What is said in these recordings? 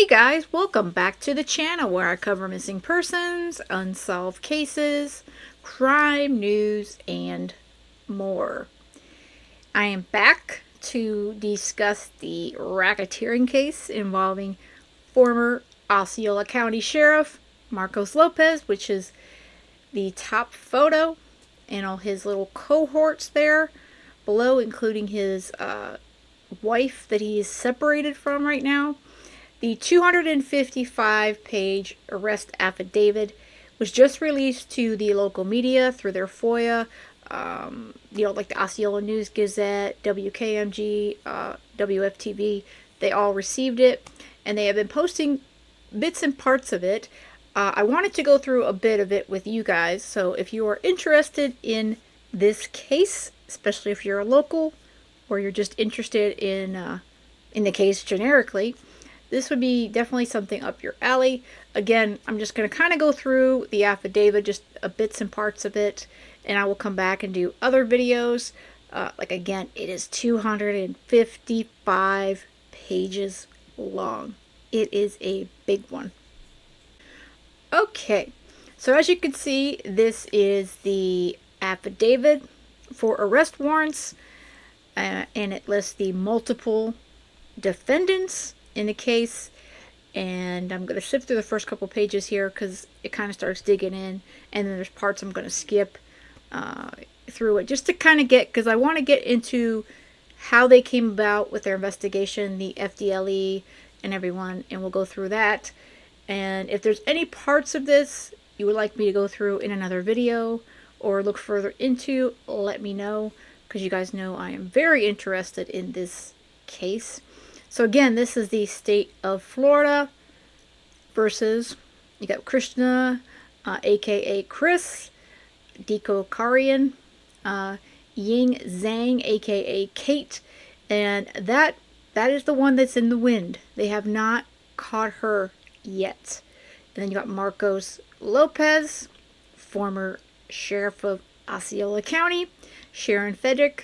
guys, welcome back to the channel where I cover missing persons, unsolved cases, crime news, and more. I am back to discuss the racketeering case involving former Osceola County Sheriff Marcos Lopez, which is the top photo, and all his little cohorts there below, including his wife that he is separated from right now. The 255-page arrest affidavit was just released to the local media through their FOIA, like the Osceola News Gazette, WKMG, WFTV. They all received it, and they have been posting bits and parts of it. I wanted to go through a bit of it with you guys, so if you are interested in this case, especially if you're a local, or you're just interested in the case generically, this would be definitely something up your alley. Again, I'm just going to kind of go through the affidavit, just bits and parts of it, and I will come back and do other videos. Again, it is 255 pages long. It is a big one. Okay, so as you can see, this is the affidavit for arrest warrants, and it lists the multiple defendants in the case, and I'm going to sift through the first couple pages here because it kind of starts digging in, and then there's parts I'm going to skip through it just to kind of because I want to get into how they came about with their investigation, the FDLE and everyone, and we'll go through that. And if there's any parts of this you would like me to go through in another video or look further into, let me know, because you guys know I am very interested in this case. So again, this is the state of Florida versus, you got Krishna, aka Chris, Diko Karian, Ying Zhang, aka Kate, and that is the one that's in the wind. They have not caught her yet. And then you got Marcos Lopez, former sheriff of Osceola County, Sharon Fedrick,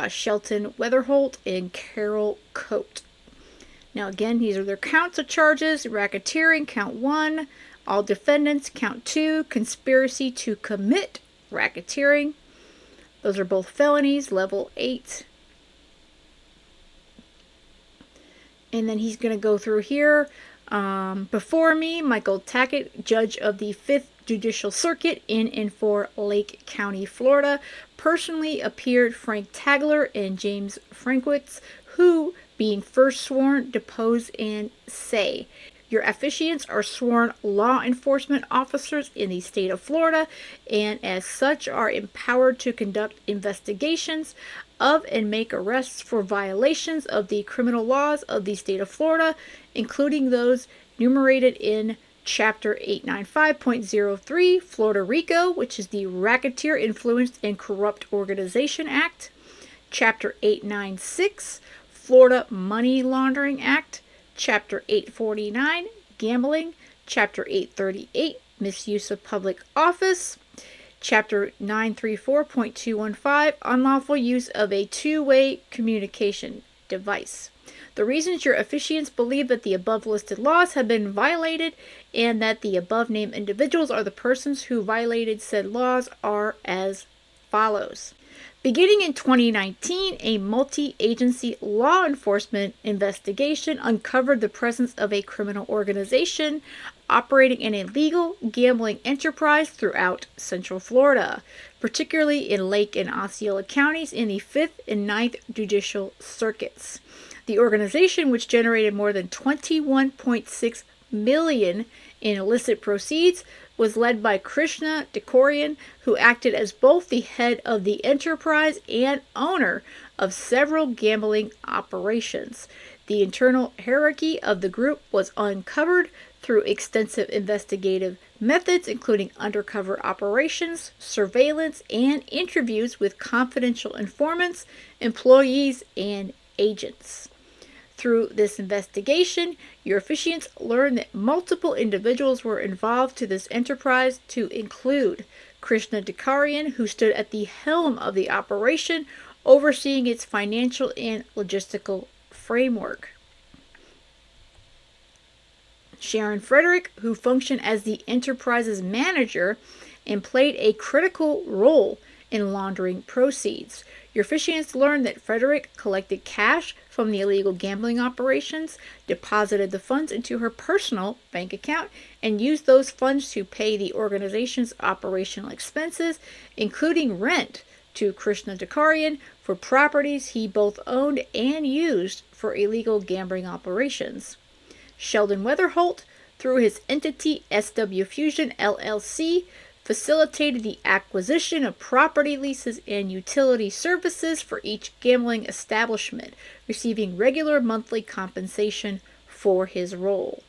Shelton Weatherholt, and Carol Coate. Now again, these are their counts of charges: racketeering, count 1, all defendants, count 2, conspiracy to commit racketeering. Those are both felonies, level 8. And then he's going to go through here. Before me, Michael Tackett, judge of the 5th Judicial Circuit in and for Lake County, Florida. Personally appeared Frank Tagler and James Frankwitz, who, being first sworn, depose and say, your officiants are sworn law enforcement officers in the state of Florida, and as such are empowered to conduct investigations of and make arrests for violations of the criminal laws of the state of Florida, including those enumerated in Chapter 895.03, Florida RICO, which is the Racketeer Influenced and Corrupt Organization Act, Chapter 896, Florida Money Laundering Act, Chapter 849, Gambling, Chapter 838, Misuse of Public Office, Chapter 934.215, Unlawful Use of a Two-Way Communication Device. The reasons your officiants believe that the above listed laws have been violated and that the above named individuals are the persons who violated said laws are as follows. Beginning in 2019, a multi-agency law enforcement investigation uncovered the presence of a criminal organization operating an illegal gambling enterprise throughout Central Florida, particularly in Lake and Osceola counties in the 5th and 9th Judicial Circuits. The organization, which generated more than $21.6 million in illicit proceeds, was led by Krishna Dekorian, who acted as both the head of the enterprise and owner of several gambling operations. The internal hierarchy of the group was uncovered through extensive investigative methods, including undercover operations, surveillance, and interviews with confidential informants, employees, and agents. Through this investigation, your officiants learned that multiple individuals were involved to this enterprise, to include Krishna Dekorian, who stood at the helm of the operation, overseeing its financial and logistical framework. Sharon Frederick, who functioned as the enterprise's manager and played a critical role in laundering proceeds. Your officiants learned that Frederick collected cash from the illegal gambling operations, deposited the funds into her personal bank account, and used those funds to pay the organization's operational expenses, including rent to Krishna Dakarian for properties he both owned and used for illegal gambling operations. Sheldon Weatherholt, through his entity SW Fusion LLC, facilitated the acquisition of property leases and utility services for each gambling establishment, receiving regular monthly compensation for his role.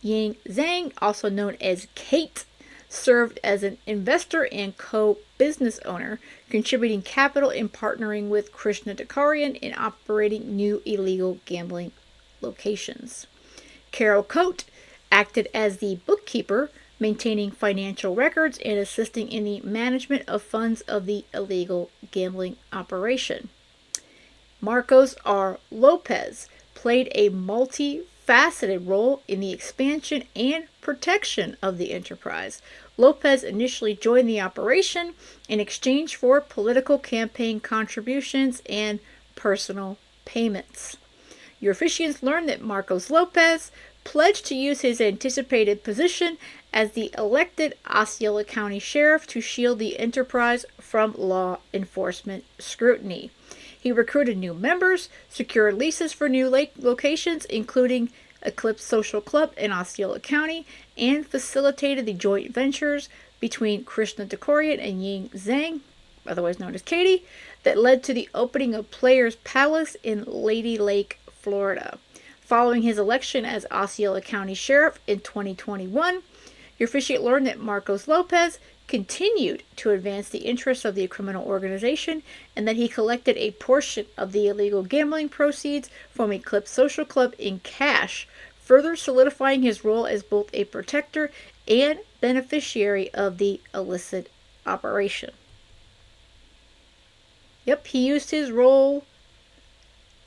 Ying Zhang, also known as Kate, served as an investor and co-business owner, contributing capital and partnering with Krishna Dakarian in operating new illegal gambling locations. Carol Coate acted as the bookkeeper, maintaining financial records and assisting in the management of funds of the illegal gambling operation. Marcos R. Lopez played a multifaceted role in the expansion and protection of the enterprise. Lopez initially joined the operation in exchange for political campaign contributions and personal payments. Your officiants learned that Marcos Lopez pledged to use his anticipated position as the elected Osceola County Sheriff to shield the enterprise from law enforcement scrutiny. He recruited new members, secured leases for new locations, including Eclipse Social Club in Osceola County, and facilitated the joint ventures between Krishna Dakarian and Ying Zhang, otherwise known as Katie, that led to the opening of Players Palace in Lady Lake, Florida. Following his election as Osceola County Sheriff in 2021, your officiate learned that Marcos Lopez continued to advance the interests of the criminal organization and that he collected a portion of the illegal gambling proceeds from Eclipse Social Club in cash, further solidifying his role as both a protector and beneficiary of the illicit operation. Yep, he used his role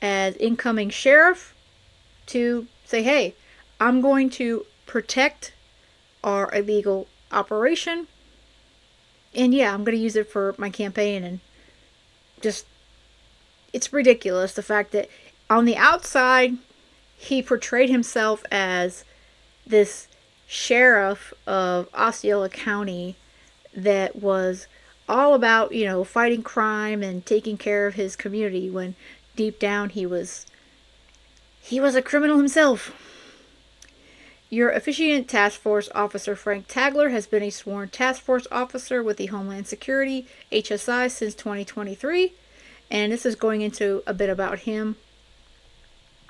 as incoming sheriff to say, hey, I'm going to protect our illegal operation, and yeah, I'm going to use it for my campaign. And just, it's ridiculous the fact that on the outside he portrayed himself as this sheriff of Osceola County that was all about, fighting crime and taking care of his community, when deep down he was a criminal himself. Your officiant task force officer, Frank Tagler, has been a sworn task force officer with the Homeland Security, HSI, since 2023. And this is going into a bit about him.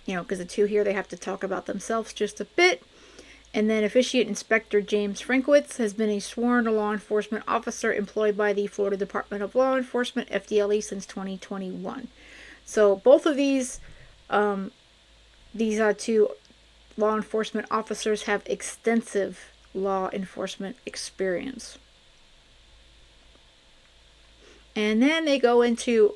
Because the two here, they have to talk about themselves just a bit. And then Officiant Inspector James Frankwitz has been a sworn law enforcement officer employed by the Florida Department of Law Enforcement, FDLE, since 2021. So both of these two law enforcement officers have extensive law enforcement experience. And then they go into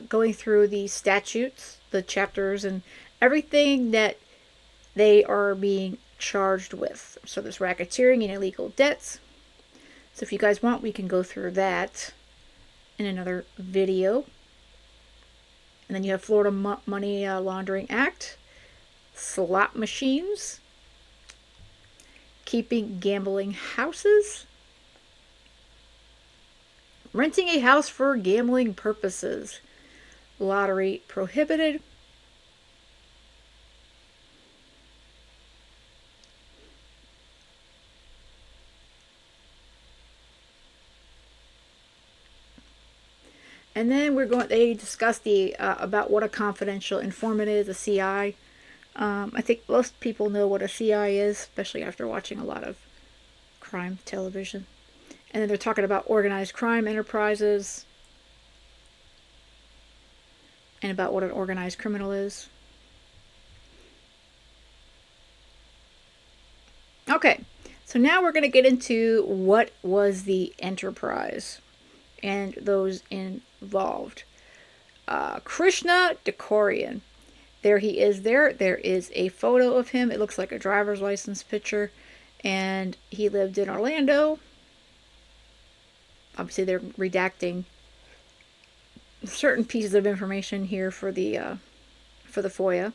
going through the statutes, the chapters, and everything that they are being charged with. So there's racketeering and illegal debts. So if you guys want, we can go through that in another video. And then you have Florida Money Laundering Act, slot machines, keeping gambling houses, renting a house for gambling purposes, lottery prohibited, and then they discuss about what a confidential informant is, a CI. I think most people know what a CI is, especially after watching a lot of crime television. And then they're talking about organized crime enterprises and about what an organized criminal is. Okay, so now we're going to get into what was the enterprise and those involved. Krishna Dakarian there he is there. There is a photo of him. It looks like a driver's license picture. And he lived in Orlando. Obviously, they're redacting certain pieces of information here for the FOIA.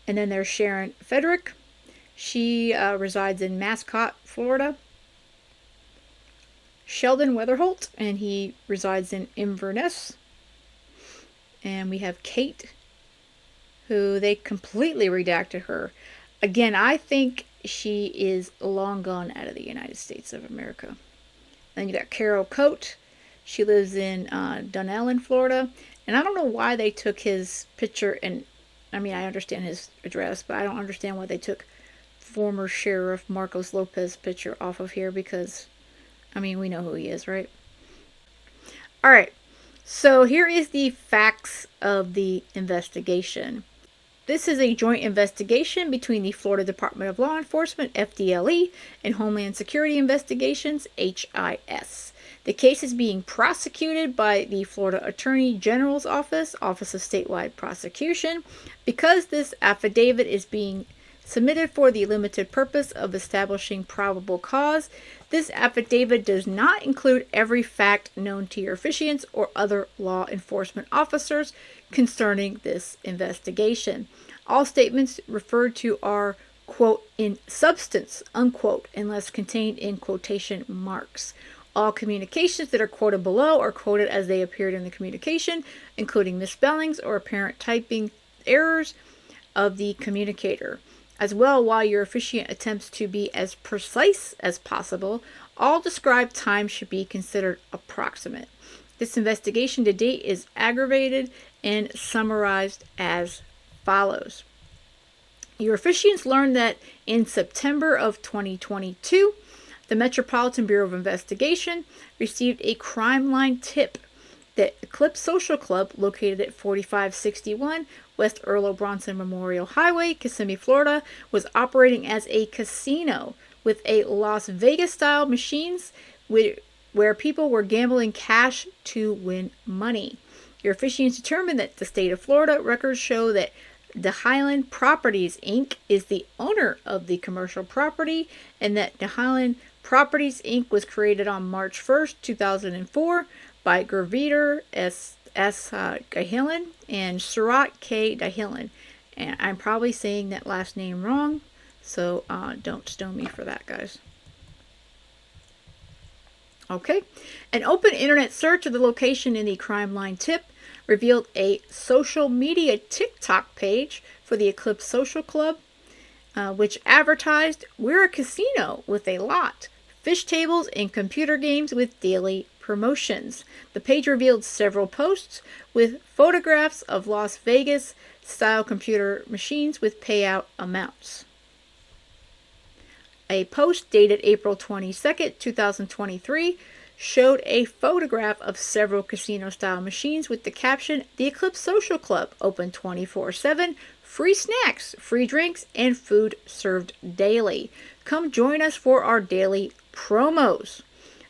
And then there's Sharon Frederick. She resides in Mascot, Florida. Sheldon Weatherholt, and he resides in Inverness. And we have Kate, who they completely redacted her. Again, I think she is long gone out of the United States of America. Then you got Carol Coate. She lives in Dunellen, Florida. And I don't know why they took his picture, and I mean, I understand his address, but I don't understand why they took former Sheriff Marcos Lopez picture off of here, because, I mean, we know who he is, right? Alright, so here is the facts of the investigation. This is a joint investigation between the Florida Department of Law Enforcement, FDLE, and Homeland Security Investigations, HIS. The case is being prosecuted by the Florida Attorney General's Office, Office of Statewide Prosecution, because this affidavit is being submitted for the limited purpose of establishing probable cause. This affidavit does not include every fact known to your officiants or other law enforcement officers concerning this investigation. All statements referred to are, quote, in substance, unquote, unless contained in quotation marks. All communications that are quoted below are quoted as they appeared in the communication, including misspellings or apparent typing errors of the communicator. As well, while your officiant attempts to be as precise as possible, all described times should be considered approximate. This investigation to date is aggravated and summarized as follows. Your officiants learned that in September of 2022, the Metropolitan Bureau of Investigation received a crime line tip that Eclipse Social Club, located at 4561 West Earl Bronson Memorial Highway, Kissimmee, Florida, was operating as a casino with a Las Vegas-style machines where people were gambling cash to win money. Your officiants determined that the state of Florida records show that the Highland Properties, Inc. is the owner of the commercial property, and that the Highland Properties, Inc. was created on March 1st, 2004 by Gurveer S. Dahilan and Surat K. Dahilan. And I'm probably saying that last name wrong, so don't stone me for that, guys. Okay. An open internet search of the location in the crime line tip revealed a social media TikTok page for the Eclipse Social Club, which advertised, "We're a casino with a lot, fish tables, and computer games with daily promotions." The page revealed several posts with photographs of Las Vegas-style computer machines with payout amounts. A post dated April 22nd, 2023, showed a photograph of several casino-style machines with the caption, "The Eclipse Social Club, open 24/7, free snacks, free drinks, and food served daily. Come join us for our daily promos."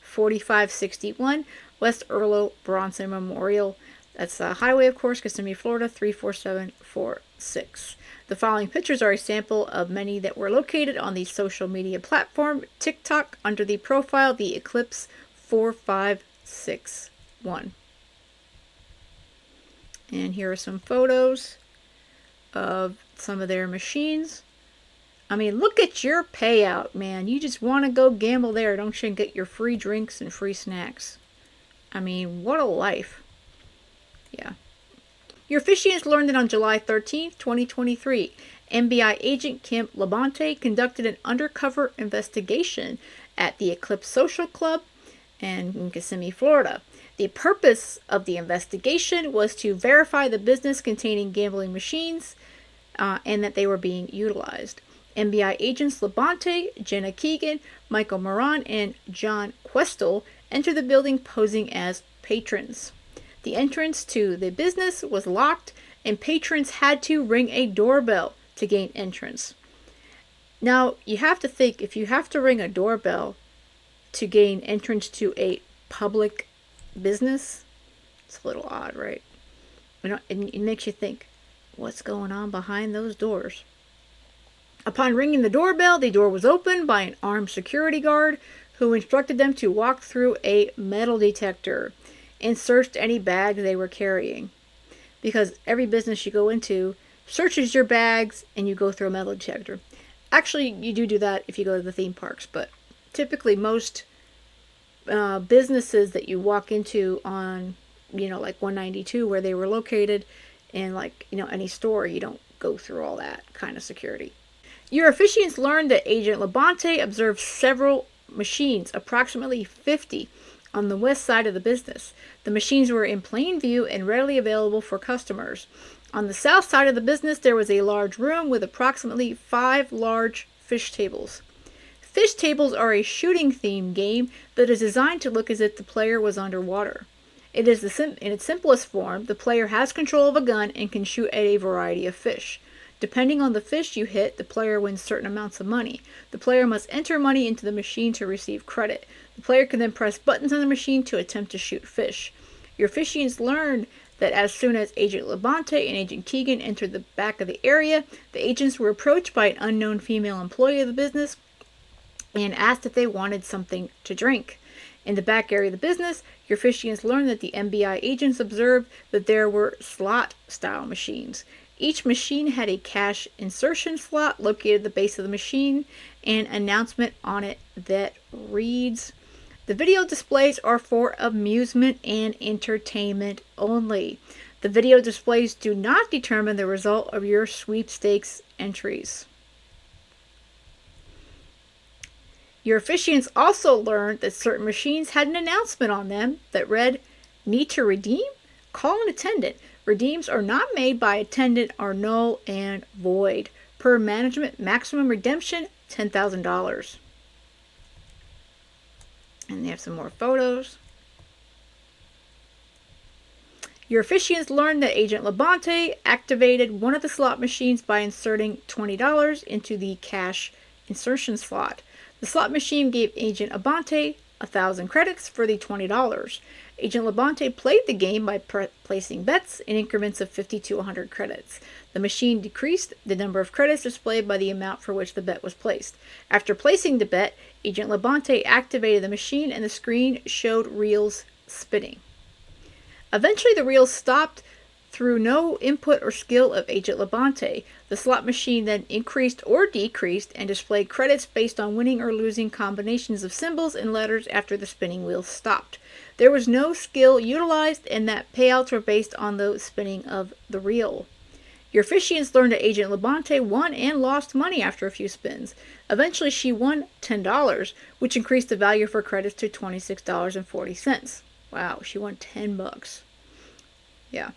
4561 West Earl Bronson Memorial. That's the highway, of course, Kissimmee, Florida, 34746. The following pictures are a sample of many that were located on the social media platform TikTok under the profile The Eclipse 4561. And here are some photos of some of their machines. I mean, look at your payout, man. You just want to go gamble there, don't you, and get your free drinks and free snacks. I mean, what a life. Yeah. Your officiants learned that on July 13th, 2023, FBI agent Kim Labonte conducted an undercover investigation at the Eclipse Social Club in Kissimmee, Florida. The purpose of the investigation was to verify the business containing gambling machines and that they were being utilized. FBI agents Labonte, Jenna Keegan, Michael Moran, and John Questel entered the building posing as patrons. The entrance to the business was locked, and patrons had to ring a doorbell to gain entrance. Now, you have to think, if you have to ring a doorbell to gain entrance to a public business, it's a little odd, right? It makes you think, what's going on behind those doors. Upon ringing the doorbell, the door was opened by an armed security guard who instructed them to walk through a metal detector and searched any bags they were carrying. Because every business you go into searches your bags and you go through a metal detector. Actually, you do that if you go to the theme parks, but typically most businesses that you walk into on, like 192 where they were located, and like, any store, you don't go through all that kind of security. Your officiants learned that Agent Labonte observed several machines, approximately 50, on the west side of the business. The machines were in plain view and readily available for customers. On the south side of the business, there was a large room with approximately 5 large fish tables. Fish tables are a shooting-themed game that is designed to look as if the player was underwater. It is in its simplest form, the player has control of a gun and can shoot at a variety of fish. Depending on the fish you hit, the player wins certain amounts of money. The player must enter money into the machine to receive credit. The player can then press buttons on the machine to attempt to shoot fish. Your officiants learned that as soon as Agent Labonte and Agent Keegan entered the back of the area, the agents were approached by an unknown female employee of the business and asked if they wanted something to drink. In the back area of the business, your officiants learned that the MBI agents observed that there were slot-style machines. Each machine had a cash insertion slot located at the base of the machine and an announcement on it that reads, "The video displays are for amusement and entertainment only. The video displays do not determine the result of your sweepstakes entries." Your officiants also learned that certain machines had an announcement on them that read, "Need to redeem? Call an attendant. Redeems are not made by attendant are null and void. Per management, maximum redemption, $10,000. And they have some more photos. Your officiants learned that Agent Labonte activated one of the slot machines by inserting $20 into the cash insertion slot. The slot machine gave Agent Labonte 1,000 credits for the $20. Agent Labonte played the game by placing bets in increments of 50 to 100 credits. The machine decreased the number of credits displayed by the amount for which the bet was placed. After placing the bet, Agent Labonte activated the machine and the screen showed reels spinning. Eventually, the reels stopped through no input or skill of Agent Labonte. The slot machine then increased or decreased and displayed credits based on winning or losing combinations of symbols and letters after the spinning wheel stopped. There was no skill utilized, and that payouts were based on the spinning of the reel. Your officiants learned that Agent Labonte won and lost money after a few spins. Eventually, she won $10, which increased the value of her credits to $26.40. Wow, she won $10. Yeah.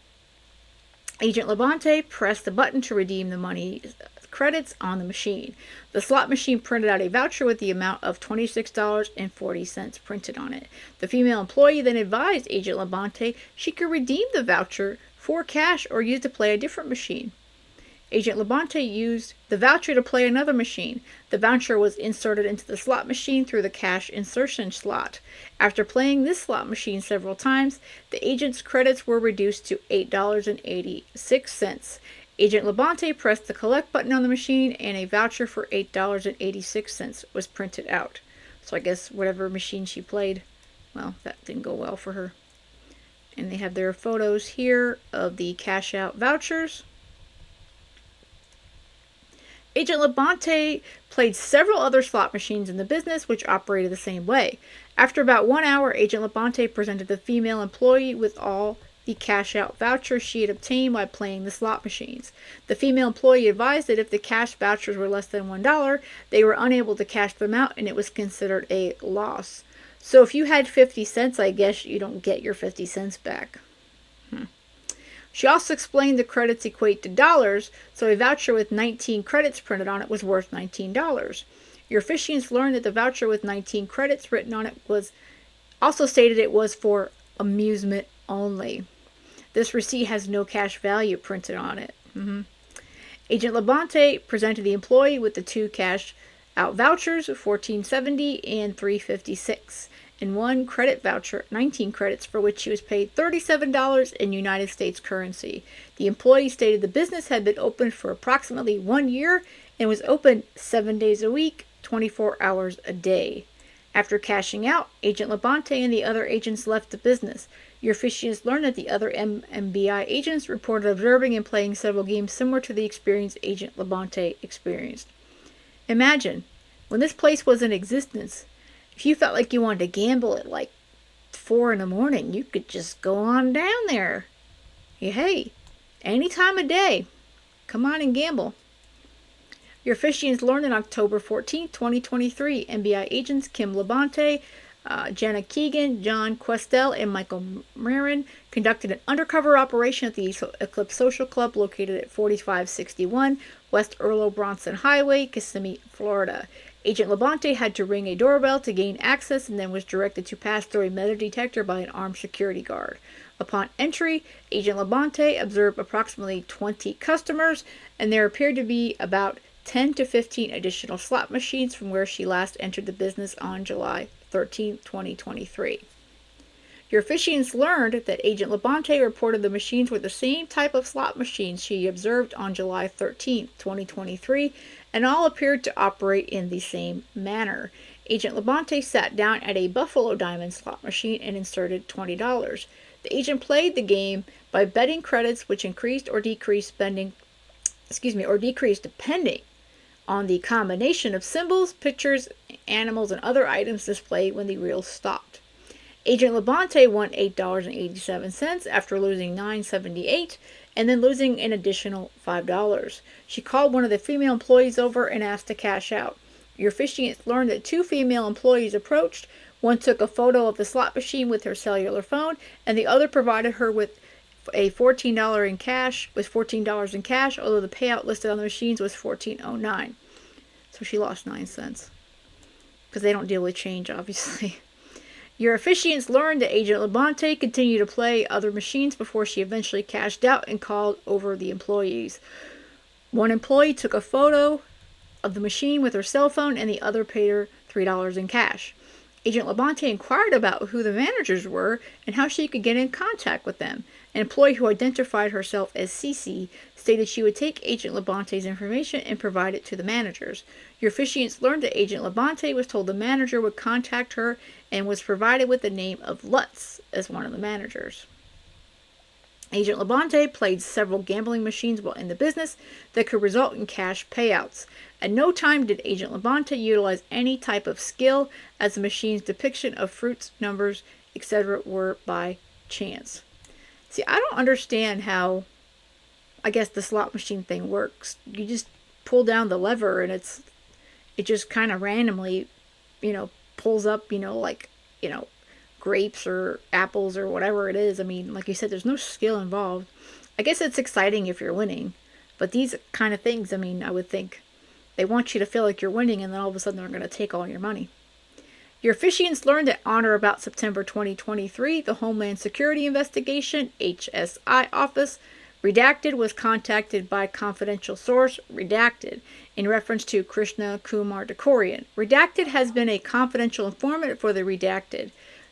Agent Labonte pressed the button to redeem the money credits on the machine. The slot machine printed out a voucher with the amount of $26.40 printed on it. The female employee then advised Agent Labonte she could redeem the voucher for cash or use to play a different machine. Agent Labonte used the voucher to play another machine. The voucher was inserted into the slot machine through the cash insertion slot. After playing this slot machine several times, the agent's credits were reduced to $8.86. Agent Labonte pressed the collect button on the machine and a voucher for $8.86 was printed out. So I guess whatever machine she played, well, that didn't go well for her. And they have their photos here of the cash out vouchers. Agent Labonte played several other slot machines in the business which operated the same way. After about 1 hour, Agent Labonte presented the female employee with all the cash-out vouchers she had obtained by playing the slot machines. The female employee advised that if the cash vouchers were less than $1, they were unable to cash them out and it was considered a loss. So if you had 50 cents, I guess you don't get your 50 cents back. She also explained the credits equate to dollars, so a voucher with 19 credits printed on it was worth $19. Your officiants learned that the voucher with 19 credits written on it was also stated it was for amusement only. This receipt has no cash value printed on it. Agent Labonte presented the employee with the two cash out vouchers, $14.70 and $3.56. and one credit voucher, 19 credits, for which she was paid $37 in United States currency. The employee stated the business had been open for approximately 1 year and was open 7 days a week, 24 hours a day. After cashing out, Agent Labonte and the other agents left the business. Your officiants learned that the other MBI agents reported observing and playing several games similar to the experience Agent Labonte experienced. Imagine, when this place was in existence, if you felt like you wanted to gamble at like 4 in the morning, you could just go on down there. Hey, any time of day, come on and gamble. Your officiants learned on October 14, 2023, MBI agents Kim Labonte, Jenna Keegan, John Questel, and Michael Marin conducted an undercover operation at the Eclipse Social Club located at 4561 West Earl Bronson Highway, Kissimmee, Florida. Agent Labonte had to ring a doorbell to gain access and then was directed to pass through a metal detector by an armed security guard. Upon entry, Agent Labonte observed approximately 20 customers, and there appeared to be about 10 to 15 additional slot machines from where she last entered the business on July 13, 2023. Your officiants learned that Agent Labonte reported the machines were the same type of slot machines she observed on July 13, 2023, and all appeared to operate in the same manner. Agent Labonte sat down at a Buffalo Diamond slot machine and inserted $20. The agent played the game by betting credits, which increased or decreased depending on the combination of symbols, pictures, animals, and other items displayed when the reel stopped. Agent Labonte won $8.87 after losing $9.78 and then losing an additional $5. She called one of the female employees over and asked to cash out. Your officiants learned that 2 female employees approached. One took a photo of the slot machine with her cellular phone, and the other provided her with $14 in cash, although the payout listed on the machines was $14.09. So she lost 9 cents. Because they don't deal with change, obviously. Your officiants learned that Agent Labonte continued to play other machines before she eventually cashed out and called over the employees. One employee took a photo of the machine with her cell phone, and the other paid her $3 in cash. Agent Labonte inquired about who the managers were and how she could get in contact with them. An employee who identified herself as Cece stated she would take Agent Labonte's information and provide it to the managers. Your officiants learned that Agent Labonte was told the manager would contact her and was provided with the name of Lutz as one of the managers. Agent Labonte played several gambling machines while in the business that could result in cash payouts. At no time did Agent Labonte utilize any type of skill, as the machine's depiction of fruits, numbers, etc. were by chance. See, I don't understand how, I guess, the slot machine thing works. You just pull down the lever and it just kind of randomly, pulls up, grapes or apples or whatever it is. I mean, like you said, there's no skill involved. I guess it's exciting if you're winning, but these kind of things, I would think they want you to feel like you're winning, and then all of a sudden they're going to take all your money. Your officiants learned that on or about September 2023, the Homeland Security Investigation, HSI Office, Redacted, was contacted by confidential source, Redacted, in reference to Krishna Kumar Dekorian. Redacted has been a confidential informant for the Redacted.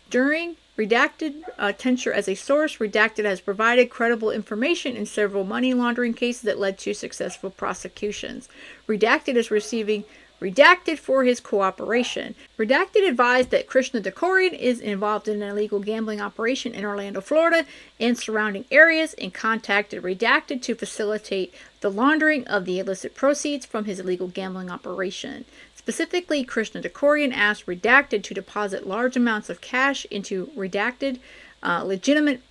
During Redacted tenure as a source, Redacted has provided credible information in several money laundering cases that led to successful prosecutions. Redacted is receiving Redacted for his cooperation. Redacted advised that Krishna Dekorian is involved in an illegal gambling operation in Orlando, Florida, and surrounding areas, and contacted Redacted to facilitate the laundering of the illicit proceeds from his illegal gambling operation. Specifically, Krishna Dekorian asked Redacted to deposit large amounts of cash into Redacted legitimate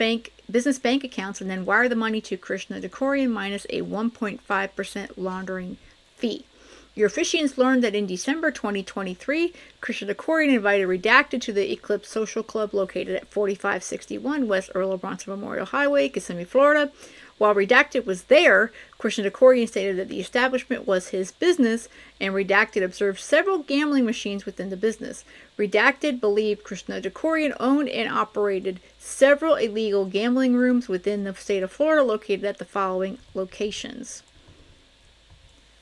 business bank accounts and then wire the money to Krishna Dekorian minus a 1.5% laundering fee. Your officiants learned that in December 2023, Krishna Dekorian invited Redacted to the Eclipse Social Club located at 4561 West Earl Bronson Memorial Highway, Kissimmee, Florida. While Redacted was there, Krishna Dekorian stated that the establishment was his business, and Redacted observed several gambling machines within the business. Redacted believed Krishna Dekorian owned and operated several illegal gambling rooms within the state of Florida located at the following locations: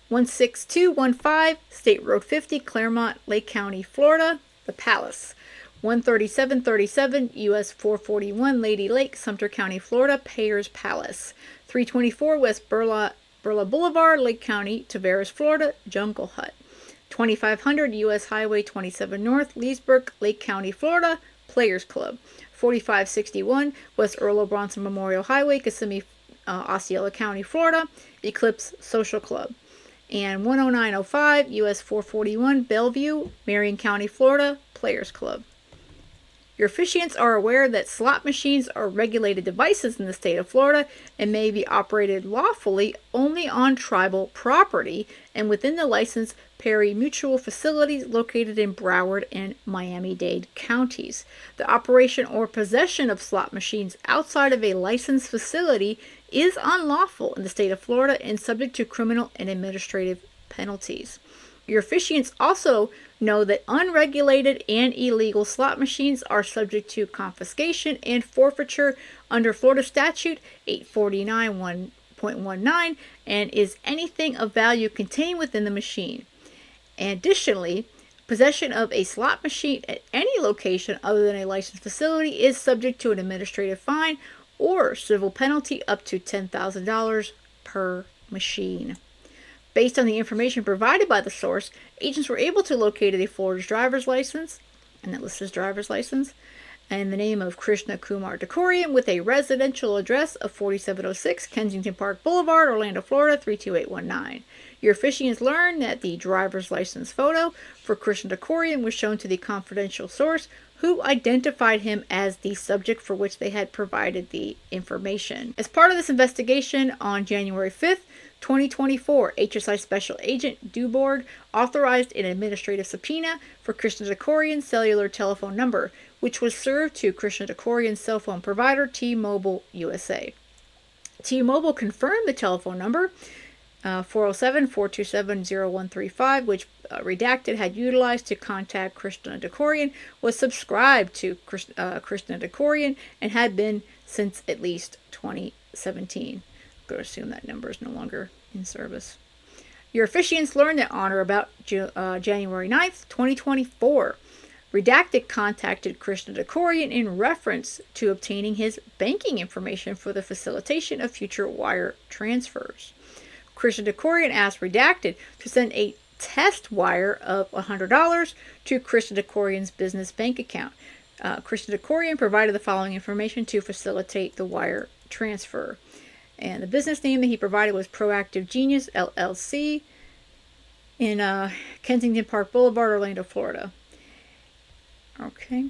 16215 State Road 50, Claremont, Lake County, Florida, The Palace; 13737 US 441 Lady Lake, Sumter County, Florida, Payers Palace. 324 West Burla Boulevard, Lake County, Tavares, Florida, Jungle Hut. 2500 US Highway 27 North, Leesburg, Lake County, Florida, Players Club. 4561 West Earl of Bronson Memorial Highway, Kissimmee, Osceola County, Florida, Eclipse Social Club. And 10905 US 441 Bellevue, Marion County, Florida, Players Club. Your officiants are aware that slot machines are regulated devices in the state of Florida and may be operated lawfully only on tribal property and within the licensed pari-mutuel facilities located in Broward and Miami-Dade counties. The operation or possession of slot machines outside of a licensed facility is unlawful in the state of Florida and subject to criminal and administrative penalties. Your officiants also know that unregulated and illegal slot machines are subject to confiscation and forfeiture under Florida Statute 849.19 and is anything of value contained within the machine. Additionally, possession of a slot machine at any location other than a licensed facility is subject to an administrative fine or civil penalty up to $10,000 per machine. Based on the information provided by the source, agents were able to locate a Florida's driver's license, and that lists his driver's license, and the name of Krishna Kumar Dekorian with a residential address of 4706 Kensington Park Boulevard, Orlando, Florida 32819. Your officiants learned that the driver's license photo for Krishna Dekorian was shown to the confidential source, who identified him as the subject for which they had provided the information. As part of this investigation, on January 5th, 2024, HSI Special Agent Dubourg authorized an administrative subpoena for Krishna Dekorian's cellular telephone number, which was served to Krishna Dekorian's cell phone provider, T-Mobile USA. T-Mobile confirmed the telephone number, 407-427-0135, which Redacted had utilized to contact Krishna Dekorian, was subscribed to Krishna Dekorian and had been since at least 2017. I'm going to assume that number is no longer in service. Your officiants learned that on or about January 9th, 2024, Redacted contacted Krishna Dekorian in reference to obtaining his banking information for the facilitation of future wire transfers. Krishna Dekorian asked Redacted to send a test wire of $100 to Krishna Dekorian's business bank account. Krishna Dekorian provided the following information to facilitate the wire transfer. And the business name that he provided was Proactive Genius, LLC, in Kensington Park Boulevard, Orlando, Florida. Okay.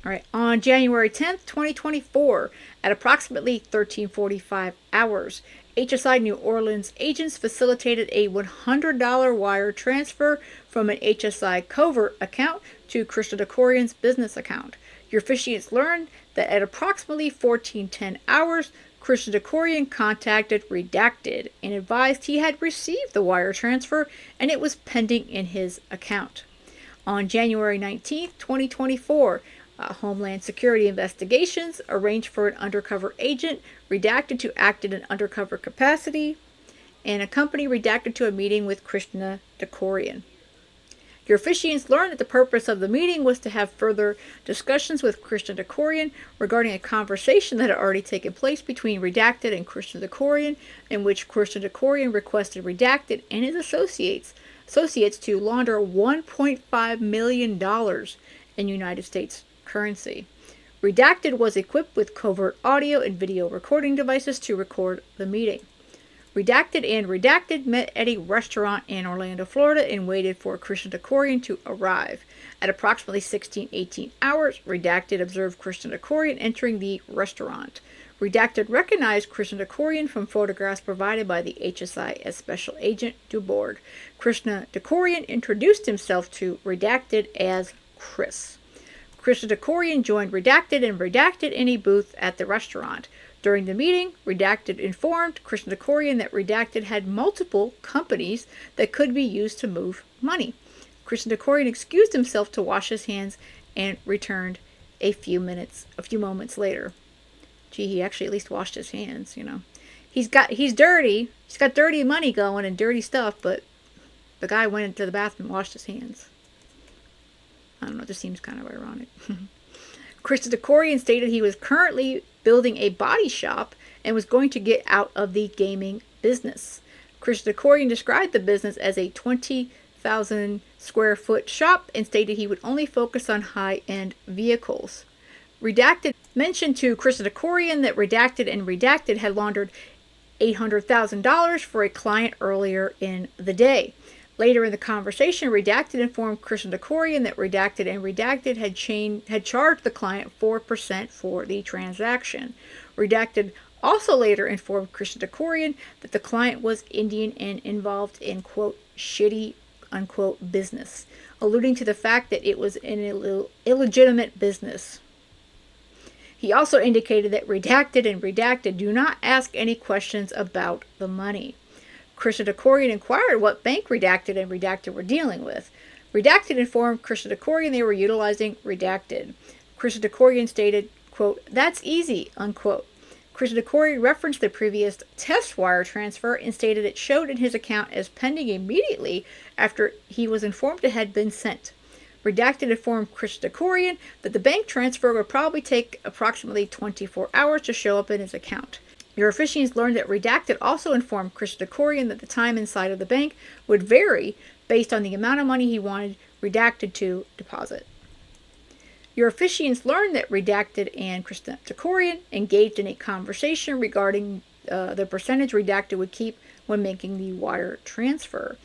All right. On January 10th, 2024, at approximately 1345 hours, HSI New Orleans agents facilitated a $100 wire transfer from an HSI covert account to Krishna Dekorian's business account. Your officiants learned that at approximately 1410 hours, Krishna Dekorian contacted Redacted and advised he had received the wire transfer and it was pending in his account. On January 19th, 2024, Homeland Security Investigations arranged for an undercover agent, Redacted, to act in an undercover capacity and accompany Redacted to a meeting with Krishna Dekorian. Your officiants learned that the purpose of the meeting was to have further discussions with Krishna Dekorian regarding a conversation that had already taken place between Redacted and Krishna Dekorian, in which Krishna Dekorian requested Redacted and his associates to launder $1.5 million in United States currency. Redacted was equipped with covert audio and video recording devices to record the meeting. Redacted met at a restaurant in Orlando, Florida, and waited for Krishna Dekorian to arrive. At approximately 16:18 hours, Redacted observed Krishna Dekorian entering the restaurant. Redacted recognized Krishna Dekorian from photographs provided by the HSI as Special Agent Dubourg. Krishna Dekorian introduced himself to Redacted as Chris. Krishna Dekorian joined Redacted and Redacted in a booth at the restaurant. During the meeting, Redacted informed Krishna Dekorian that Redacted had multiple companies that could be used to move money. Krishna Dekorian excused himself to wash his hands and returned a few moments later. Gee, he actually at least washed his hands, you know. He's dirty. He's got dirty money going and dirty stuff, but the guy went into the bathroom and washed his hands. I don't know, it just seems kind of ironic. Christodokorian stated he was currently building a body shop and was going to get out of the gaming business. Christodokorian described the business as a 20,000 square foot shop and stated he would only focus on high-end vehicles. Redacted mentioned to Christodokorian that Redacted had laundered $800,000 for a client earlier in the day. Later in the conversation, Redacted informed Christodokorian that Redacted had charged the client 4% for the transaction. Redacted also later informed Christodokorian that the client was Indian and involved in, quote, shitty, unquote, business, alluding to the fact that it was an illegitimate business. He also indicated that Redacted do not ask any questions about the money. Christodokorian inquired what bank Redacted were dealing with. Redacted informed Christodokorian they were utilizing Redacted. Christodokorian stated, quote, that's easy, unquote. Christodokorian referenced the previous test wire transfer and stated it showed in his account as pending immediately after he was informed it had been sent. Redacted informed Christodokorian that the bank transfer would probably take approximately 24 hours to show up in his account. Your officiants learned that Redacted also informed Christodokorian that the time inside of the bank would vary based on the amount of money he wanted Redacted to deposit. Your officiants learned that Redacted and Christodokorian engaged in a conversation regarding the percentage Redacted would keep when making the wire transfer.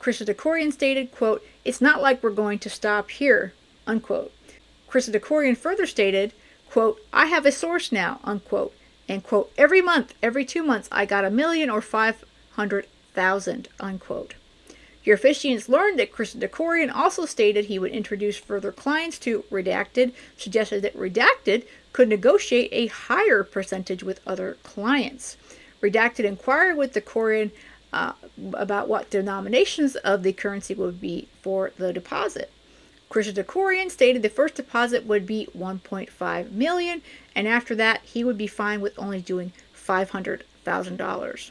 Christodokorian stated, quote, it's not like we're going to stop here, unquote. Christodokorian further stated, quote, I have a source now, unquote, and, quote, every month, every 2 months, I got $1 million or 500,000, unquote. Your officiants learned that Christodokorian also stated he would introduce further clients to Redacted, suggested that Redacted could negotiate a higher percentage with other clients. Redacted inquired with the Dokorian about what denominations of the currency would be for the deposit. Christodokorian stated the first deposit would be $1.5 million, and after that he would be fine with only doing $500,000.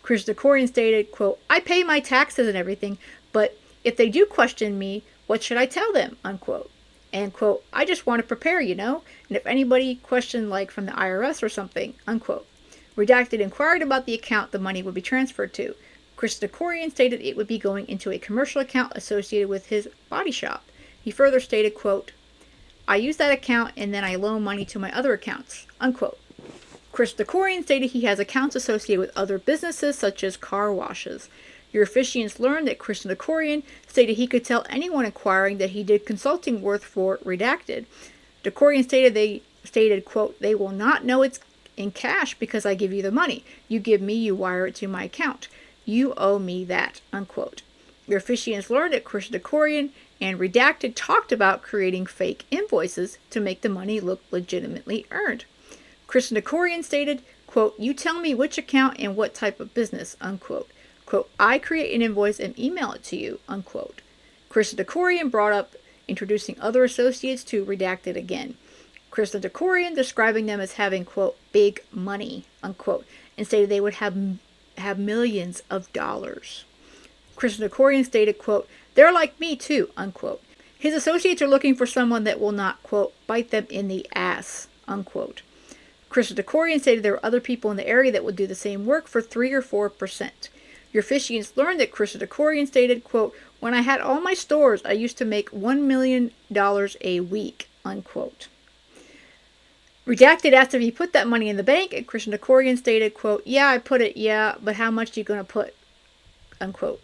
Christodokorian stated, quote, I pay my taxes and everything, but if they do question me, what should I tell them, unquote. And, quote, I just want to prepare, and if anybody questioned, like from the IRS or something, unquote. Redacted inquired about the account the money would be transferred to. Christodokorian stated it would be going into a commercial account associated with his body shop. He further stated, quote, I use that account and then I loan money to my other accounts, unquote. Christodokorian stated he has accounts associated with other businesses such as car washes. Your officiants learned that Christodokorian stated he could tell anyone inquiring that he did consulting work for Redacted. Dokorian stated, quote, they will not know it's in cash because I give you the money. You give me, you wire it to my account. You owe me that, unquote. Your officiants learned that Christodokorian and Redacted talked about creating fake invoices to make the money look legitimately earned. Christodokorian stated, quote, you tell me which account and what type of business, unquote. Quote, I create an invoice and email it to you, unquote. Christodokorian brought up introducing other associates to Redacted again. Christodokorian describing them as having, quote, big money, unquote, and stated they would have millions of dollars. Christodokorian stated, quote, they're like me too, unquote. His associates are looking for someone that will not, quote, bite them in the ass, unquote. Christodokorian stated there were other people in the area that would do the same work for 3 or 4%. Your officiants learned that Christodokorian stated, quote, when I had all my stores, I used to make $1 million a week, unquote. Redacted asked if he put that money in the bank, and Christodokorian stated, quote, yeah, I put it, yeah, but how much are you going to put, unquote.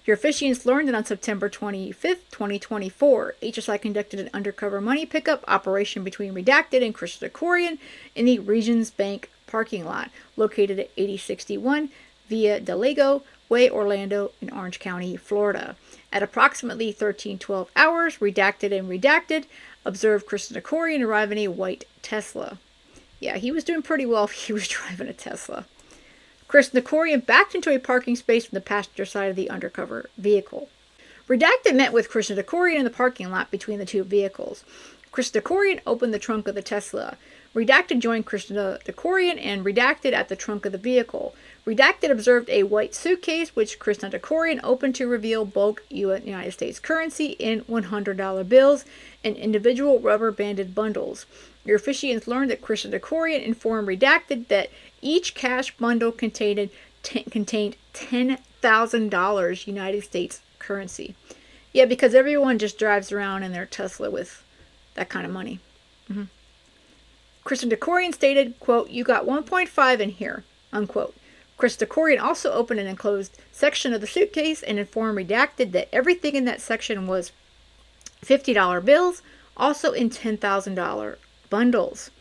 Your officiants learned that on September 25th, 2024, HSI conducted an undercover money pickup operation between Redacted and Christodokorian in the Regions Bank parking lot, located at 8061 Via Delego Way, Orlando, in Orange County, Florida. At approximately 1312 hours, Redacted observed Christodokorian arrive in a white Tesla. Yeah, he was doing pretty well if he was driving a Tesla. Christodokorian backed into a parking space from the passenger side of the undercover vehicle. Redacted met with Christodokorian in the parking lot between the two vehicles. Krista Dekorian opened the trunk of the Tesla. Redacted joined Krista Dekorian and Redacted at the trunk of the vehicle. Redacted observed a white suitcase, which Krista Dekorian opened to reveal bulk United States currency in $100 bills and individual rubber-banded bundles. Your officiants learned that Krista Dekorian informed Redacted that each cash bundle contained $10,000 United States currency. Yeah, because everyone just drives around in their Tesla with that kind of money. Krista Dekorian stated, quote, "You got 1.5 in here," unquote. Krista Dekorian also opened an enclosed section of the suitcase and informed Redacted that everything in that section was $50 bills, also in $10,000 bundles.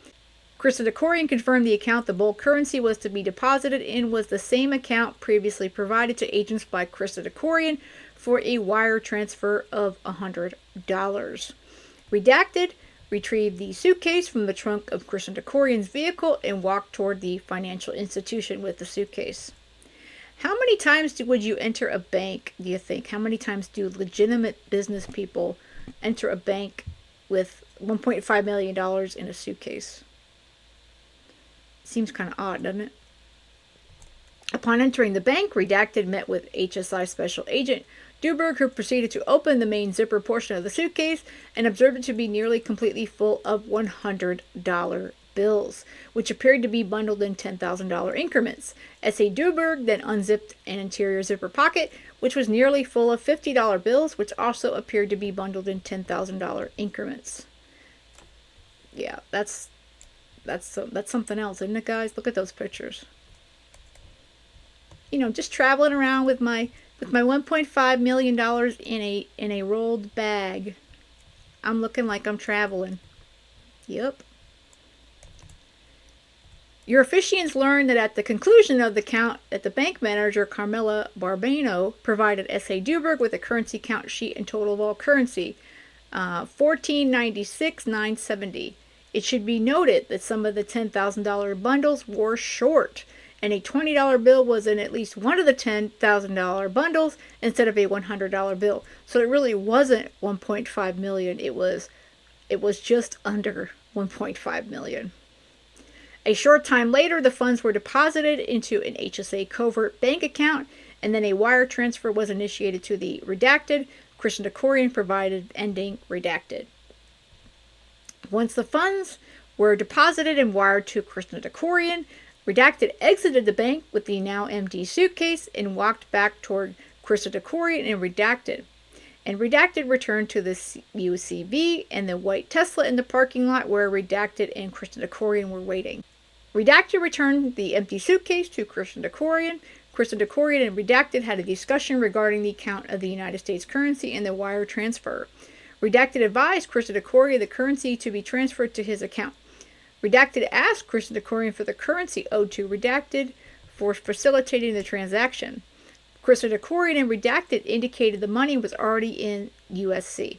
Krista Dekorian confirmed the account the bulk currency was to be deposited in was the same account previously provided to agents by Krista Dekorian for a wire transfer of $100. Redacted retrieved the suitcase from the trunk of Krista Dekorian's vehicle and walked toward the financial institution with the suitcase. How many times would you enter a bank, do you think? How many times do legitimate business people enter a bank with $1.5 million in a suitcase? Seems kind of odd, doesn't it? Upon entering the bank, Redacted met with HSI Special Agent Duberg, who proceeded to open the main zipper portion of the suitcase and observed it to be nearly completely full of $100 bills, which appeared to be bundled in $10,000 increments. S.A. Duberg then unzipped an interior zipper pocket, which was nearly full of $50 bills, which also appeared to be bundled in $10,000 increments. Yeah, that's something else, isn't it, guys? Look at those pictures. You know, just traveling around with my $1.5 million in a rolled bag. I'm looking like I'm traveling. Yep. Your officiants learned that at the conclusion of the count, that the bank manager, Carmela Barbano, provided S.A. Duberg with a currency count sheet and total of all currency, $1496,970. It should be noted that some of the $10,000 bundles were short, and a $20 bill was in at least one of the $10,000 bundles instead of a $100 bill. So it really wasn't $1.5 million. It was just under $1.5 million. A short time later, the funds were deposited into an HSA covert bank account, and then a wire transfer was initiated to the Redacted. Krista Dekorian provided ending Redacted. Once the funds were deposited and wired to Krista Dekorian, Redacted exited the bank with the now empty suitcase and walked back toward Krista Dekorian and Redacted. And Redacted returned to the UCB and the white Tesla in the parking lot where Redacted and Krista Dekorian were waiting. Redacted returned the empty suitcase to Krista Dekorian. Krista Dekorian and Redacted had a discussion regarding the count of the United States currency and the wire transfer. Redacted advised Krista Dekorian the currency to be transferred to his account. Redacted asked Krista Dekorian for the currency owed to Redacted for facilitating the transaction. Krista Dekorian and Redacted indicated the money was already in USV.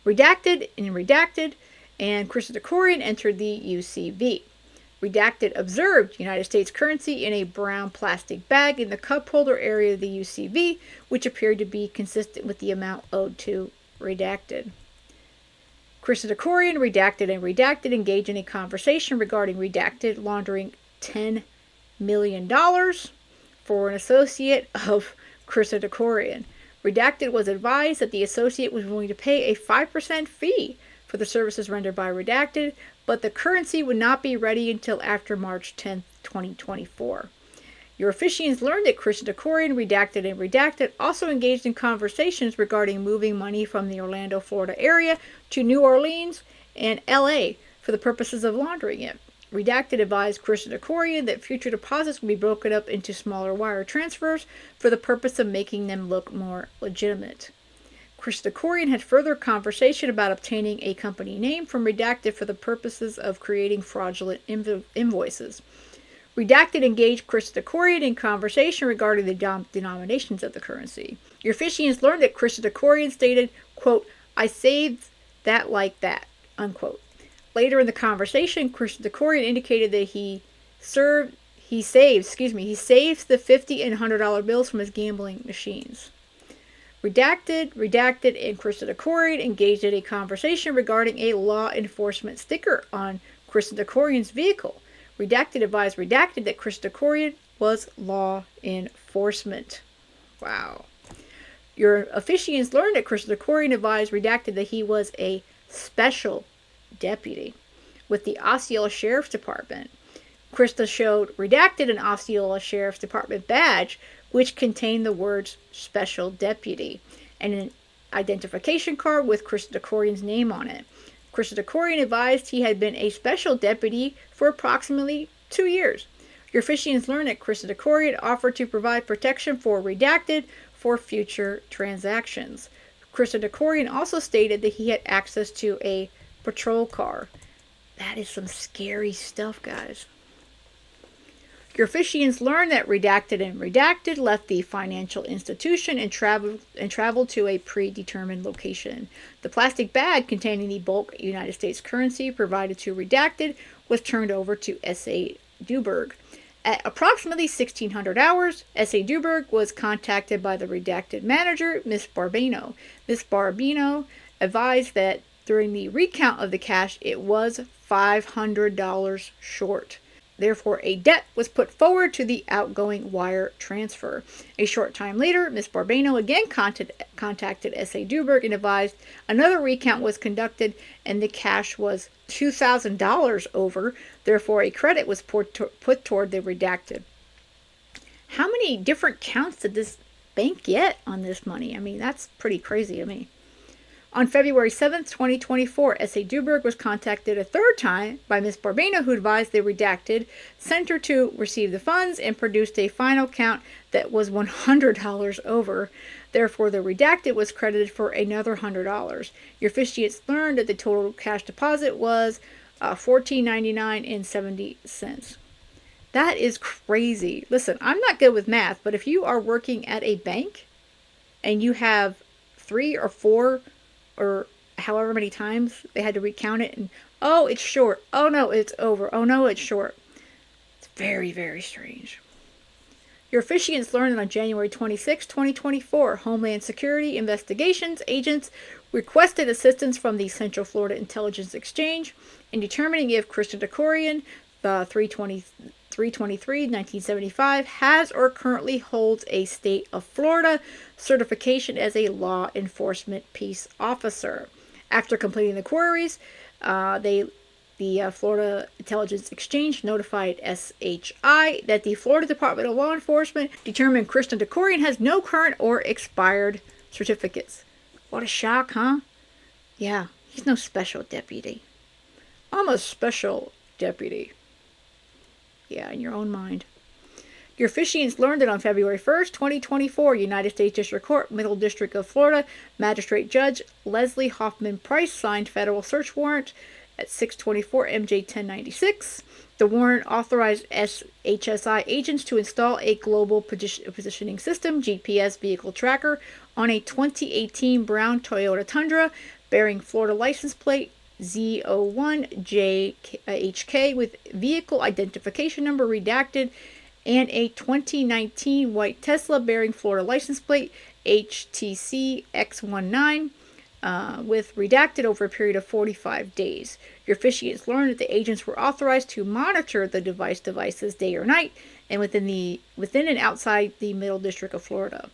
Redacted and Krista Dekorian entered the UCV. Redacted observed United States currency in a brown plastic bag in the cup holder area of the UCV, which appeared to be consistent with the amount owed to Redacted. Krista Dekorian, Redacted, and Redacted engaged in a conversation regarding Redacted laundering $10 million for an associate of Krista Dekorian. Redacted was advised that the associate was willing to pay a 5% fee for the services rendered by Redacted, but the currency would not be ready until after March 10, 2024. Your officiants learned that Krista Dekorian, Redacted, and Redacted also engaged in conversations regarding moving money from the Orlando, Florida area to New Orleans and LA for the purposes of laundering it. Redacted advised Krista Dekorian that future deposits would be broken up into smaller wire transfers for the purpose of making them look more legitimate. Krista Dekorian had further conversation about obtaining a company name from Redacted for the purposes of creating fraudulent invoices. Redacted engaged Krista Dekorian in conversation regarding the denominations of the currency. Your officiants learned that Krista Dekorian stated, quote, "I saved that like that," unquote. Later in the conversation, Krista Dekorian indicated that he saves the $50 and $100 bills from his gambling machines. Redacted, and Krista Dekorian engaged in a conversation regarding a law enforcement sticker on Krista Dekorian's vehicle. Redacted advised Redacted that Krista Dekorian was law enforcement. Wow. Your officiants learned that Krista Dekorian advised Redacted that he was a special deputy with the Osceola Sheriff's Department. Krista showed Redacted an Osceola Sheriff's Department badge which contained the words special deputy and an identification card with Krista Dekorian's name on it. Krista Dekorian advised he had been a special deputy for approximately 2 years. Your officiants learned that Krista Dekorian offered to provide protection for Redacted for future transactions. Krista Dekorian also stated that he had access to a patrol car. That is some scary stuff, guys. Your officiants learned that Redacted left the financial institution and traveled to a predetermined location. The plastic bag containing the bulk United States currency provided to Redacted was turned over to S.A. Duberg. At approximately 1600 hours, S.A. Duberg was contacted by the Redacted manager, Miss Barbino. Miss Barbino advised that during the recount of the cash, it was $500 short. Therefore, a debt was put forward to the outgoing wire transfer. A short time later, Miss Barbino again contacted S.A. Duberg and advised another recount was conducted and the cash was $2,000 over. Therefore, a credit was put toward the Redacted. How many different counts did this bank get on this money? I mean, that's pretty crazy to me. On February 7, 2024, S.A. Duberg was contacted a third time by Ms. Barbino, who advised the Redacted sent her to receive the funds and produced a final count that was $100 over. Therefore, the Redacted was credited for another $100. Your officiants learned that the total cash deposit was $14.99.70. That is crazy. Listen, I'm not good with math, but if you are working at a bank and you have 3 or 4 or however many times they had to recount it, and oh, it's short. Oh no, it's over. Oh no, it's short. It's very, very strange. Your officiants learned that on January 26, 2024, Homeland Security Investigations agents requested assistance from the Central Florida Intelligence Exchange in determining if Krista Dekorian, the 323-1975, has or currently holds a State of Florida certification as a law enforcement peace officer. After completing the queries, the Florida Intelligence Exchange notified SHI that the Florida Department of Law Enforcement determined Krista Dekorian has no current or expired certificates. What a shock, huh? Yeah, he's no special deputy. I'm a special deputy. Yeah, in your own mind. Your officiants learned that on February 1st, 2024, United States District Court, Middle District of Florida, Magistrate Judge Leslie Hoffman Price signed federal search warrant at 624 MJ 1096. The warrant authorized HSI agents to install a global positioning system, GPS vehicle tracker, on a 2018 brown Toyota Tundra bearing Florida license plate Z01JHK with vehicle identification number redacted, and a 2019 white Tesla bearing Florida license plate HTC X19 with redacted over a period of 45 days. Your officiants learned that the agents were authorized to monitor the devices day or night and within and outside the Middle District of Florida.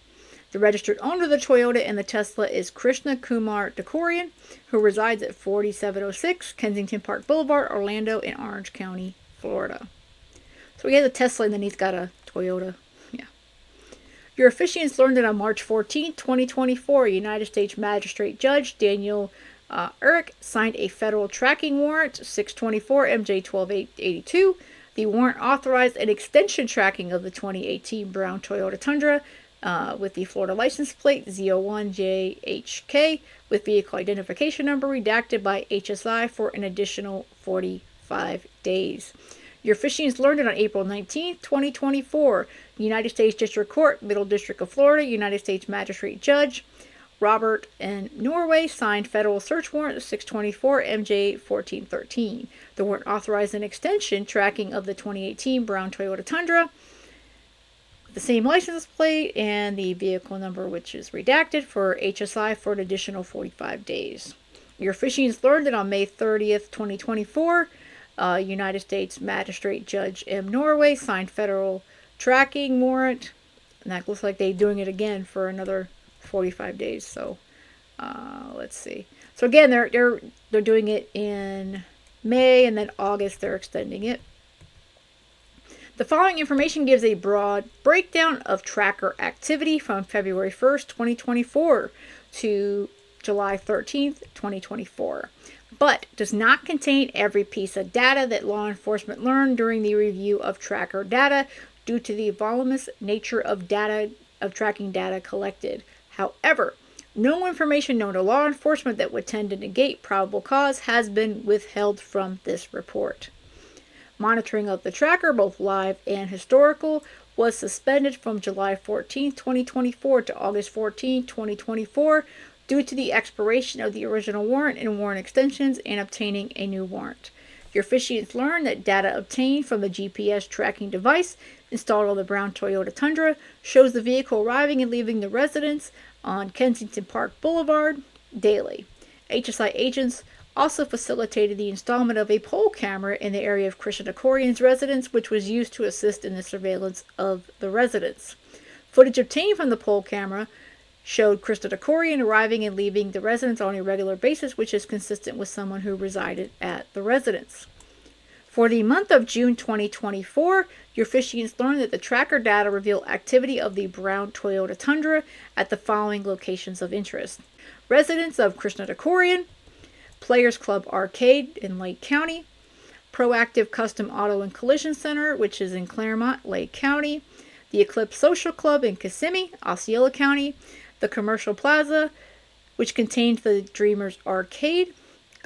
The registered owner of the Toyota and the Tesla is Krishna Kumar Dekorian, who resides at 4706 Kensington Park Boulevard, Orlando, in Orange County, Florida. So he has a Tesla and then he's got a Toyota. Yeah. Your officiants learned that on March 14, 2024, United States Magistrate Judge Daniel Eric signed a federal tracking warrant, 624 MJ 12882. The warrant authorized an extension tracking of the 2018 brown Toyota Tundra with the Florida license plate Z01JHK with vehicle identification number redacted by HSI for an additional 45 days. Your officiants learned it on April 19, 2024. United States District Court, Middle District of Florida, United States Magistrate Judge Robert N. Norway signed federal search warrant 624 MJ 1413. The warrant authorized an extension tracking of the 2018 brown Toyota Tundra the same license plate and the vehicle number, which is redacted, for HSI for an additional 45 days. Your officiants learned that on May 30th, 2024, United States Magistrate Judge M. Norway signed federal tracking warrant, and that looks like they're doing it again for another 45 days. So let's see. So again, they're doing it in May, and then August they're extending it. The following information gives a broad breakdown of tracker activity from February 1st, 2024 to July 13th, 2024, but does not contain every piece of data that law enforcement learned during the review of tracker data due to the voluminous nature of tracking data collected. However, no information known to law enforcement that would tend to negate probable cause has been withheld from this report. Monitoring of the tracker, both live and historical, was suspended from July 14, 2024 to August 14, 2024 due to the expiration of the original warrant and warrant extensions and obtaining a new warrant. Your officiants learned that data obtained from the GPS tracking device installed on the brown Toyota Tundra shows the vehicle arriving and leaving the residence on Kensington Park Boulevard daily. HSI agents also facilitated the installment of a pole camera in the area of Krishna Korian's residence, which was used to assist in the surveillance of the residence. Footage obtained from the pole camera showed Krishna Korian arriving and leaving the residence on a regular basis, which is consistent with someone who resided at the residence. For the month of June 2024, your officiants learned that the tracker data revealed activity of the brown Toyota Tundra at the following locations of interest: residence of Krishna Korian, Players Club Arcade in Lake County, Proactive Custom Auto and Collision Center, which is in Claremont, Lake County, the Eclipse Social Club in Kissimmee, Osceola County, the Commercial Plaza, which contains the Dreamers Arcade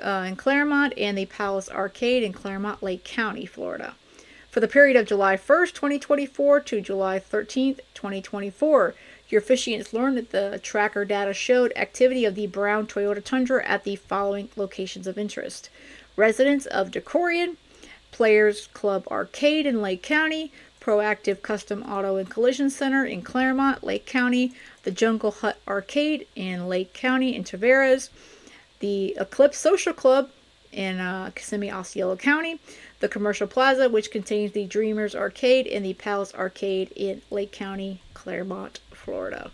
in Claremont, and the Palace Arcade in Claremont, Lake County, Florida. For the period of July 1st, 2024 to July 13th, 2024, your officiants learned that the tracker data showed activity of the brown Toyota Tundra at the following locations of interest: residence of Decorian, Players Club Arcade in Lake County, Proactive Custom Auto and Collision Center in Claremont, Lake County, the Jungle Hut Arcade in Lake County in Tavares, the Eclipse Social Club in Kissimmee, Osceola County, the Commercial Plaza, which contains the Dreamers Arcade, and the Palace Arcade in Lake County, Claremont, Florida.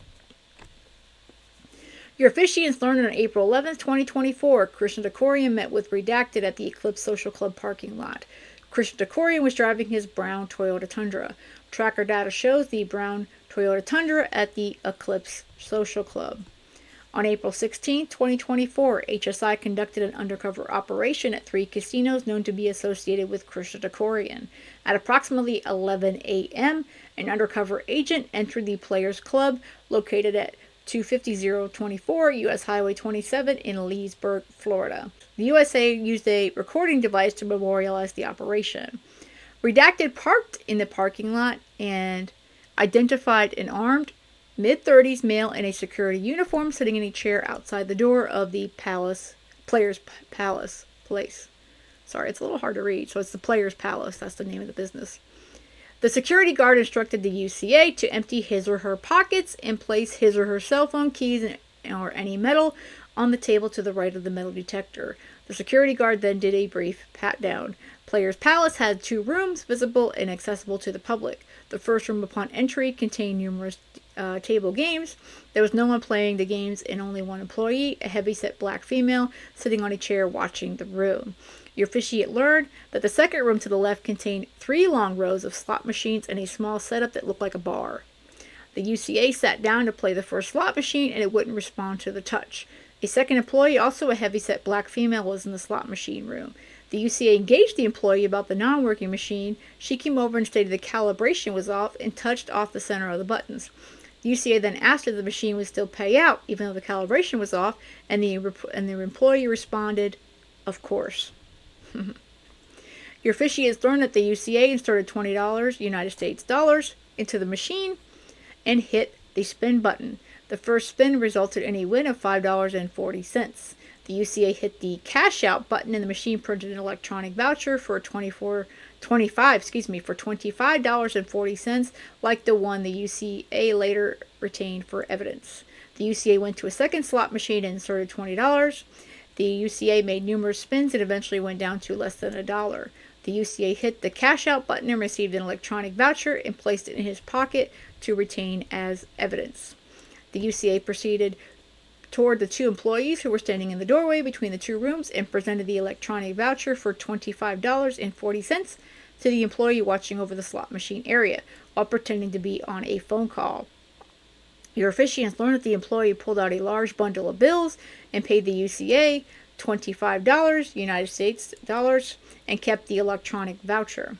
Your officiants learned on April 11th, 2024, Krishna Korian met with Redacted at the Eclipse Social Club parking lot. Krishna Korian was driving his brown Toyota Tundra. Tracker data shows the brown Toyota Tundra at the Eclipse Social Club. On April 16, 2024, HSI conducted an undercover operation at 3 casinos known to be associated with Krishna Korian. At approximately 11 a.m., an undercover agent entered the Players Club located at 25024 U.S. Highway 27 in Leesburg, Florida. The USA used a recording device to memorialize the operation. Redacted parked in the parking lot and identified an armed mid-30s male in a security uniform sitting in a chair outside the door of the Players Palace place. Sorry, it's a little hard to read, so it's the Players Palace. That's the name of the business. The security guard instructed the UCA to empty his or her pockets and place his or her cell phone keys or any metal on the table to the right of the metal detector. The security guard then did a brief pat-down. Players Palace had 2 rooms visible and accessible to the public. The first room upon entry contained numerous table games. There was no one playing the games and only one employee, a heavyset black female, sitting on a chair watching the room. Your officiant learned that the second room to the left contained 3 long rows of slot machines and a small setup that looked like a bar. The UCA sat down to play the first slot machine and it wouldn't respond to the touch. A second employee, also a heavyset black female, was in the slot machine room. The UCA engaged the employee about the non-working machine. She came over and stated the calibration was off and touched off the center of the buttons. The UCA then asked if the machine would still pay out even though the calibration was off, and the employee responded, "Of course." Your officiants learned that the UCA inserted $20 United States dollars into the machine and hit the spin button. The first spin resulted in a win of $5.40. The UCA hit the cash out button and the machine printed an electronic voucher for $25.40, like the one the UCA later retained for evidence. The UCA went to a second slot machine and inserted $20. The UCA made numerous spins and eventually went down to less than $1. The UCA hit the cash out button and received an electronic voucher and placed it in his pocket to retain as evidence. The UCA proceeded toward the two employees who were standing in the doorway between the two rooms and presented the electronic voucher for $25.40 to the employee watching over the slot machine area while pretending to be on a phone call. Your officiants learned that the employee pulled out a large bundle of bills and paid the UCA $25 United States dollars and kept the electronic voucher.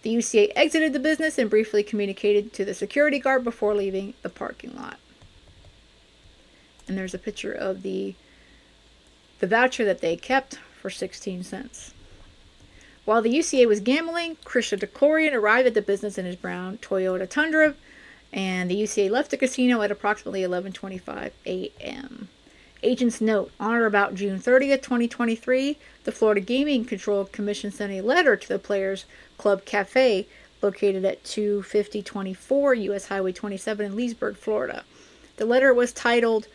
The UCA exited the business and briefly communicated to the security guard before leaving the parking lot. And there's a picture of the voucher that they kept for 16 cents. While the UCA was gambling, Krishna Dekorian arrived at the business in his brown Toyota Tundra, and the UCA left the casino at approximately 11:25 a.m. Agents note, on or about June 30th, 2023, the Florida Gaming Control Commission sent a letter to the Players Club Cafe located at 25024 U.S. Highway 27 in Leesburg, Florida. The letter was titled,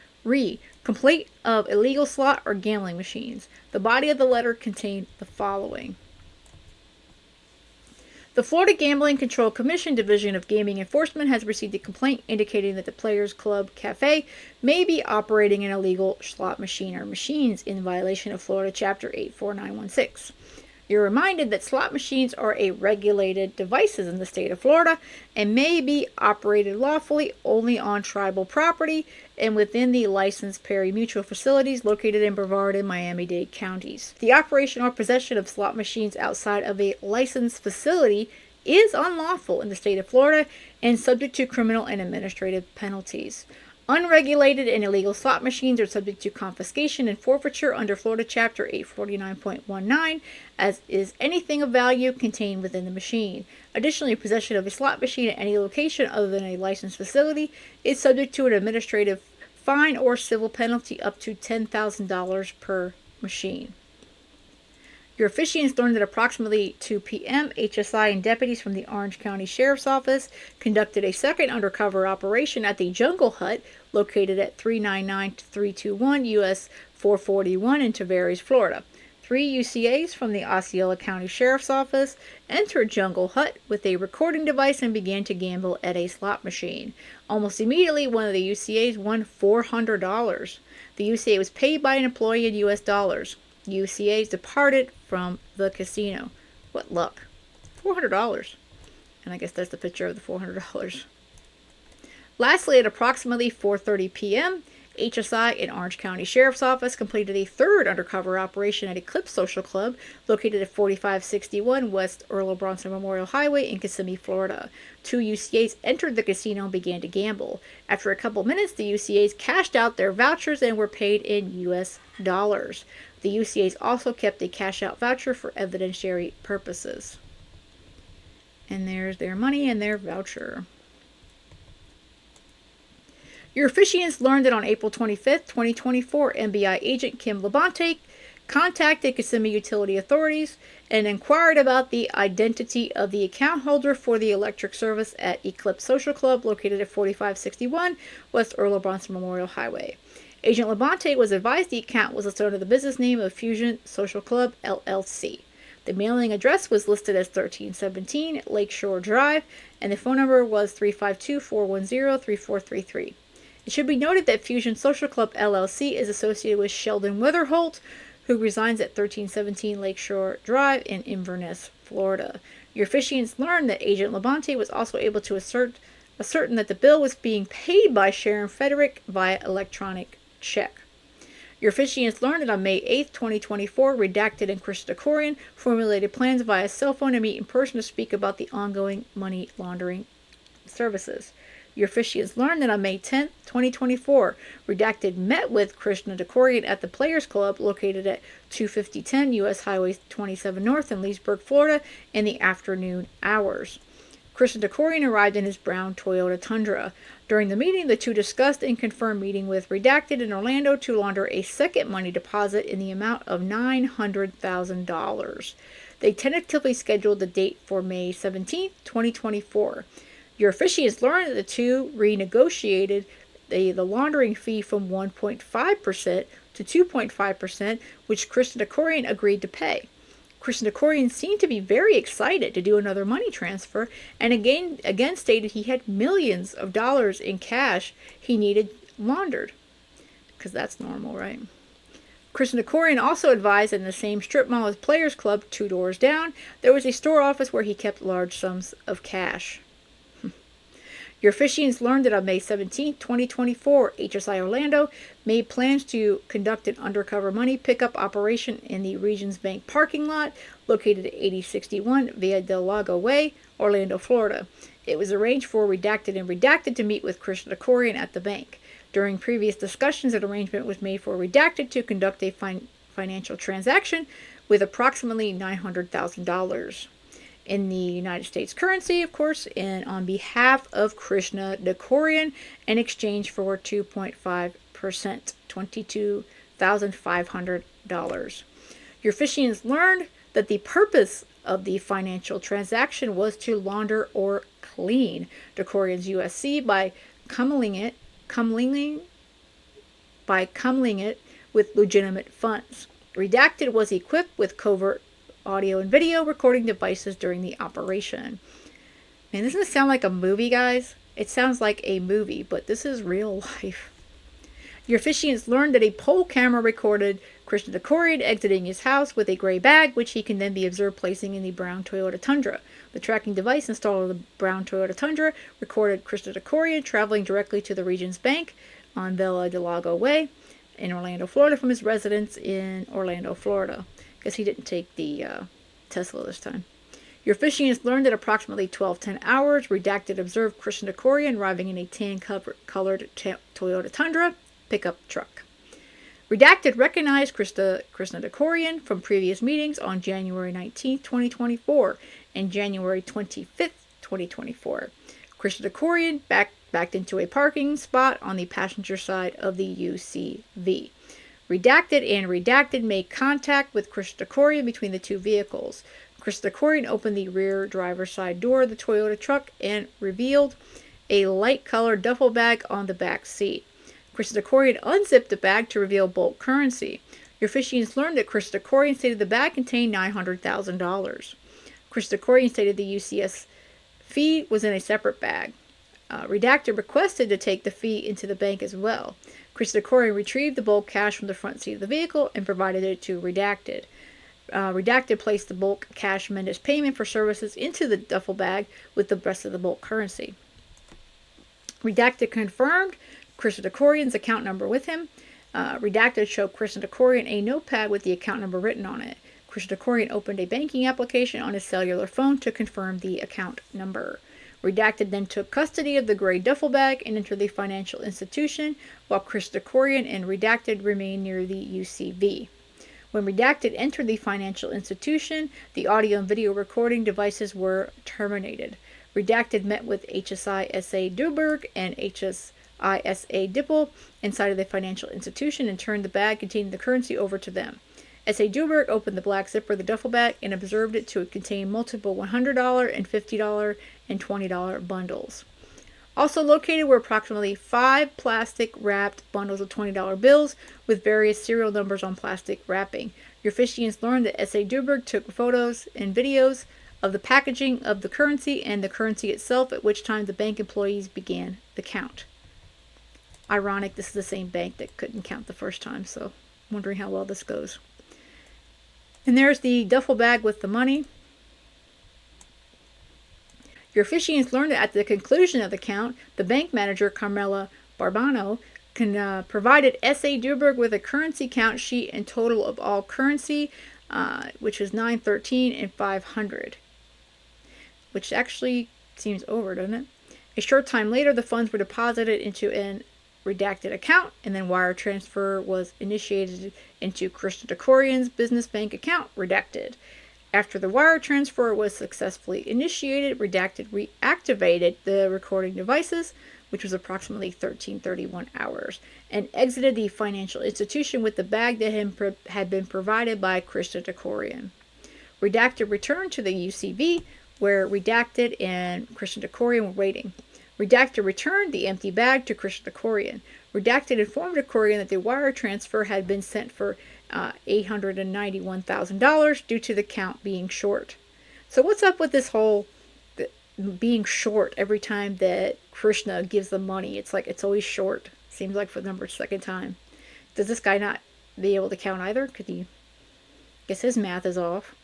Complaint of illegal slot or gambling machines. The body of the letter contained the following. The Florida Gambling Control Commission Division of Gaming Enforcement has received a complaint indicating that the Players Club Cafe may be operating an illegal slot machine or machines in violation of Florida Chapter 84916. You're reminded that slot machines are a regulated devices in the state of Florida and may be operated lawfully only on tribal property and within the licensed pari-mutuel facilities located in Brevard and Miami-Dade counties. The operation or possession of slot machines outside of a licensed facility is unlawful in the state of Florida and subject to criminal and administrative penalties. Unregulated and illegal slot machines are subject to confiscation and forfeiture under Florida Chapter 849.19, as is anything of value contained within the machine. Additionally, possession of a slot machine at any location other than a licensed facility is subject to an administrative fine or civil penalty up to $10,000 per machine. Your officiants learned that approximately 2 p.m., HSI and deputies from the Orange County Sheriff's Office conducted a second undercover operation at the Jungle Hut located at 399-321 U.S. 441 in Tavares, Florida. 3 UCAs from the Osceola County Sheriff's Office entered Jungle Hut with a recording device and began to gamble at a slot machine. Almost immediately, one of the UCAs won $400. The UCA was paid by an employee in U.S. dollars. UCAs departed from the casino. What luck. $400. And I guess that's the picture of the $400. Lastly, at approximately 4:30 p.m., HSI and Orange County Sheriff's Office completed a third undercover operation at Eclipse Social Club located at 4561 West Earl Bronson Memorial Highway in Kissimmee, Florida. 2 UCAs entered the casino and began to gamble. After a couple minutes, the UCAs cashed out their vouchers and were paid in U.S. dollars. The UCAs also kept a cash-out voucher for evidentiary purposes. And there's their money and their voucher. Your officiants learned that on April 25th, 2024, NBI agent Kim Labonte contacted Kissimmee Utility Authorities and inquired about the identity of the account holder for the electric service at Eclipse Social Club located at 4561 West Earl Bronson Memorial Highway. Agent Labonte was advised the account was listed under the business name of Fusion Social Club, LLC. The mailing address was listed as 1317 Lakeshore Drive, and the phone number was 352-410-3433. It should be noted that Fusion Social Club, LLC is associated with Sheldon Weatherholt, who resides at 1317 Lakeshore Drive in Inverness, Florida. Your officiants learned that Agent Labonte was also able to ascertain that the bill was being paid by Sharon Frederick via electronic check. Your officiants learned that on May 8, 2024, Redacted and Krishna Dekorian formulated plans via cell phone to meet in person to speak about the ongoing money laundering services. Your officiants learned that on May 10, 2024, Redacted met with Krishna Dekorian at the Players Club located at 25010 U.S. Highway 27 North in Leesburg, Florida in the afternoon hours. Christian Decorian arrived in his brown Toyota Tundra. During the meeting, the two discussed and confirmed meeting with Redacted in Orlando to launder a second money deposit in the amount of $900,000. They tentatively scheduled the date for May 17, 2024. Your officiants learned that the two renegotiated the laundering fee from 1.5% to 2.5%, which Christian Decorian agreed to pay. Christian Decorian seemed to be very excited to do another money transfer, and again stated he had millions of dollars in cash he needed laundered. Because that's normal, right? Christian Decorian also advised that in the same strip mall as Players Club, 2 doors down, there was a store office where he kept large sums of cash. Your officiants learned that on May 17, 2024, HSI Orlando made plans to conduct an undercover money pickup operation in the Regions Bank parking lot located at 8061 Via del Lago Way, Orlando, Florida. It was arranged for Redacted to meet with Christian Decorian at the bank. During previous discussions, an arrangement was made for Redacted to conduct a financial transaction with approximately $900,000. In the United States currency, of course, and on behalf of Krishna Decorian in exchange for 2.5%, $22,500. Your officiants learned that the purpose of the financial transaction was to launder or clean Decorian's USC by cumulating it with legitimate funds. Redacted was equipped with covert audio and video recording devices during the operation. Man, doesn't it sound like a movie, guys? It sounds like a movie, but this is real life. Your officiants learned that a poll camera recorded Christian Decorian exiting his house with a gray bag, which he can then be observed placing in the brown Toyota Tundra. The tracking device installed in the brown Toyota Tundra recorded Christian Decorian traveling directly to the Regions Bank on Villa del Lago Way in Orlando, Florida, from his residence in Orlando, Florida. Guess he didn't take the Tesla this time. Your officiants learned at approximately 12:10 hours, Redacted observed Christian Decorian arriving in a tan-colored Toyota Tundra pickup truck. Redacted recognized Krishna Decorian from previous meetings on January 19, 2024 and January 25, 2024. Krishna Decorian backed into a parking spot on the passenger side of the UCV. Redacted made contact with Christian Decorian between the two vehicles. Christian Decorian opened the rear driver's side door of the Toyota truck and revealed a light-colored duffel bag on the back seat. Christian Decorian unzipped the bag to reveal bulk currency. Your officiants learned that Christian Decorian stated the bag contained $900,000. Christian Decorian stated the UCS fee was in a separate bag. Redacted requested to take the fee into the bank as well. Christian Decorian retrieved the bulk cash from the front seat of the vehicle and provided it to Redacted. Redacted placed the bulk cash amended payment for services into the duffel bag with the rest of the bulk currency. Redacted confirmed Christian Decorian's account number with him. Redacted showed Christian Decorian a notepad with the account number written on it. Christian Decorian opened a banking application on his cellular phone to confirm the account number. Redacted then took custody of the gray duffel bag and entered the financial institution, while Christian Decorian and Redacted remained near the UCV. When Redacted entered the financial institution, the audio and video recording devices were terminated. Redacted met with HSI S.A. Duberg and HSI S.A. Dipple inside of the financial institution and turned the bag containing the currency over to them. S.A. Duberg opened the black zipper of the duffel bag and observed it to contain multiple $100 and $50 and $20 bundles. Also located were approximately 5 plastic-wrapped bundles of $20 bills with various serial numbers on plastic wrapping. Your officiants learned that S.A. Duberg took photos and videos of the packaging of the currency and the currency itself, at which time the bank employees began the count. Ironic, this is the same bank that couldn't count the first time, so I'm wondering how well this goes. And there's the duffel bag with the money. Your officiants learned that at the conclusion of the count, the bank manager, Carmela Barbano, provided S.A. Duberg with a currency count sheet and total of all currency, which was $913 and $500, which actually seems over, doesn't it? A short time later, the funds were deposited into an Redacted account, and then wire transfer was initiated into Christian Decorian's business bank account, Redacted. After the wire transfer was successfully initiated, Redacted reactivated the recording devices, which was approximately 13:31 hours, and exited the financial institution with the bag that had been provided by Krista Dekorian. Redacted returned to the UCB, where Redacted and Krista Dekorian were waiting. Redacted returned the empty bag to Krista Dekorian. Redacted informed Dekorian that the wire transfer had been sent for $891,000 due to the count being short. So what's up with this whole being short every time that Krishna gives them money? It's like it's always short. Seems like for the second time. Does this guy not be able to count either? Could he? Guess his math is off.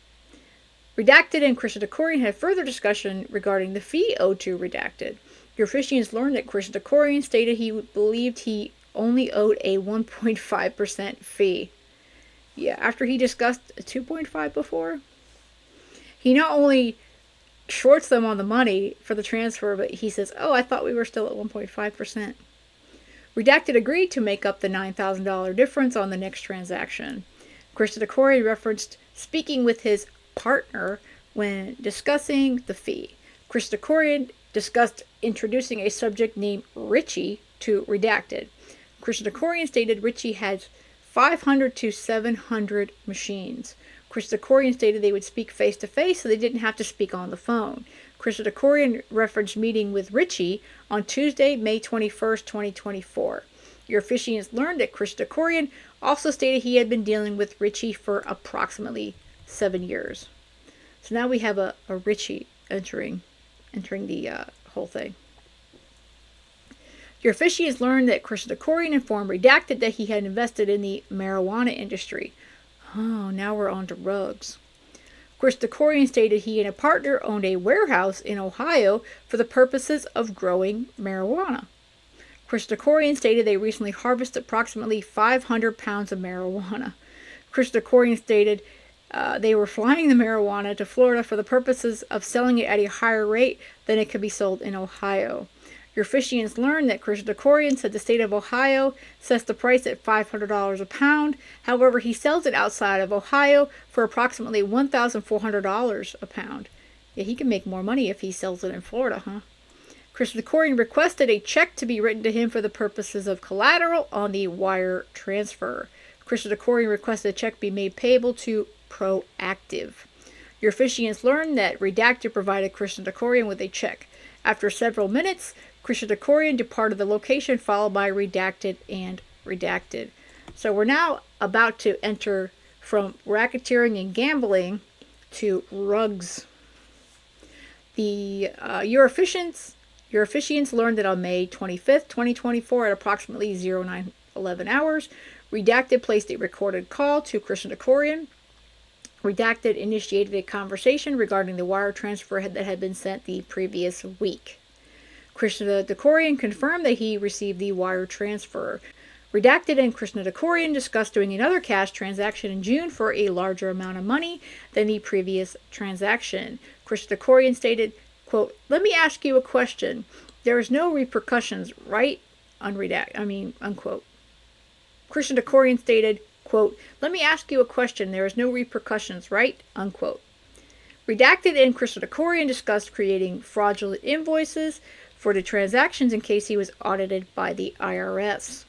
Redacted and Krishna Dekorian had further discussion regarding the fee owed to Redacted. Your officiants learned that Krishna Dekorian stated he believed he only owed a 1.5% fee. Yeah, after he discussed a 2.5 before, he not only shorts them on the money for the transfer, but he says, "Oh, I thought we were still at 1.5%." Redacted agreed to make up the $9,000 difference on the next transaction. Krista Dekorian referenced speaking with his partner when discussing the fee. Krista Dekorian discussed introducing a subject named Richie to Redacted. Krista Dekorian stated Richie had 500 to 700 machines. Krista Dekorian stated they would speak face to face so they didn't have to speak on the phone. Krista Dekorian referenced meeting with Richie on Tuesday, May 21st, 2024. Your officiants learned that Krista Dekorian also stated he had been dealing with Richie for approximately 7 years. So now we have a Richie entering the whole thing. Your officiants learned that Krista Dekorian informed Redacted that he had invested in the marijuana industry. Oh, now we're on to rugs. Krista Dekorian stated he and a partner owned a warehouse in Ohio for the purposes of growing marijuana. Krista Dekorian stated they recently harvested approximately 500 pounds of marijuana. Krista Dekorian stated they were flying the marijuana to Florida for the purposes of selling it at a higher rate than it could be sold in Ohio. Your officiants learned that Krista Dekorian said the state of Ohio sets the price at $500 a pound. However, he sells it outside of Ohio for approximately $1,400 a pound. Yeah, he can make more money if he sells it in Florida, huh? Krista Dekorian requested a check to be written to him for the purposes of collateral on the wire transfer. Krista Dekorian requested a check be made payable to Proactive. Your officiants learned that Redacted provided Krista Dekorian with a check. After several minutes, Krista Dekorian departed the location, followed by Redacted and Redacted. So we're now about to enter from racketeering and gambling to rugs. Your officiants learned that on May 25th, 2024, at approximately 09:11 hours, Redacted placed a recorded call to Krista Dekorian. Redacted initiated a conversation regarding the wire transfer that had been sent the previous week. Krishna Dekorian confirmed that he received the wire transfer. Redacted and Krishna Dekorian discussed doing another cash transaction in June for a larger amount of money than the previous transaction. Krishna Dekorian stated, quote, "Let me ask you a question. There is no repercussions, right?" Unquote. Krishna Dekorian stated, quote, "Let me ask you a question. There is no repercussions, right?" Unquote. Redacted and Krista Dekorian discussed creating fraudulent invoices for the transactions in case he was audited by the IRS.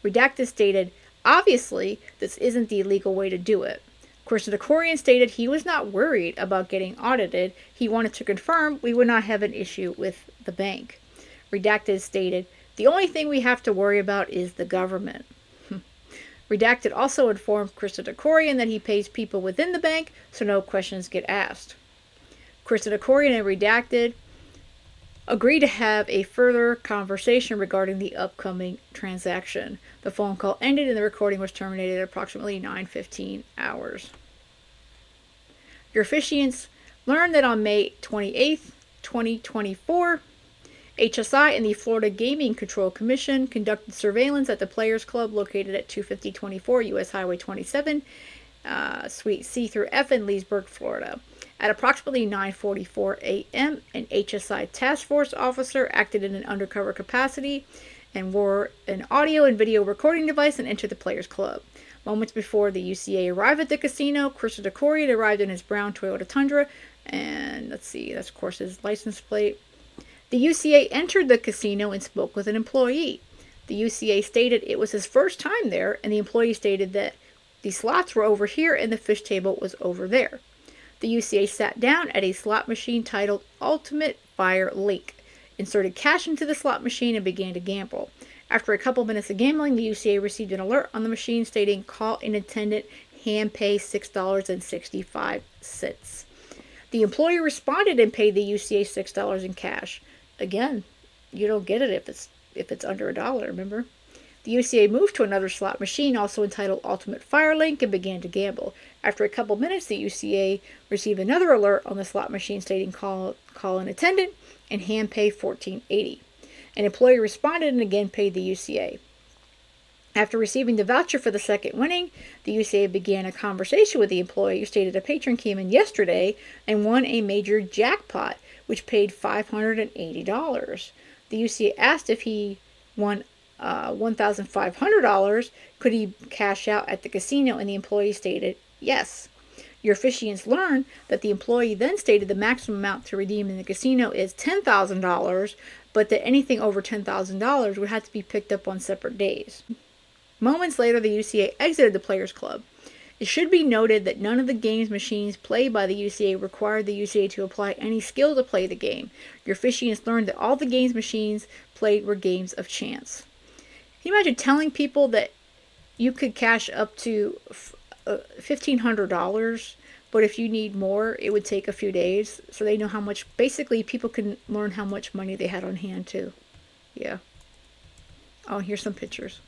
Redacted stated, "Obviously, this isn't the legal way to do it." Krista Dekorian stated he was not worried about getting audited. He wanted to confirm we would not have an issue with the bank. Redacted stated, "The only thing we have to worry about is the government." Redacted also informed Krista Dekorian that he pays people within the bank, so no questions get asked. Krista Dekorian and Redacted agreed to have a further conversation regarding the upcoming transaction. The phone call ended and the recording was terminated at approximately 9:15 hours. Your officiants learned that on May 28th, 2024, HSI and the Florida Gaming Control Commission conducted surveillance at the Players Club located at 25024 U.S. Highway 27, Suite C through F in Leesburg, Florida. At approximately 9:44 a.m., an HSI task force officer acted in an undercover capacity and wore an audio and video recording device and entered the Players Club. Moments before the UCA arrived at the casino, Christopher Decorian arrived in his brown Toyota Tundra, and let's see, that's of course his license plate. The UCA entered the casino and spoke with an employee. The UCA stated it was his first time there, and the employee stated that the slots were over here and the fish table was over there. The UCA sat down at a slot machine titled Ultimate Fire Link, inserted cash into the slot machine, and began to gamble. After a couple minutes of gambling, the UCA received an alert on the machine stating, "Call an attendant, hand pay $6.65. The employee responded and paid the UCA $6 in cash. Again, you don't get it if it's under $1, remember? The UCA moved to another slot machine, also entitled Ultimate Fire Link, and began to gamble. After a couple minutes, the UCA received another alert on the slot machine stating, "Call an attendant and hand pay $14.80. An employee responded and again paid the UCA. After receiving the voucher for the second winning, the UCA began a conversation with the employee who stated a patron came in yesterday and won a major jackpot, which paid $580. The UCA asked if he won $1,500, could he cash out at the casino, and the employee stated yes. Your officiants learned that the employee then stated the maximum amount to redeem in the casino is $10,000, but that anything over $10,000 would have to be picked up on separate days. Moments later, the UCA exited the Players Club. It should be noted that none of the games machines played by the UCA required the UCA to apply any skill to play the game. Your officiants learned that all the games machines played were games of chance. Can you imagine telling people that you could cash up to $1,500, but if you need more, it would take a few days, so they know how much, basically people can learn how much money they had on hand too. Yeah. Oh, here's some pictures.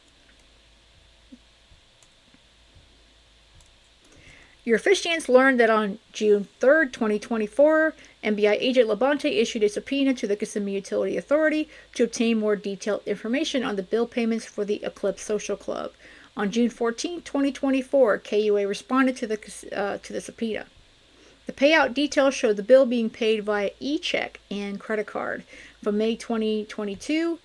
Your officiants learned that on June 3rd, 2024, NBI agent Labonte issued a subpoena to the Kissimmee Utility Authority to obtain more detailed information on the bill payments for the Eclipse Social Club. On June 14, 2024, KUA responded to the subpoena. The payout details showed the bill being paid via e-check and credit card. From May 2022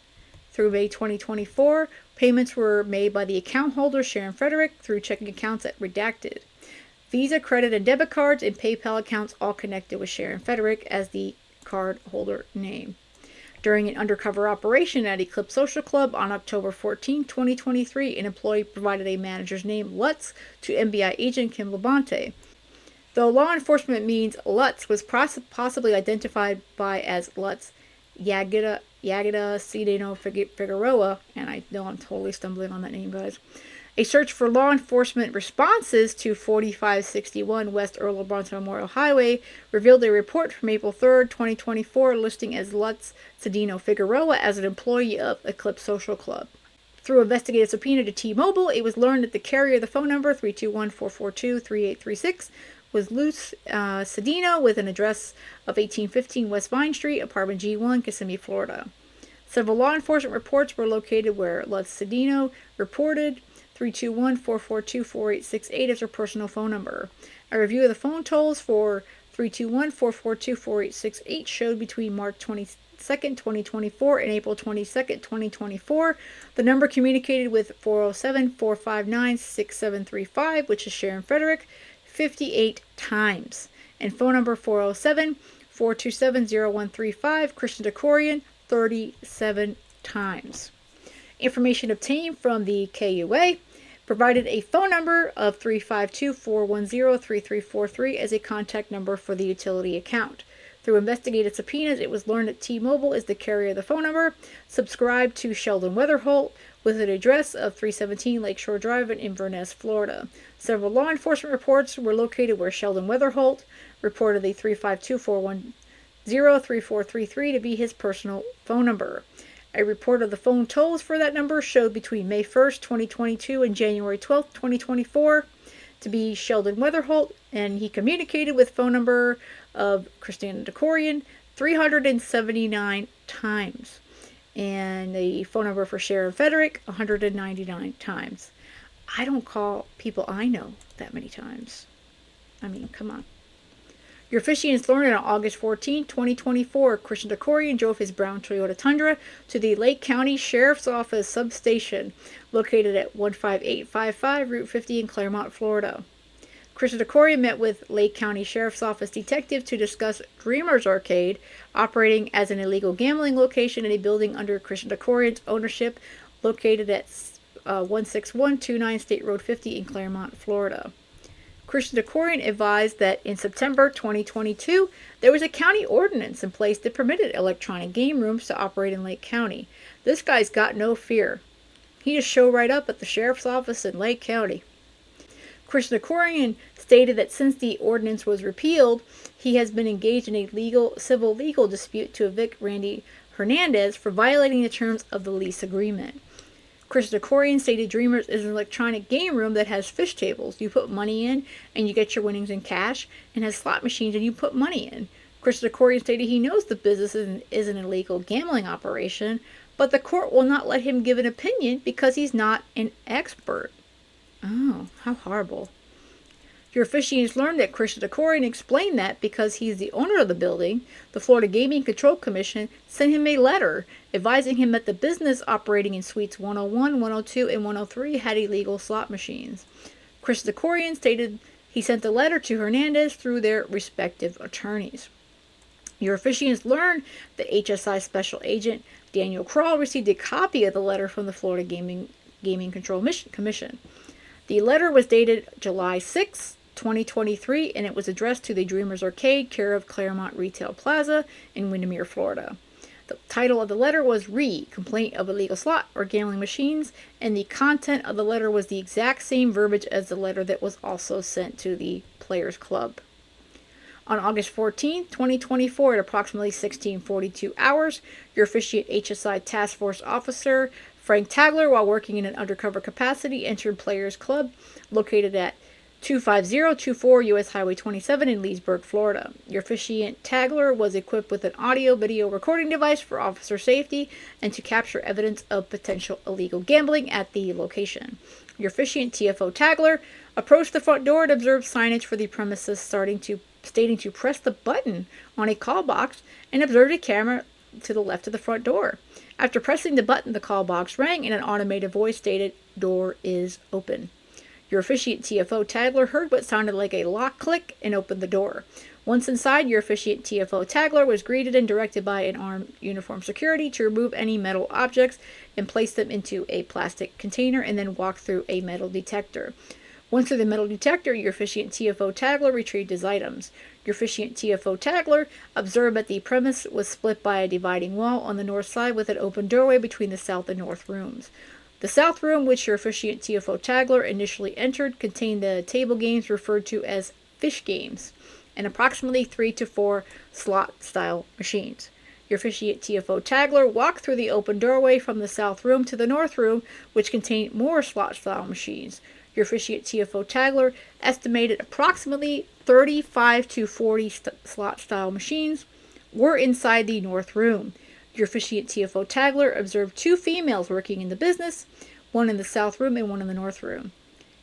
through May 2024, payments were made by the account holder, Sharon Frederick, through checking accounts at Redacted. Visa, credit, and debit cards and PayPal accounts all connected with Sharon Frederick as the card holder name. During an undercover operation at Eclipse Social Club on October 14, 2023, an employee provided a manager's name, Lutz, to NBI agent Kim Labonte. Though law enforcement means Lutz was possibly identified by as Lutz Yagida Cedeno Figueroa, and I know I'm totally stumbling on that name, guys. A search for law enforcement responses to 4561 West Earl of Bronson Memorial Highway revealed a report from April 3, 2024, listing as Lutz Cedeno Figueroa as an employee of Eclipse Social Club. Through investigative subpoena to T-Mobile, it was learned that the carrier of the phone number 321-442-3836 was Lutz Cedeno, with an address of 1815 West Vine Street, apartment G1, Kissimmee, Florida. Several law enforcement reports were located where Lutz Cedeno reported 321-442-4868 as her personal phone number. A review of the phone tolls for 321-442-4868 showed between March 22nd, 2024 and April 22nd, 2024, the number communicated with 407-459-6735, which is Sharon Frederick, 58 times, and phone number 407-427-0135, Christian Decorian, 37 times. Information obtained from the KUA provided a phone number of 352-410-3343 as a contact number for the utility account. Through investigative subpoenas, it was learned that T-Mobile is the carrier of the phone number, subscribed to Sheldon Weatherholt, with an address of 317 Lakeshore Drive in Inverness, Florida. Several law enforcement reports were located where Sheldon Weatherholt reported the 352-410-3433 to be his personal phone number. A report of the phone tolls for that number showed between May 1st, 2022 and January 12th, 2024 to be Sheldon Weatherholt, and he communicated with phone number of Christina Decorian 379 times, and the phone number for Sharon Frederick 199 times. I don't call people I know that many times. I mean, come on. Your officiants learned on August 14, 2024, Christian Decorian drove his brown Toyota Tundra to the Lake County Sheriff's Office substation located at 15855 Route 50 in Claremont, Florida. Christian Decorian met with Lake County Sheriff's Office detectives to discuss Dreamers Arcade, operating as an illegal gambling location in a building under Christian Decorian's ownership located at 16129 State Road 50 in Claremont, Florida. Christian Decorian advised that in September 2022, there was a county ordinance in place that permitted electronic game rooms to operate in Lake County. This guy's got no fear. He just showed right up at the sheriff's office in Lake County. Christian Decorian stated that since the ordinance was repealed, he has been engaged in a civil legal dispute to evict Randy Hernandez for violating the terms of the lease agreement. Christian Decorian stated Dreamers is an electronic game room that has fish tables. You put money in and you get your winnings in cash, and has slot machines and you put money in. Christian Decorian stated he knows the business is an illegal gambling operation, but the court will not let him give an opinion because he's not an expert. Oh, how horrible. Your officiants learned that Christian Decorian explained that because he's the owner of the building, the Florida Gaming Control Commission sent him a letter advising him that the business operating in suites 101, 102, and 103 had illegal slot machines. Christian Decorian stated he sent the letter to Hernandez through their respective attorneys. Your officiants learned that HSI Special Agent Daniel Kroll received a copy of the letter from the Florida Gaming Control Commission. The letter was dated July 6, 2023, and it was addressed to the Dreamers Arcade, care of Claremont Retail Plaza in Windermere, Florida. The title of the letter was Complaint of Illegal Slot or Gambling Machines, and the content of the letter was the exact same verbiage as the letter that was also sent to the Players Club. On August 14, 2024, at approximately 16:42 hours, your officiate HSI Task Force Officer Frank Tagler, while working in an undercover capacity, entered Players Club located at 25024 U.S. Highway 27 in Leesburg, Florida. Your officiant Tagler was equipped with an audio-video recording device for officer safety and to capture evidence of potential illegal gambling at the location. Your officiant TFO Tagler approached the front door and observed signage for the premises stating to press the button on a call box, and observed a camera to the left of the front door. After pressing the button, the call box rang and an automated voice stated, "Door is open." Your officiant TFO Tagler heard what sounded like a lock click and opened the door. Once inside, your officiant TFO Tagler was greeted and directed by an armed uniformed security to remove any metal objects and place them into a plastic container and then walk through a metal detector. Once through the metal detector, your officiant TFO Tagler retrieved his items. Your officiant TFO Tagler observed that the premise was split by a dividing wall on the north side with an open doorway between the south and north rooms. The south room, which your officiant TFO Tagler initially entered, contained the table games referred to as fish games and approximately 3 to 4 slot-style machines. Your officiant TFO Tagler walked through the open doorway from the south room to the north room, which contained more slot-style machines. Your officiant TFO Tagler estimated approximately 35 to 40 slot-style machines were inside the north room. Your officiant TFO Tagler observed 2 females working in the business, one in the south room and one in the north room.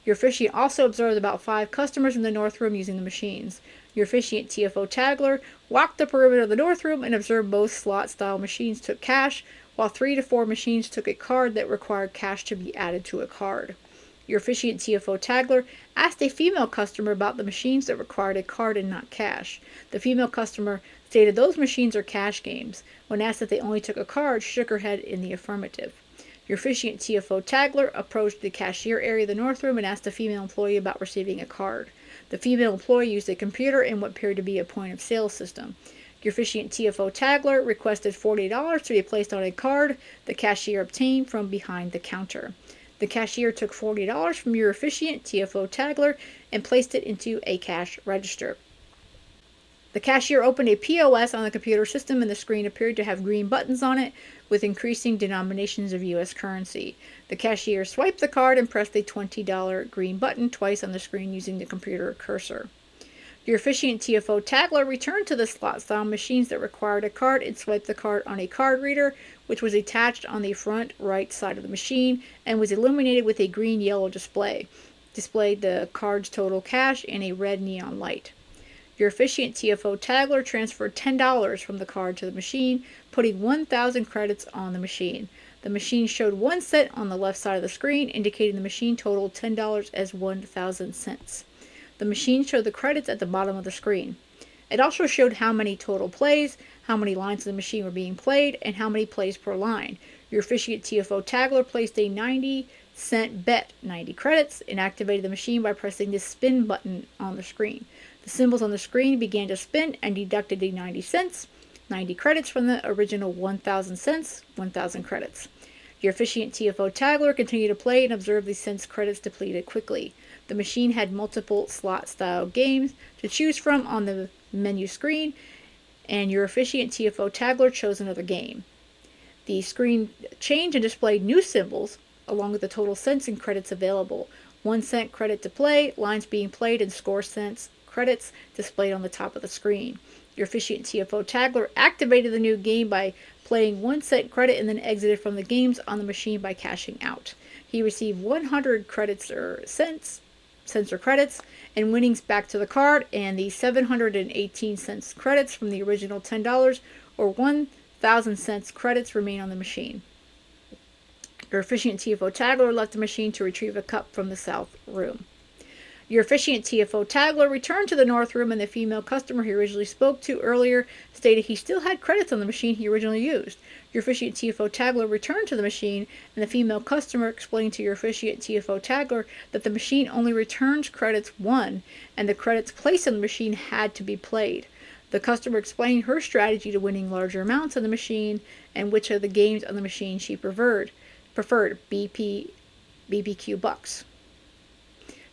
Your officiant also observed about 5 customers in the north room using the machines. Your officiant TFO Tagler walked the perimeter of the north room and observed most slot-style machines took cash, while 3 to 4 machines took a card that required cash to be added to a card. Your officiant TFO Tagler asked a female customer about the machines that required a card and not cash. The female customer stated those machines are cash games. When asked if they only took a card, she shook her head in the affirmative. Your officiant TFO Tagler approached the cashier area of the north room and asked a female employee about receiving a card. The female employee used a computer and what appeared to be a point-of-sale system. Your officiant TFO Tagler requested $40 to be placed on a card the cashier obtained from behind the counter. The cashier took $40 from your officiant TFO Tagler and placed it into a cash register. The cashier opened a POS on the computer system and the screen appeared to have green buttons on it with increasing denominations of U.S. currency. The cashier swiped the card and pressed the $20 green button twice on the screen using the computer cursor. Your officiant TFO Tagler returned to the slot-style machines that required a card and swiped the card on a card reader, which was attached on the front right side of the machine and was illuminated with a green-yellow display. Displayed the card's total cash and a red neon light. Your officiant TFO taggler transferred $10 from the card to the machine, putting 1,000 credits on the machine. The machine showed 1 cent on the left side of the screen, indicating the machine totaled $10 as 1,000 cents. The machine showed the credits at the bottom of the screen. It also showed how many total plays, how many lines of the machine were being played, and how many plays per line. Your officiant TFO taggler placed a 90-cent bet, 90 credits, and activated the machine by pressing the spin button on the screen. The symbols on the screen began to spin and deducted the 90 cents, 90 credits from the original 1,000 cents, 1,000 credits. Your officiant TFO taggler continued to play and observed the cents credits depleted quickly. The machine had multiple slot-style games to choose from on the menu screen, and your officiant TFO taggler chose another game. The screen changed and displayed new symbols along with the total cents and credits available. 1 cent credit to play, lines being played, and score cents credits displayed on the top of the screen. Your officiant TFO taggler activated the new game by playing 1 cent credit and then exited from the games on the machine by cashing out. He received 100 credits or cents or credits and winnings back to the card, and the 718 cents credits from the original $10 or 1,000 cents credits remain on the machine. Your officiant TFO taggler left the machine to retrieve a cup from the south room. Your officiant TFO taggler returned to the north room, and the female customer he originally spoke to earlier stated he still had credits on the machine he originally used. Your officiant TFO taggler returned to the machine, and the female customer explained to your officiant TFO taggler that the machine only returns credits won, and the credits placed on the machine had to be played. The customer explained her strategy to winning larger amounts on the machine and which of the games on the machine she preferred BBQ bucks.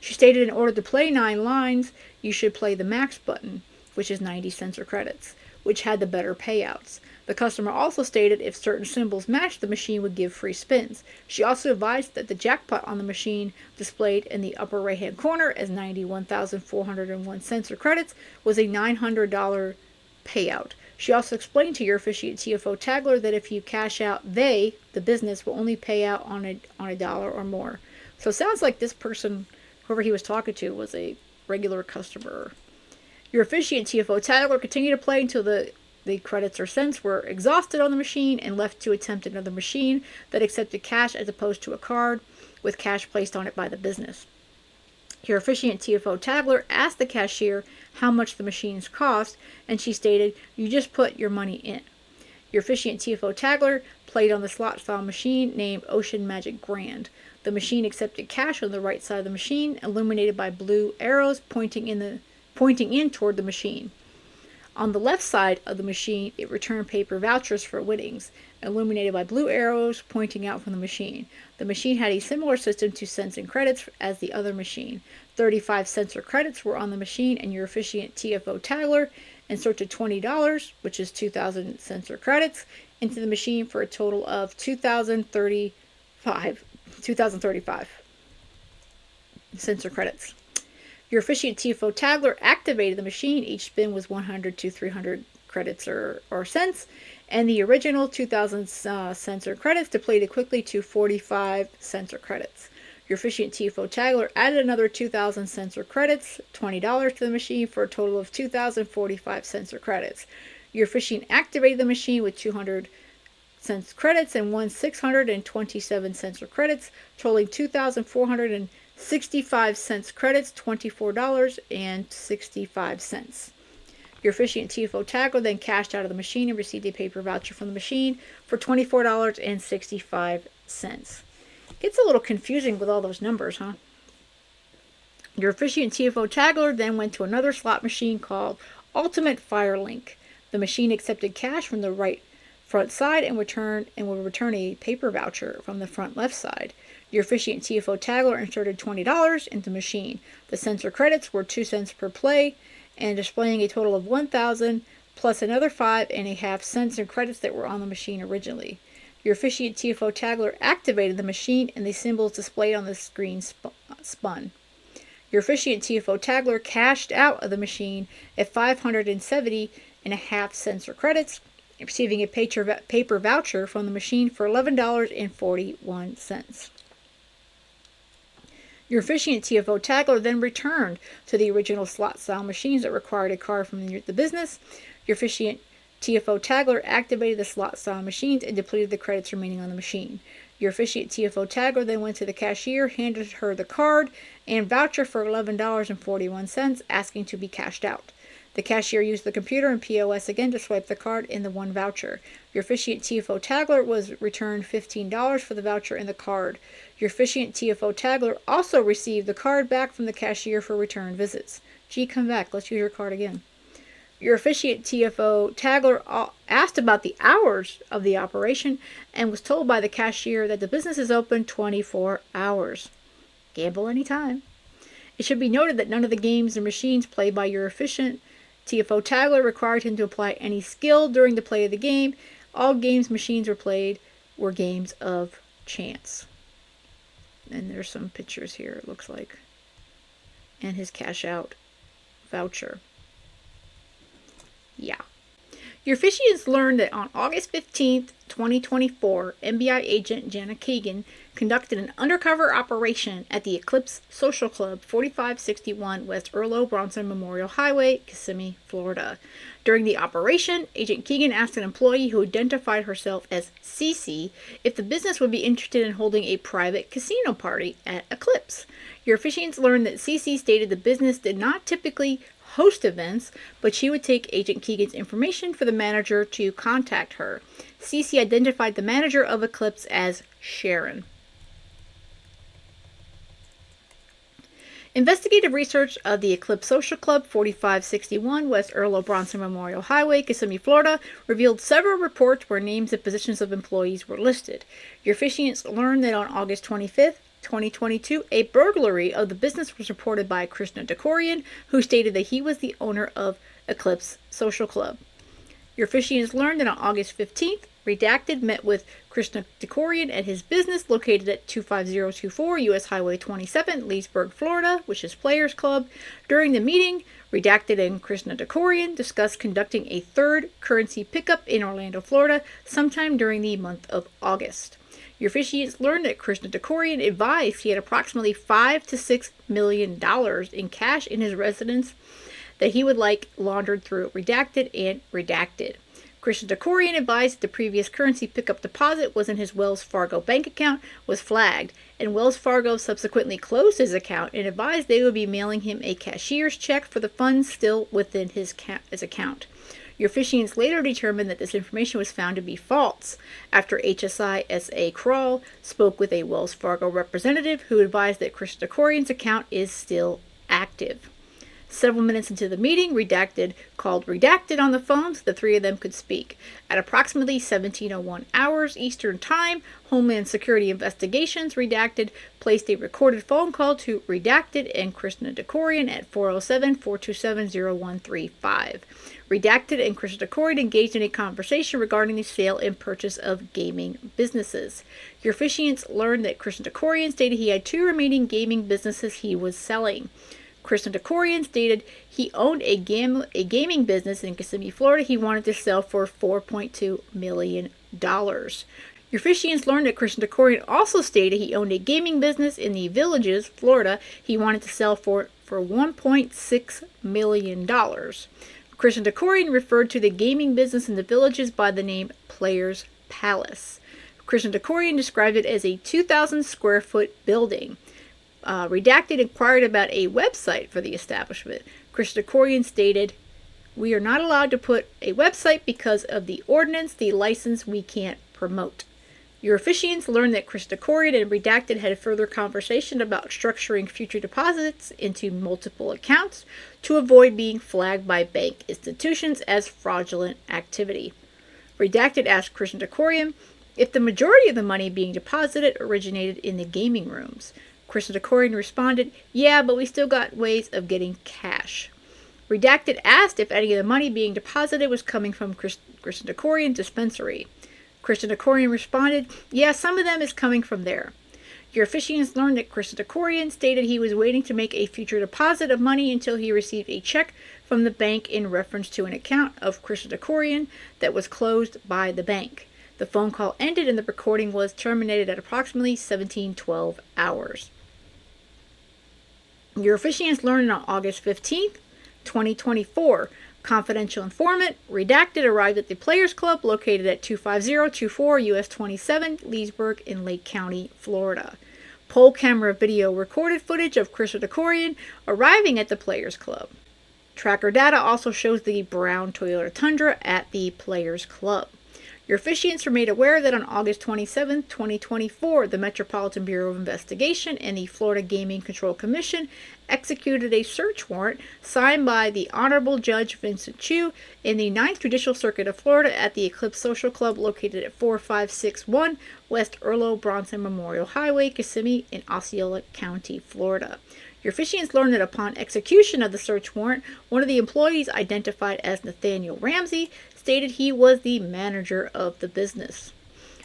She stated in order to play 9 lines, you should play the max button, which is 90 cents or credits, which had the better payouts. The customer also stated if certain symbols matched, the machine would give free spins. She also advised that the jackpot on the machine displayed in the upper right-hand corner as 91,401 cents or credits was a $900 payout. She also explained to your officiant TFO taggler that if you cash out, the business, will only pay out on a dollar or more. So it sounds like this person, whoever he was talking to, was a regular customer. Your officiant TFO taggler continued to play until the credits or cents were exhausted on the machine and left to attempt another machine that accepted cash as opposed to a card with cash placed on it by the business. Your officiant TFO taggler asked the cashier how much the machines cost, and she stated, "You just put your money in." Your officiant TFO taggler played on the slot-style machine named Ocean Magic Grand. The machine accepted cash on the right side of the machine, illuminated by blue arrows pointing in toward the machine. On the left side of the machine, it returned paper vouchers for winnings, illuminated by blue arrows pointing out from the machine. The machine had a similar system to cents and credits as the other machine. 35 cents or credits were on the machine, and your officiant TFO taggler inserted $20, which is 2,000 cents or credits, into the machine for a total of 2,035 cents or credits. Your officiant TFO taggler activated the machine. Each spin was 100 to 300 credits or cents, and the original 2,000 cents or credits depleted quickly to 45 cents or credits. Your officiant TFO taggler added another 2,000 cents or credits, $20 to the machine for a total of 2,045 cents or credits. Your officiant activated the machine with 200 cents credits and won 627 cents or credits, totaling 2,465 cents credits, $24.65. Your officiant TFO taggler then cashed out of the machine and received a paper voucher from the machine for $24.65. Gets a little confusing with all those numbers, huh? Your officiant TFO taggler then went to another slot machine called Ultimate Firelink. The machine accepted cash from the right front side and will return a paper voucher from the front left side. Your officiant TFO taggler inserted $20 into the machine. The cents or credits were 2 cents per play, and displaying a total of 1,000 plus another 5.5 cents in credits that were on the machine originally. Your officiant TFO taggler activated the machine, and the symbols displayed on the screen spun. Your officiant TFO taggler cashed out of the machine at 570.5 cents or credits, receiving a paper voucher from the machine for $11.41. Your officiant TFO taggler then returned to the original slot-style machines that required a card from the business. Your officiant TFO taggler activated the slot-style machines and depleted the credits remaining on the machine. Your officiant TFO taggler then went to the cashier, handed her the card and voucher for $11.41, asking to be cashed out. The cashier used the computer and POS again to swipe the card in the one voucher. Your officiant TFO taggler was returned $15 for the voucher and the card. Your officiant TFO taggler also received the card back from the cashier for return visits. Gee, come back. Let's use your card again. Your officiant TFO taggler asked about the hours of the operation and was told by the cashier that the business is open 24 hours. Gamble anytime. It should be noted that none of the games or machines played by your officiant TFO taggler required him to apply any skill during the play of the game. All games machines were games of chance. And there's some pictures here, it looks like. And his cash out voucher. Yeah. Your officiants learned that on August 15th, 2024, FBI agent Jana Keegan conducted an undercover operation at the Eclipse Social Club, 4561 West Earl Bronson Memorial Highway, Kissimmee, Florida. During the operation, Agent Keegan asked an employee who identified herself as Cece if the business would be interested in holding a private casino party at Eclipse. Your officiants learned that Cece stated the business did not typically host events, but she would take Agent Keegan's information for the manager to contact her. Cece identified the manager of Eclipse as Sharon. Investigative research of the Eclipse Social Club, 4561 West Earl Bronson Memorial Highway, Kissimmee, Florida, revealed several reports where names and positions of employees were listed. Your officiants learned that on August 25th, 2022, a burglary of the business was reported by Krishna Dekorian, who stated that he was the owner of Eclipse Social Club. Your officiants learned that on August 15th, Redacted met with Krishna Dekorian at his business located at 25024 U.S. Highway 27, Leesburg, Florida, which is Players Club. During the meeting, Redacted and Krishna Dekorian discussed conducting a third currency pickup in Orlando, Florida, sometime during the month of August. Your officiants learned that Krishna Dekorian advised he had approximately $5 to $6 million in cash in his residence that he would like laundered through Redacted and Redacted. Krishna Dekorian advised that the previous currency pickup deposit was in his Wells Fargo bank account was flagged, and Wells Fargo subsequently closed his account and advised they would be mailing him a cashier's check for the funds still within his account. Your officiants later determined that this information was found to be false after HSI S.A. Kroll spoke with a Wells Fargo representative who advised that Krishna Dekorian's account is still active. Several minutes into the meeting, Redacted called Redacted on the phone so the three of them could speak. At approximately 17:01 hours Eastern Time, Homeland Security Investigations Redacted placed a recorded phone call to Redacted and Krishna Dekorian at 407-427-0135. Redacted and Krishna Dekorian engaged in a conversation regarding the sale and purchase of gaming businesses. Your officiants learned that Krishna Dekorian stated he had two remaining gaming businesses he was selling. Krishna Dekorian stated he owned a gaming business in Kissimmee, Florida he wanted to sell for $4.2 million. Your officiants learned that Krishna Dekorian also stated he owned a gaming business in the Villages, Florida he wanted to sell for $1.6 million. Krishna Dekorian referred to the gaming business in the Villages by the name Players Palace. Krishna Dekorian described it as a 2,000 square foot building. Redacted inquired about a website for the establishment. Krishna Dekorian stated, "We are not allowed to put a website because of the ordinance, the license we can't promote." Your officiants learned that Krishna Dekorian and Redacted had a further conversation about structuring future deposits into multiple accounts to avoid being flagged by bank institutions as fraudulent activity. Redacted asked Krishna Dekorian if the majority of the money being deposited originated in the gaming rooms. Krishna Dekorian responded, "Yeah, but we still got ways of getting cash." Redacted asked if any of the money being deposited was coming from Krishna Dekorian's dispensary. Krishna Dekorian responded, "Yeah, some of them is coming from there." Your officiants learned that Krishna Dekorian stated he was waiting to make a future deposit of money until he received a check from the bank in reference to an account of Krishna Dekorian that was closed by the bank. The phone call ended and the recording was terminated at approximately 17:12 hours. Your officiants learned on August 15th, 2024. Confidential informant, redacted, arrived at the Players Club located at 25024 US 27, Leesburg in Lake County, Florida. Poll camera video recorded footage of Krista Dekorian arriving at the Players Club. Tracker data also shows the brown Toyota Tundra at the Players Club. Your officiants were made aware that on August 27, 2024, the Metropolitan Bureau of Investigation and the Florida Gaming Control Commission executed a search warrant signed by the Honorable Judge Vincent Chu in the 9th Judicial Circuit of Florida at the Eclipse Social Club located at 4561 West Erlo Bronson Memorial Highway, Kissimmee in Osceola County, Florida. Your officiants learned that upon execution of the search warrant, one of the employees, identified as Nathaniel Ramsey, stated he was the manager of the business.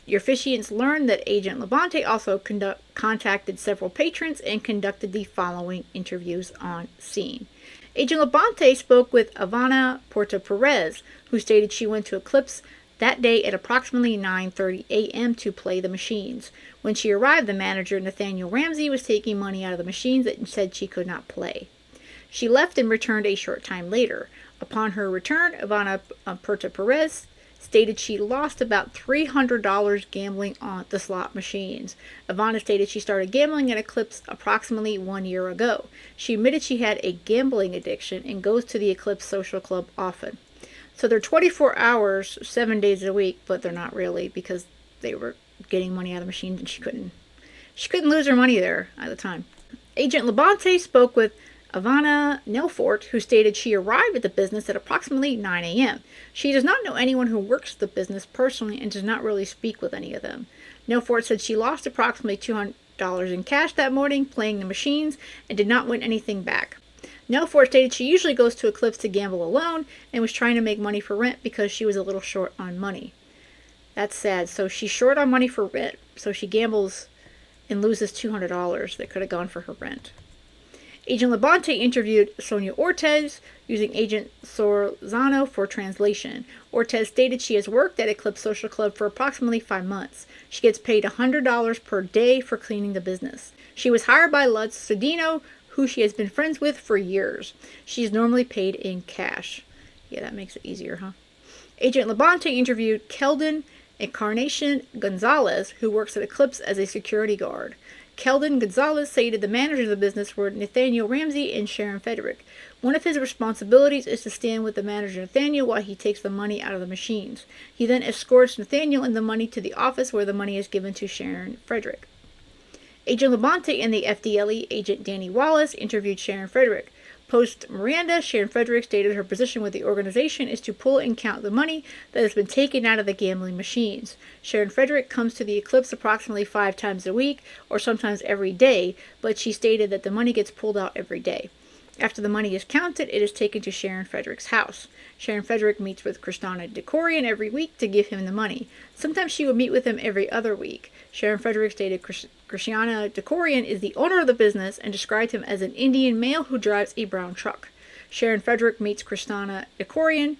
Your officiants learned that Agent Labonte also contacted several patrons and conducted the following interviews on scene. Agent Labonte spoke with Ivana Porta Perez, who stated she went to Eclipse that day at approximately 9:30 a.m. to play the machines. When she arrived, the manager, Nathaniel Ramsey, was taking money out of the machines and said she could not play. She left and returned a short time later. Upon her return, Ivana Porta Perez stated she lost about $300 gambling on the slot machines. Ivana stated she started gambling at Eclipse approximately 1 year ago. She admitted she had a gambling addiction and goes to the Eclipse Social Club often. So they're 24 hours, 7 days a week, but they're not really because they were getting money out of the machines and she couldn't lose her money there at the time. Agent Labonte spoke with Ivana Nelfort, who stated she arrived at the business at approximately 9 a.m. She does not know anyone who works the business personally and does not really speak with any of them. Nelfort said she lost approximately $200 in cash that morning playing the machines and did not win anything back. Nelfort stated she usually goes to Eclipse to gamble alone and was trying to make money for rent because she was a little short on money. That's sad. So she's short on money for rent, so she gambles and loses $200 that could have gone for her rent. Agent Labonte interviewed Sonia Ortez using Agent Sorzano for translation. Ortez stated she has worked at Eclipse Social Club for approximately 5 months. She gets paid $100 per day for cleaning the business. She was hired by Lutz Sedino, who she has been friends with for years. She is normally paid in cash. Yeah, that makes it easier, huh? Agent Labonte interviewed Keldon Encarnacion Gonzalez, who works at Eclipse as a security guard. Keldon Gonzalez stated the managers of the business were Nathaniel Ramsey and Sharon Frederick. One of his responsibilities is to stand with the manager Nathaniel while he takes the money out of the machines. He then escorts Nathaniel and the money to the office where the money is given to Sharon Frederick. Agent Labonte and the FDLE agent Danny Wallace interviewed Sharon Frederick. Post Miranda, Sharon Frederick stated her position with the organization is to pull and count the money that has been taken out of the gambling machines. Sharon Frederick comes to the Eclipse approximately 5 times a week, or sometimes every day, but she stated that the money gets pulled out every day. After the money is counted, it is taken to Sharon Frederick's house. Sharon Frederick meets with Kristana Dekorian every week to give him the money. Sometimes she would meet with him every other week. Sharon Frederick stated Kristana Dekorian is the owner of the business and described him as an Indian male who drives a brown truck. Sharon Frederick meets Kristana Dekorian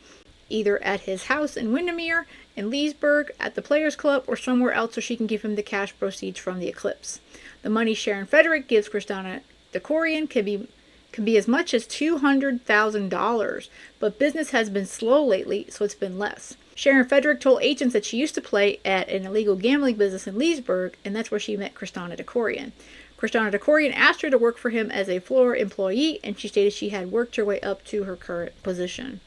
either at his house in Windermere, in Leesburg, at the Players Club, or somewhere else so she can give him the cash proceeds from the Eclipse. The money Sharon Frederick gives Kristana Dekorian can be as much as $200,000, but business has been slow lately, so it's been less. Sharon Frederick told agents that she used to play at an illegal gambling business in Leesburg, and that's where she met Kristana Dekorian. Kristana Dekorian asked her to work for him as a floor employee, and she stated she had worked her way up to her current position.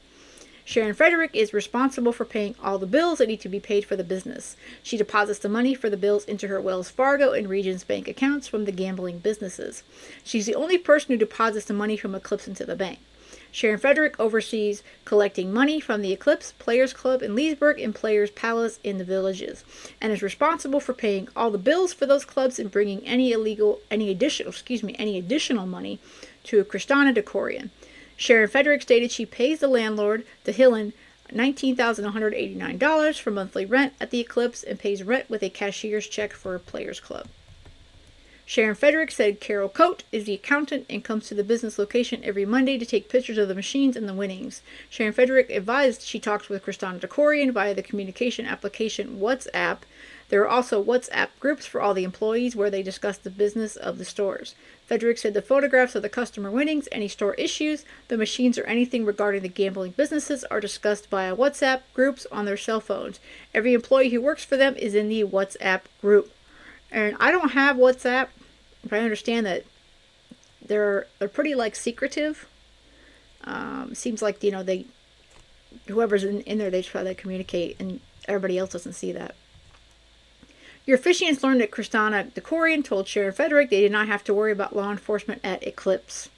Sharon Frederick is responsible for paying all the bills that need to be paid for the business. She deposits the money for the bills into her Wells Fargo and Regions Bank accounts from the gambling businesses. She's the only person who deposits the money from Eclipse into the bank. Sharon Frederick oversees collecting money from the Eclipse, Players Club in Leesburg, and Players Palace in the villages, and is responsible for paying all the bills for those clubs and bringing any additional money to Kristana Dekorian. Sharon Frederick stated she pays the landlord, the Hillen, $19,189 for monthly rent at the Eclipse and pays rent with a cashier's check for a Players Club. Sharon Frederick said Carol Coate is the accountant and comes to the business location every Monday to take pictures of the machines and the winnings. Sharon Frederick advised she talks with Kristana Dekorian via the communication application WhatsApp. There are also WhatsApp groups for all the employees where they discuss the business of the stores. Frederick said the photographs of the customer winnings, any store issues, the machines, or anything regarding the gambling businesses are discussed via WhatsApp groups on their cell phones. Every employee who works for them is in the WhatsApp group. And I don't have WhatsApp, but I understand that they're pretty secretive. Seems like whoever's in there, they try to communicate, and everybody else doesn't see that. Your officiants learned that Kristana Dekorian told Sharon Frederick they did not have to worry about law enforcement at Eclipse.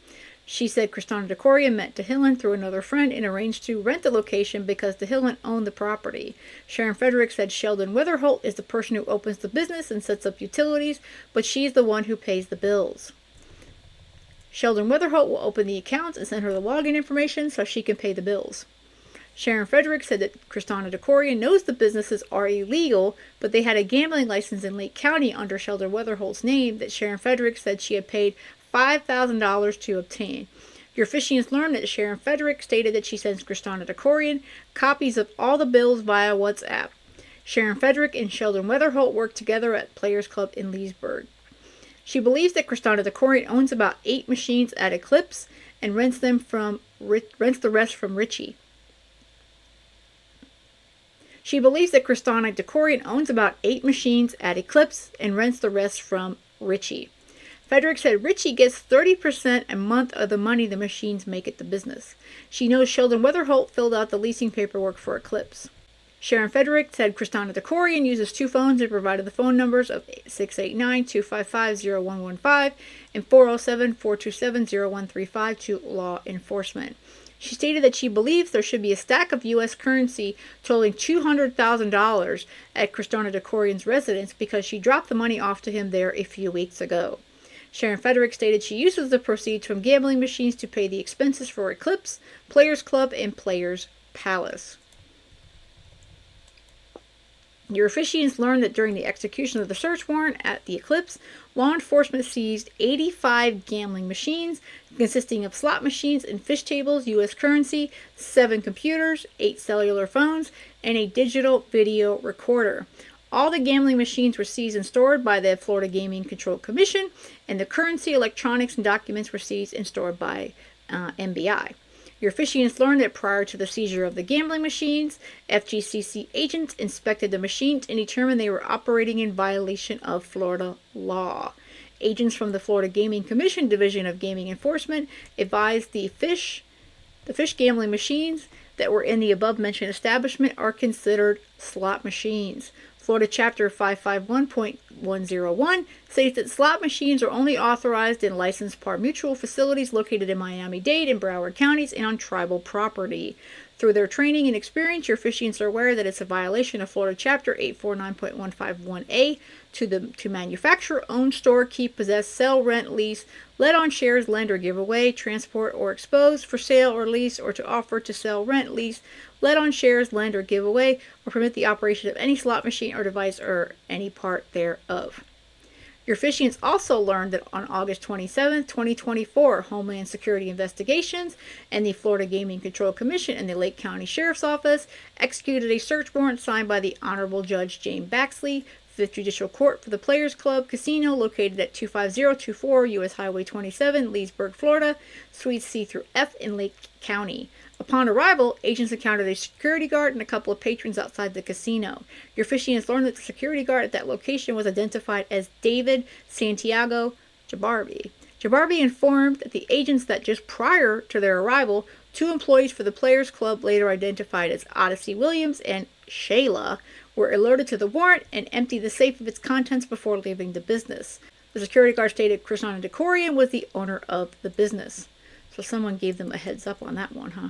She said Kristana Dekorian met DeHillen through another friend and arranged to rent the location because DeHillen owned the property. Sharon Frederick said Sheldon Witherholt is the person who opens the business and sets up utilities, but she's the one who pays the bills. Sheldon Witherholt will open the accounts and send her the login information so she can pay the bills. Sharon Frederick said that Kristana Dekorian knows the businesses are illegal, but they had a gambling license in Lake County under Sheldon Witherholt's name that Sharon Frederick said she had paid $5,000 to obtain. Your officiants learned that Sharon Frederick stated that she sends Kristana Dekorian copies of all the bills via WhatsApp. Sharon Frederick and Sheldon Witherholt work together at Players Club in Leesburg. She believes that Kristana Dekorian owns about 8 machines at Eclipse and rents the rest from Richie. She believes that Kristana Dekorian owns about 8 machines at Eclipse and rents the rest from Richie. Frederick said Richie gets 30% a month of the money the machines make at the business. She knows Sheldon Witherholt filled out the leasing paperwork for Eclipse. Sharon Frederick said Kristana Dekorian uses 2 phones and provided the phone numbers of 689-255-0115 and 407-427-0135 to law enforcement. She stated that she believes there should be a stack of U.S. currency totaling $200,000 at Kristana Dekorian's residence because she dropped the money off to him there a few weeks ago. Sharon Frederick stated she uses the proceeds from gambling machines to pay the expenses for Eclipse, Players Club, and Players Palace. Your officiants learned that during the execution of the search warrant at the Eclipse, law enforcement seized 85 gambling machines consisting of slot machines and fish tables, U.S. currency, 7 computers, 8 cellular phones, and a digital video recorder. All the gambling machines were seized and stored by the Florida Gaming Control Commission, and the currency, electronics, and documents were seized and stored by MBI. Your officiants learned that prior to the seizure of the gambling machines, FGCC agents inspected the machines and determined they were operating in violation of Florida law. Agents from the Florida Gaming Commission Division of Gaming Enforcement advised the fish gambling machines that were in the above-mentioned establishment are considered slot machines. Florida Chapter 551.101 states that slot machines are only authorized in licensed par mutual facilities located in Miami-Dade and Broward counties and on tribal property. Through their training and experience, your officiants are aware that it's a violation of Florida Chapter 849.151A to manufacture, own, store, keep, possess, sell, rent, lease, let on shares, lend or give away, transport or expose, for sale or lease, or to offer to sell, rent, lease, let on shares, lend or give away, or permit the operation of any slot machine or device or any part thereof. Your officiants also learned that on August 27, 2024, Homeland Security Investigations and the Florida Gaming Control Commission and the Lake County Sheriff's Office executed a search warrant signed by the Honorable Judge James Baxley, 5th Judicial Court for the Players Club Casino located at 25024 U.S. Highway 27, Leesburg, Florida, Suites C through F in Lake County. Upon arrival, agents encountered a security guard and a couple of patrons outside the casino. Your officiants learned that the security guard at that location was identified as David Santiago Jabarbi. Jabarbi informed the agents that just prior to their arrival, 2 employees for the Players Club, later identified as Odyssey Williams and Shayla, were alerted to the warrant and emptied the safe of its contents before leaving the business. The security guard stated Kristana Dekorian was the owner of the business. So someone gave them a heads up on that one, huh?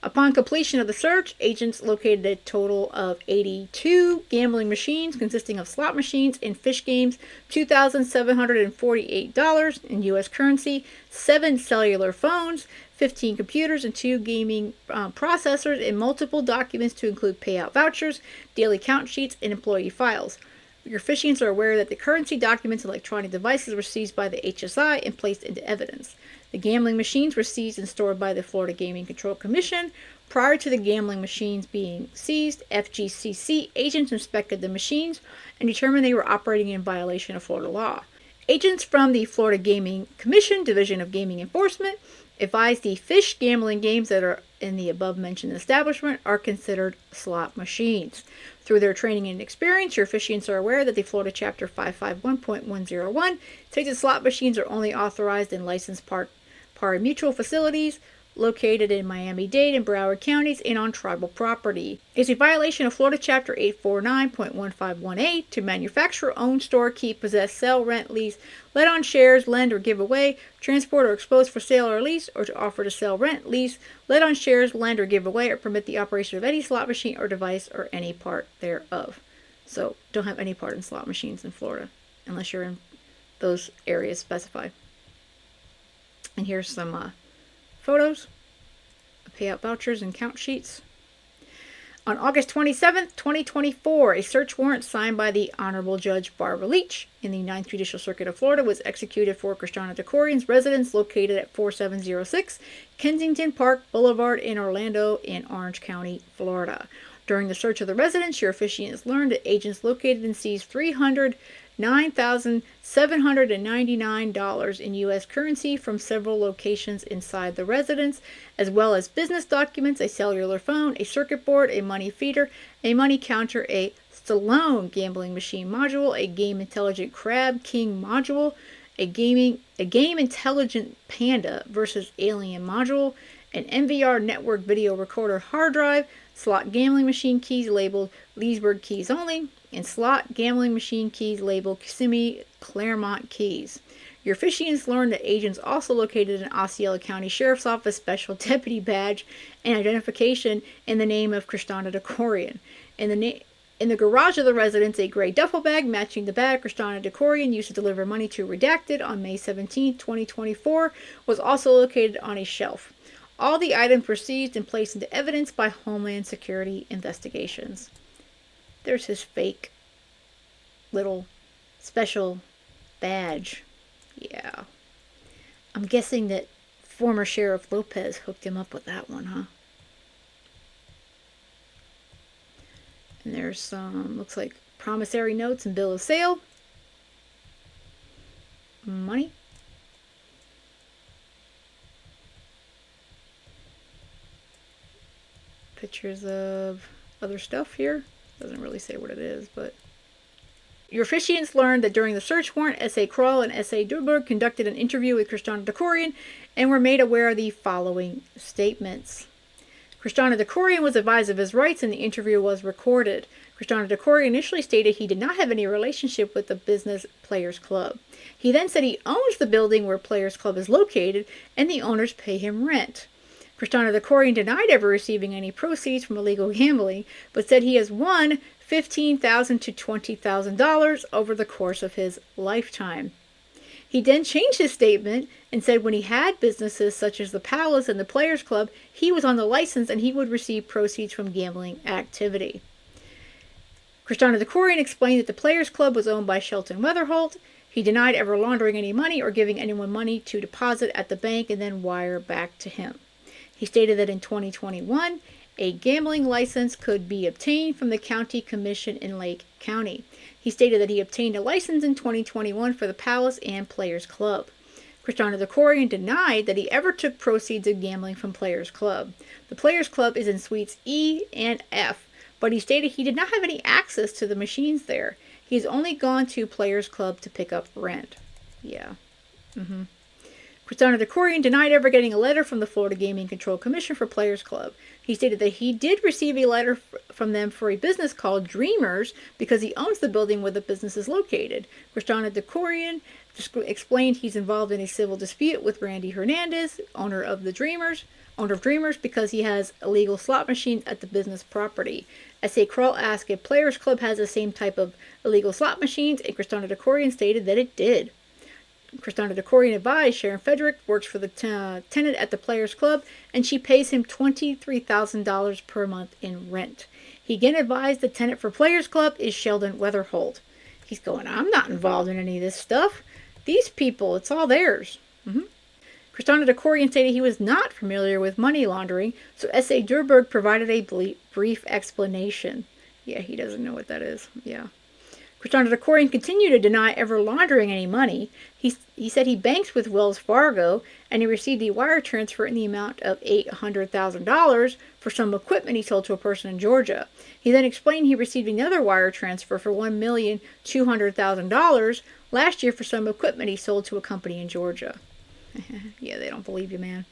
Upon completion of the search, agents located a total of 82 gambling machines consisting of slot machines and fish games, $2,748 in U.S. currency, 7 cellular phones, 15 computers, and 2 gaming processors, and multiple documents to include payout vouchers, daily count sheets, and employee files. Your officiants are aware that the currency documents and electronic devices were seized by the HSI and placed into evidence. The gambling machines were seized and stored by the Florida Gaming Control Commission. Prior to the gambling machines being seized, FGCC agents inspected the machines and determined they were operating in violation of Florida law. Agents from the Florida Gaming Commission, Division of Gaming Enforcement, advised the fish gambling games that are in the above-mentioned establishment are considered slot machines. Through their training and experience, your officiants are aware that the Florida Chapter 551.101 states that slot machines are only authorized in licensed pari-mutuel facilities located in Miami-Dade and Broward counties and on tribal property. It's a violation of Florida Chapter 849.151A to manufacture, own, store, keep, possess, sell, rent, lease, let on shares, lend or give away, transport or expose for sale or lease, or to offer to sell, rent, lease, let on shares, lend or give away, or permit the operation of any slot machine or device or any part thereof. So don't have any part in slot machines in Florida unless you're in those areas specified. And here's some photos, payout vouchers, and count sheets. On August 27th, 2024, a search warrant signed by the Honorable Judge Barbara Leach in the 9th Judicial Circuit of Florida was executed for Christiana Decorian's residence located at 4706 Kensington Park Boulevard in Orlando in Orange County, Florida. During the search of the residence, your officiants learned that agents located and seized $309,799 in U.S. currency from several locations inside the residence, as well as business documents, a cellular phone, a circuit board, a money feeder, a money counter, a Stallone gambling machine module, a Game Intelligent Crab King module, a Game Intelligent Panda versus Alien module, an MVR network video recorder hard drive, slot gambling machine keys labeled Leesburg keys only, and slot gambling machine keys labeled Kissimmee Claremont keys. Your officiants learned that agents also located an Osceola County Sheriff's Office special deputy badge and identification in the name of Christiana Decorian. In the garage of the residence, a gray duffel bag matching the bag Christiana Decorian used to deliver money to Redacted on May 17, 2024, was also located on a shelf. All the items were seized and placed into evidence by Homeland Security investigations. There's his fake little special badge. Yeah. I'm guessing that former Sheriff Lopez hooked him up with that one, huh? And there's some, looks like promissory notes and bill of sale. Money. Pictures of other stuff here. Doesn't really say what it is, but... Your officiants learned that during the search warrant, S.A. Kroll and S.A. Durberg conducted an interview with Christiana Decorian and were made aware of the following statements. Christiana Decorian was advised of his rights and the interview was recorded. Christiana Decorian initially stated he did not have any relationship with the business Players Club. He then said he owns the building where Players Club is located and the owners pay him rent. Christiana Decorian denied ever receiving any proceeds from illegal gambling, but said he has won $15,000 to $20,000 over the course of his lifetime. He then changed his statement and said when he had businesses such as the Palace and the Players Club, he was on the license and he would receive proceeds from gambling activity. Christiana Decorian explained that the Players Club was owned by Shelton Weatherholt. He denied ever laundering any money or giving anyone money to deposit at the bank and then wire back to him. He stated that in 2021, a gambling license could be obtained from the county commission in Lake County. He stated that he obtained a license in 2021 for the Palace and Players Club. Christiana Decorian denied that he ever took proceeds of gambling from Players Club. The Players Club is in suites E and F, but he stated he did not have any access to the machines there. He's only gone to Players Club to pick up rent. Yeah. Christiana Decorian denied ever getting a letter from the Florida Gaming Control Commission for Players Club. He stated that he did receive a letter from them for a business called Dreamers because he owns the building where the business is located. Christiana Decorian explained he's involved in a civil dispute with Randy Hernandez, owner of Dreamers, because he has illegal slot machines at the business property. S.A. Kroll asked if Players Club has the same type of illegal slot machines, and Christiana Decorian stated that it did. Christiana Decorian advised Sharon Frederick works for the tenant at the Players Club, and she pays him $23,000 per month in rent. He again advised the tenant for Players Club is Sheldon Weatherholt. He's going, I'm not involved in any of this stuff. These people, it's all theirs. Christiana Decorian stated he was not familiar with money laundering, so S.A. Durberg provided a brief explanation. Yeah, he doesn't know what that is. Yeah. Krishna Dekorian continued to deny ever laundering any money. He said he banks with Wells Fargo and he received a wire transfer in the amount of $800,000 for some equipment he sold to a person in Georgia. He then explained he received another wire transfer for $1,200,000 last year for some equipment he sold to a company in Georgia. Yeah, they don't believe you, man.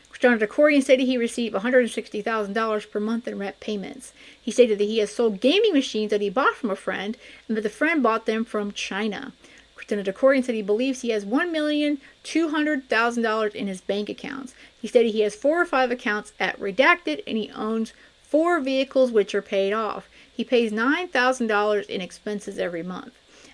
Krishna Dekorian stated he received $160,000 per month in rent payments. He stated that he has sold gaming machines that he bought from a friend and that the friend bought them from China. Krishna Dekorian said he believes he has $1,200,000 in his bank accounts. He stated he has 4 or 5 accounts at Redacted and he owns 4 vehicles which are paid off. He pays $9,000 in expenses every month.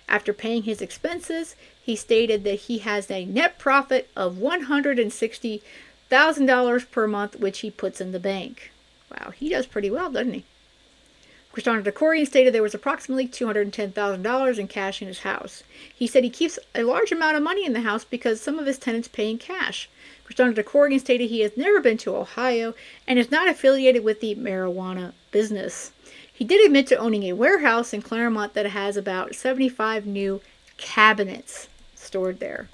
After paying his expenses, he stated that he has a net profit of $160,000 per month, which he puts in the bank. Wow, he does pretty well, doesn't he? Krishna Dekorian stated there was approximately $210,000 in cash in his house. He said he keeps a large amount of money in the house because some of his tenants pay in cash. Krishna Dekorian stated he has never been to Ohio and is not affiliated with the marijuana business. He did admit to owning a warehouse in Claremont that has about 75 new cabinets stored there.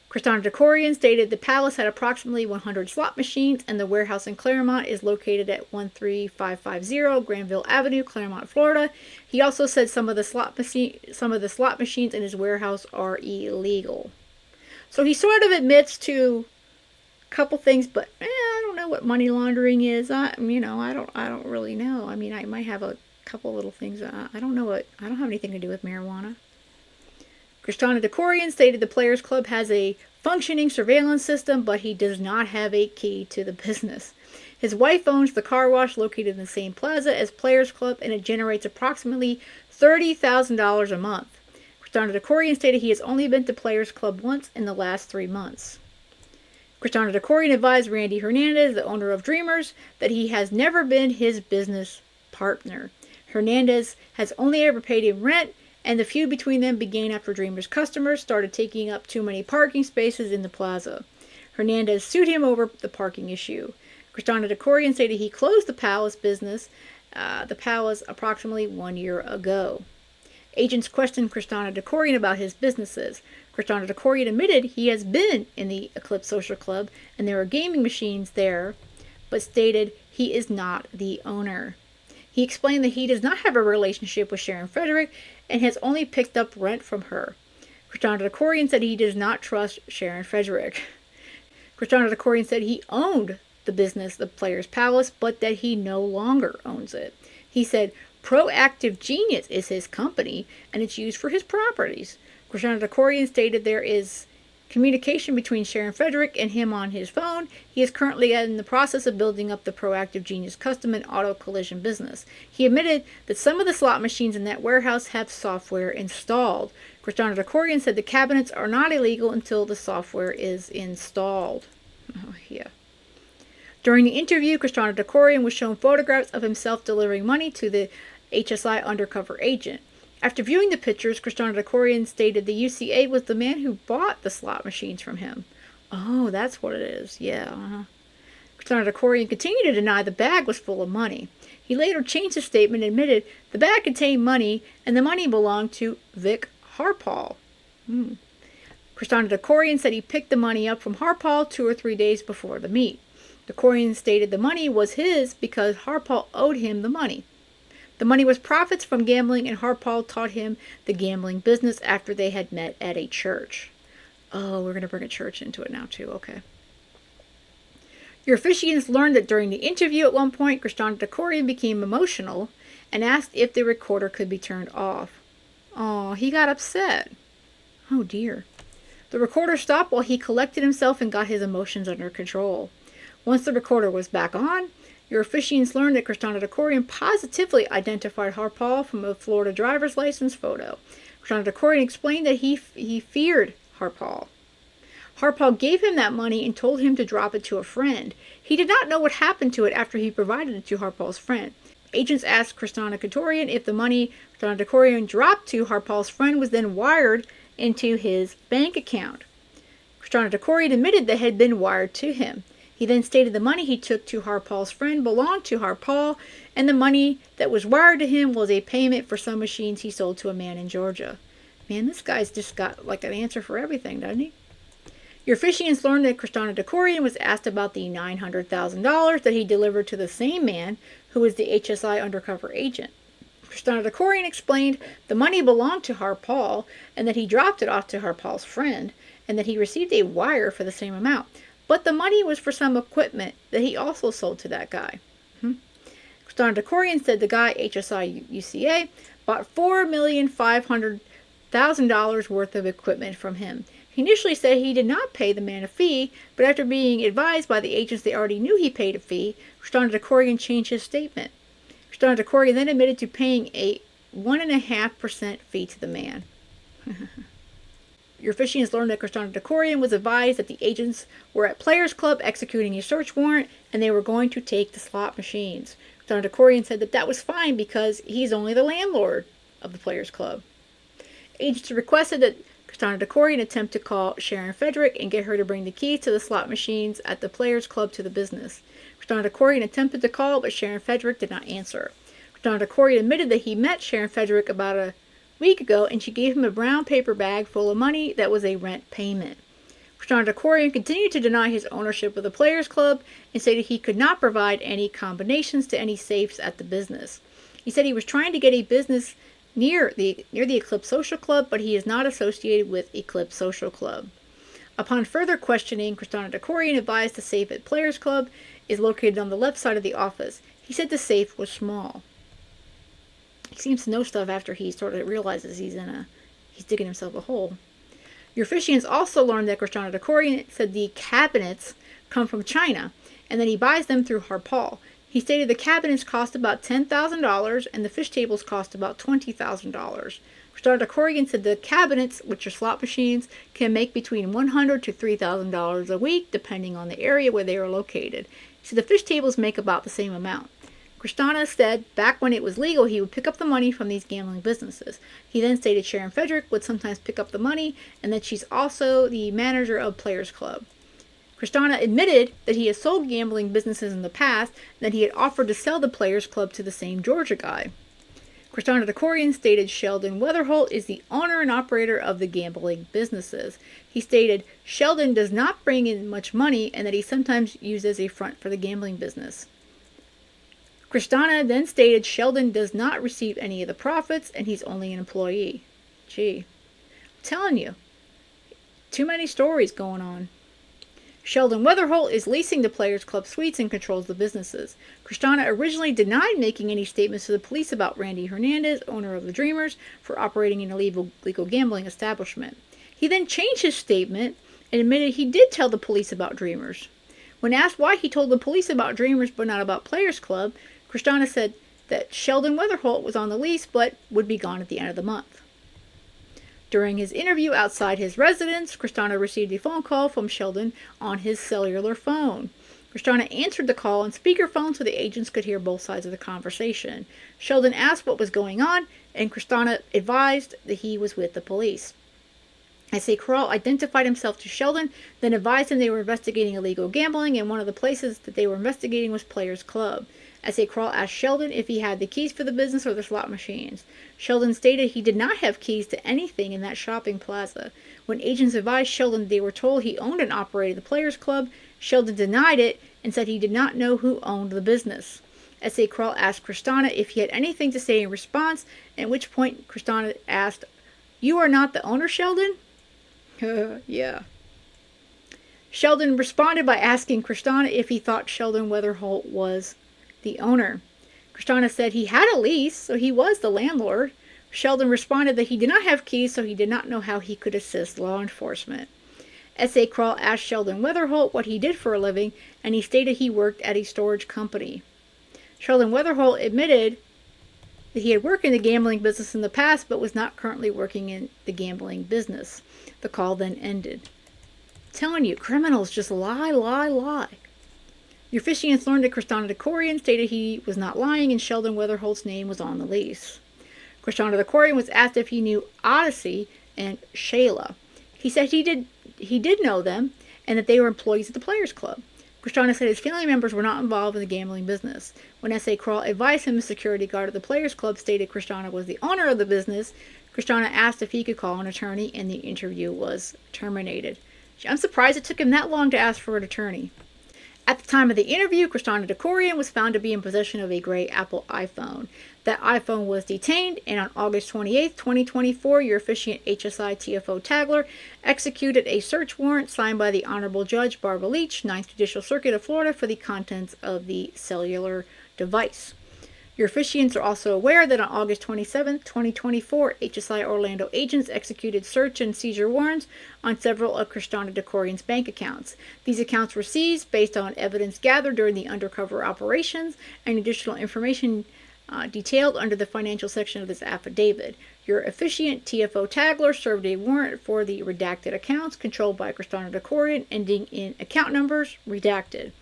Krishna Dekorian stated the palace had approximately 100 slot machines and the warehouse in Claremont is located at 13550 Granville Avenue, Claremont, Florida. He also said some of the slot machines in his warehouse are illegal. So he sort of admits to a couple things, but I don't know what money laundering is. I don't really know. I mean, I might have a couple little things. I don't know I don't have anything to do with marijuana. Krishna Dekorian stated the Players Club has a functioning surveillance system, but he does not have a key to the business. His wife owns the car wash located in the same plaza as Players Club, and it generates approximately $30,000 a month. Krishna Dekorian stated he has only been to Players Club once in the last 3 months. Krishna Dekorian advised Randy Hernandez, the owner of Dreamers, that he has never been his business partner. Hernandez has only ever paid him rent, and the feud between them began after Dreamer's customers started taking up too many parking spaces in the plaza. Hernandez sued him over the parking issue. Krishna Dekorian stated he closed the palace approximately 1 year ago. Agents questioned Krishna Dekorian about his businesses. Krishna Dekorian admitted he has been in the Eclipse Social Club and there are gaming machines there, but stated he is not the owner. He explained that he does not have a relationship with Sharon Frederick and has only picked up rent from her. Krishna Dekorian said he does not trust Sharon Frederick. Krishna Dekorian said he owned the business, the Players Palace, but that he no longer owns it. He said Proactive Genius is his company and it's used for his properties. Krishna Dekorian stated there is communication between Sharon Frederick and him on his phone. He is currently in the process of building up the Proactive Genius custom and auto collision business. He admitted that some of the slot machines in that warehouse have software installed. Krishna Dekorian said the cabinets are not illegal until the software is installed. Oh, yeah. During the interview, Krishna Dekorian was shown photographs of himself delivering money to the HSI undercover agent. After viewing the pictures, Krishna Dekorian stated the UCA was the man who bought the slot machines from him. Oh, that's what it is. Yeah. Krishna Dekorian continued to deny the bag was full of money. He later changed his statement and admitted the bag contained money and the money belonged to Vic Harpal. Krishna Dekorian said he picked the money up from Harpal 2 or 3 days before the meet. Dekorian stated the money was his because Harpal owed him the money. The money was profits from gambling, and Harpal taught him the gambling business after they had met at a church. Oh, we're going to bring a church into it now, too. Okay. Your officiants learned that during the interview at one point, Krishna Dekorian became emotional and asked if the recorder could be turned off. Oh, he got upset. Oh, dear. The recorder stopped while he collected himself and got his emotions under control. Once the recorder was back on, your officiants learned that Krishna Dekorian positively identified Harpal from a Florida driver's license photo. Krishna Dekorian explained that he feared Harpal. Harpal gave him that money and told him to drop it to a friend. He did not know what happened to it after he provided it to Harpal's friend. Agents asked Krishna Dekorian if the money Krishna Dekorian dropped to Harpal's friend was then wired into his bank account. Krishna Dekorian admitted that had been wired to him. He then stated the money he took to Harpal's friend belonged to Harpal, and the money that was wired to him was a payment for some machines he sold to a man in Georgia. Man, this guy's just got like an answer for everything, doesn't he? Your officiants learned that Kristana Dekorian was asked about the $900,000 that he delivered to the same man who was the HSI undercover agent. Kristana Dekorian explained the money belonged to Harpal and that he dropped it off to Harpal's friend and that he received a wire for the same amount. But the money was for some equipment that he also sold to that guy. Kristana Dekorian said the guy, HSI UCA, bought $4,500,000 worth of equipment from him. He initially said he did not pay the man a fee, but after being advised by the agents they already knew he paid a fee, Kristana Dekorian changed his statement. Kristana Dekorian then admitted to paying a 1.5% fee to the man. Your officiants learned that Kristana Dekorian was advised that the agents were at Players Club executing a search warrant and they were going to take the slot machines. Kristana Dekorian said that was fine because he's only the landlord of the Players Club. Agents requested that Kristana Dekorian attempt to call Sharon Frederick and get her to bring the keys to the slot machines at the Players Club to the business. Kristana Dekorian attempted to call, but Sharon Frederick did not answer. Kristana Dekorian admitted that he met Sharon Frederick about a week ago and she gave him a brown paper bag full of money that was a rent payment. Kristana Dekorian continued to deny his ownership of the Players Club and stated he could not provide any combinations to any safes at the business. He said he was trying to get a business near the Eclipse Social Club, but he is not associated with Eclipse Social Club. Upon further questioning, Kristana Dekorian advised the safe at Players Club is located on the left side of the office. He said the safe was small. He seems to know stuff after he sort of realizes he's digging himself a hole. Your officiants also learned that Kristana Dekorian said the cabinets come from China and that he buys them through Harpal. He stated the cabinets cost about $10,000 and the fish tables cost about $20,000. Kristana Dekorian said the cabinets, which are slot machines, can make between $100 to $3,000 a week depending on the area where they are located. He said the fish tables make about the same amount. Kristana said back when it was legal he would pick up the money from these gambling businesses. He then stated Sharon Frederick would sometimes pick up the money and that she's also the manager of Players Club. Kristana admitted that he has sold gambling businesses in the past and that he had offered to sell the Players Club to the same Georgia guy. Kristana Dekorian stated Sheldon Weatherholt is the owner and operator of the gambling businesses. He stated Sheldon does not bring in much money and that he sometimes used as a front for the gambling business. Kristana then stated Sheldon does not receive any of the profits and he's only an employee. Gee, I'm telling you, too many stories going on. Sheldon Weatherholt is leasing the Players Club suites and controls the businesses. Kristana originally denied making any statements to the police about Randy Hernandez, owner of the Dreamers, for operating an illegal gambling establishment. He then changed his statement and admitted he did tell the police about Dreamers. When asked why he told the police about Dreamers but not about Players Club, Kristana said that Sheldon Weatherholt was on the lease but would be gone at the end of the month. During his interview outside his residence, Kristana received a phone call from Sheldon on his cellular phone. Kristana answered the call on speakerphone so the agents could hear both sides of the conversation. Sheldon asked what was going on, and Kristana advised that he was with the police. S.A. Kroll identified himself to Sheldon, then advised him they were investigating illegal gambling, and one of the places that they were investigating was Players Club. S.A. Kroll asked Sheldon if he had the keys for the business or the slot machines. Sheldon stated he did not have keys to anything in that shopping plaza. When agents advised Sheldon they were told he owned and operated the Players Club, Sheldon denied it and said he did not know who owned the business. S.A. Kroll asked Kristana if he had anything to say in response, at which point Kristana asked, "You are not the owner, Sheldon?" Yeah. Sheldon responded by asking Kristana if he thought Sheldon Weatherholt was the owner. Kristana said he had a lease, so he was the landlord. Sheldon responded that he did not have keys, so he did not know how he could assist law enforcement. S.A. Kroll asked Sheldon Weatherholt what he did for a living, and he stated he worked at a storage company. Sheldon Weatherholt admitted that he had worked in the gambling business in the past, but was not currently working in the gambling business. The call then ended. I'm telling you, criminals just lie. Your officiants learned that Kristana Dekorian stated he was not lying and Sheldon Weatherholt's name was on the lease. Kristana Dekorian was asked if he knew Odyssey and Shayla. He said he did know them and that they were employees of the Players Club. Kristana said his family members were not involved in the gambling business. When S.A. Kroll advised him, a security guard at the Players Club stated Kristana was the owner of the business. Kristana asked if he could call an attorney, and the interview was terminated. I'm surprised it took him that long to ask for an attorney. At the time of the interview, Kristana Dekorian was found to be in possession of a gray Apple iPhone. That iPhone was detained, and on August 28, 2024, your officiant HSI TFO Tagler executed a search warrant signed by the Honorable Judge Barbara Leach, 9th Judicial Circuit of Florida, for the contents of the cellular device. Your officiants are also aware that on August 27, 2024, HSI Orlando agents executed search and seizure warrants on several of Kristana Dekorian's bank accounts. These accounts were seized based on evidence gathered during the undercover operations and additional information detailed under the financial section of this affidavit. Your officiant, TFO Tagler, served a warrant for the redacted accounts controlled by Kristana Dekorian, ending in account numbers redacted.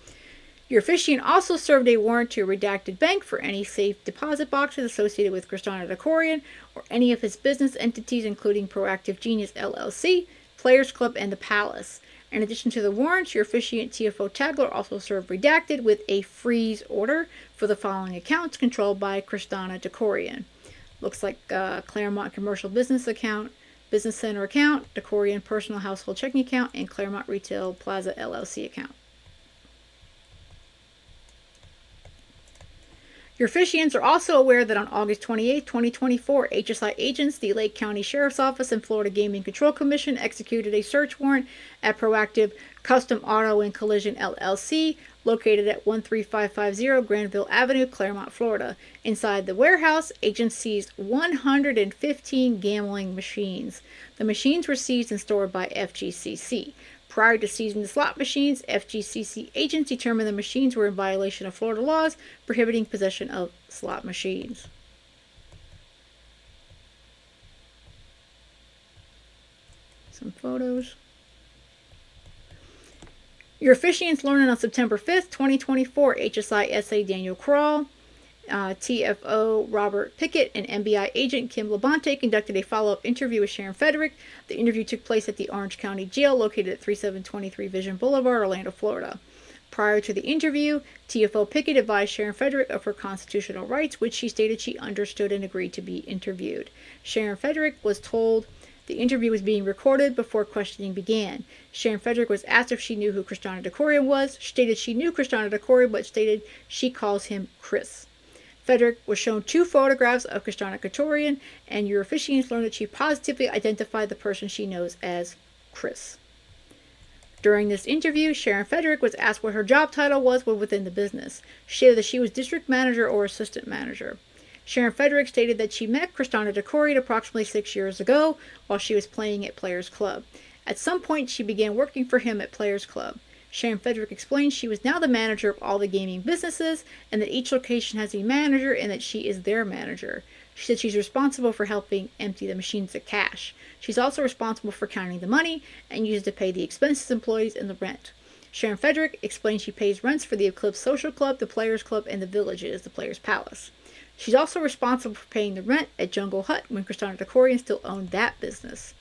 Your officiant also served a warrant to a redacted bank for any safe deposit boxes associated with Kristana Dekorian or any of his business entities, including Proactive Genius LLC, Players Club, and the Palace. In addition to the warrants, your officiant TFO Tagler also served redacted with a freeze order for the following accounts controlled by Kristana Dekorian. Looks like Claremont Commercial Business Account, Business Center Account, Dekorian Personal Household Checking Account, and Claremont Retail Plaza LLC account. Your officiants are also aware that on August 28, 2024, HSI agents, the Lake County Sheriff's Office, and Florida Gaming Control Commission executed a search warrant at Proactive Custom Auto and Collision LLC, located at 13550 Granville Avenue, Claremont, Florida. Inside the warehouse, agents seized 115 gambling machines. The machines were seized and stored by FGCC. Prior to seizing the slot machines, FGCC agents determined the machines were in violation of Florida laws prohibiting possession of slot machines. Some photos. Your officiants learned on September 5th, 2024, HSI SA Daniel Kroll, TFO Robert Pickett, and MBI agent Kim Labonte conducted a follow-up interview with Sharon Frederick. The interview took place at the Orange County Jail located at 3723 Vision Boulevard, Orlando, Florida. Prior to the interview, TFO Pickett advised Sharon Frederick of her constitutional rights, which she stated she understood and agreed to be interviewed. Sharon Frederick was told the interview was being recorded before questioning began. Sharon Frederick was asked if she knew who Kristana Dekorian was. She stated she knew Kristana Dekorian, but stated she calls him Chris. Frederick was shown 2 photographs of Kristana Dekorian, and your officiants learned that she positively identified the person she knows as Chris. During this interview, Sharon Frederick was asked what her job title was within the business. She stated that she was district manager or assistant manager. Sharon Frederick stated that she met Kristana Dekorian approximately 6 years ago while she was playing at Players Club. At some point, she began working for him at Players Club. Sharon Frederick explained she was now the manager of all the gaming businesses and that each location has a manager and that she is their manager. She said she's responsible for helping empty the machines of cash. She's also responsible for counting the money and uses it to pay the expenses, employees, and the rent. Sharon Frederick explained she pays rents for the Eclipse Social Club, the Players Club, and the Villages, the Players Palace. She's also responsible for paying the rent at Jungle Hut when Kristana Dekorian still owned that business.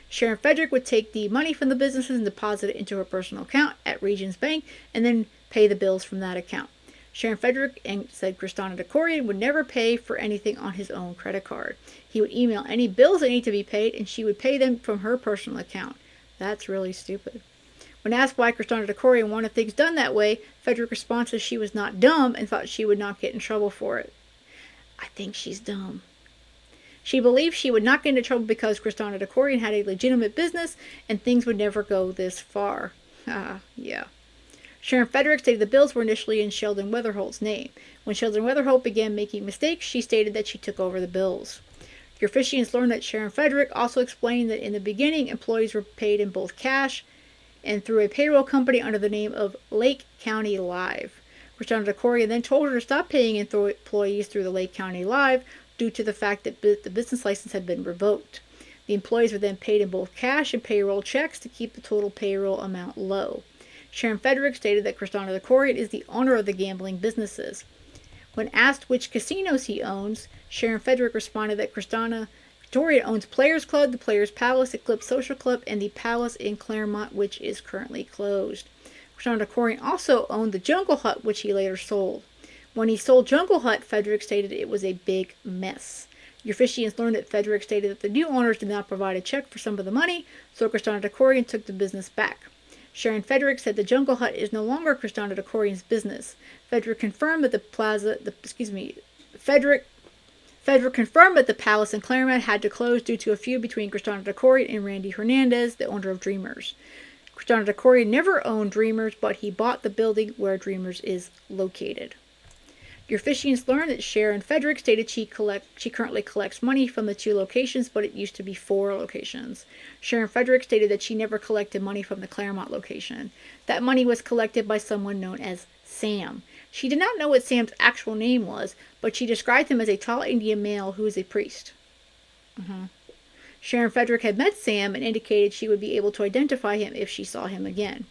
Sharon Frederick would take the money from the businesses and deposit it into her personal account at Regions Bank and then pay the bills from that account. Sharon Frederick said Kristana Dekorian would never pay for anything on his own credit card. He would email any bills that need to be paid and she would pay them from her personal account. That's really stupid. When asked why Kristana Dekorian wanted things done that way, Frederick responded she was not dumb and thought she would not get in trouble for it. I think she's dumb. She believed she would not get into trouble because Kristana Dekorian had a legitimate business and things would never go this far. Yeah. Sharon Frederick stated the bills were initially in Sheldon Weatherholt's name. When Sheldon Weatherholt began making mistakes, she stated that she took over the bills. Your officiants learned that Sharon Frederick also explained that in the beginning, employees were paid in both cash and through a payroll company under the name of Lake County Live. Kristana Dekorian then told her to stop paying employees through the Lake County Live due to the fact that the business license had been revoked. The employees were then paid in both cash and payroll checks to keep the total payroll amount low. Sharon Frederick stated that Kristana Dekorian is the owner of the gambling businesses. When asked which casinos he owns, Sharon Frederick responded that Kristana Dekorian owns Players Club, the Players Palace, Eclipse Social Club, and the Palace in Claremont, which is currently closed. Kristana Dekorian also owned the Jungle Hut, which he later sold. When he sold Jungle Hut, Frederick stated it was a big mess. Your officiants learned that Frederick stated that the new owners did not provide a check for some of the money, so Kristana Dekorian took the business back. Sharon Frederick said the Jungle Hut is no longer Kristana Dekorian's business. Frederick confirmed that the Palace in Claremont had to close due to a feud between Kristana Dekorian and Randy Hernandez, the owner of Dreamers. Kristana Dekorian never owned Dreamers, but he bought the building where Dreamers is located. Your officiants learned that Sharon Frederick stated she currently collects money from the 2 locations, but it used to be 4 locations. Sharon Frederick stated that she never collected money from the Claremont location. That money was collected by someone known as Sam. She did not know what Sam's actual name was, but she described him as a tall Indian male who is a priest. Sharon Frederick had met Sam and indicated she would be able to identify him if she saw him again.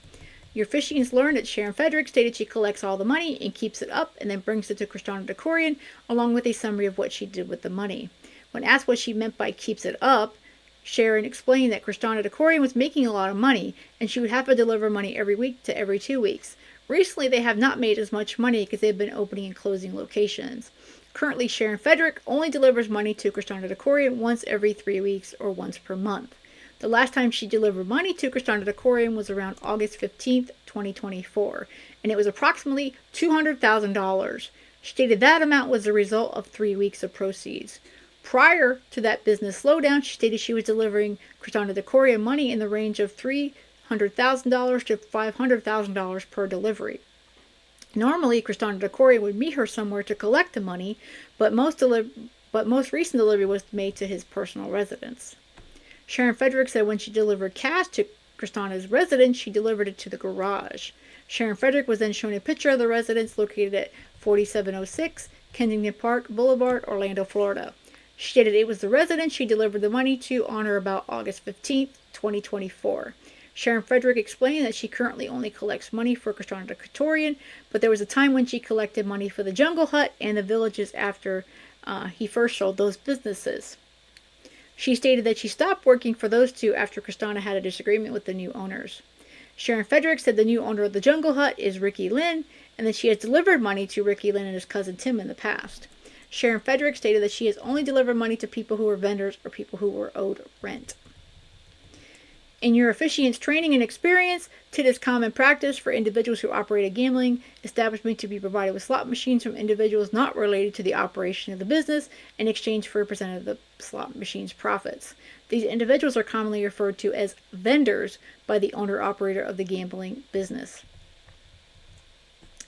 Your officiants learned that Sharon Frederick stated she collects all the money and keeps it up and then brings it to Kristana Dekorian along with a summary of what she did with the money. When asked what she meant by keeps it up, Sharon explained that Kristana Dekorian was making a lot of money and she would have to deliver money every week to every 2 weeks. Recently, they have not made as much money because they've been opening and closing locations. Currently, Sharon Frederick only delivers money to Kristana Dekorian once every 3 weeks or once per month. The last time she delivered money to Kristana Dekorian was around August 15th, 2024, and it was approximately $200,000. She stated that amount was the result of 3 weeks of proceeds. Prior to that business slowdown, she stated she was delivering Kristana Dekorian money in the range of $300,000 to $500,000 per delivery. Normally, Kristana Dekorian would meet her somewhere to collect the money, but most recent delivery was made to his personal residence. Sharon Frederick said when she delivered cash to Kristana's residence, she delivered it to the garage. Sharon Frederick was then shown a picture of the residence located at 4706 Kensington Park Boulevard, Orlando, Florida. She stated it was the residence she delivered the money to on or about August 15th, 2024. Sharon Frederick explained that she currently only collects money for Kristana Dekorian, but there was a time when she collected money for the Jungle Hut and the villages after he first sold those businesses. She stated that she stopped working for those 2 after Kristana had a disagreement with the new owners. Sharon Frederick said the new owner of the Jungle Hut is Ricky Lynn, and that she has delivered money to Ricky Lynn and his cousin Tim in the past. Sharon Frederick stated that she has only delivered money to people who were vendors or people who were owed rent. In your officiant's training and experience, it is common practice for individuals who operate a gambling establishment to be provided with slot machines from individuals not related to the operation of the business in exchange for a percent of the slot machine's profits. These individuals are commonly referred to as vendors by the owner-operator of the gambling business.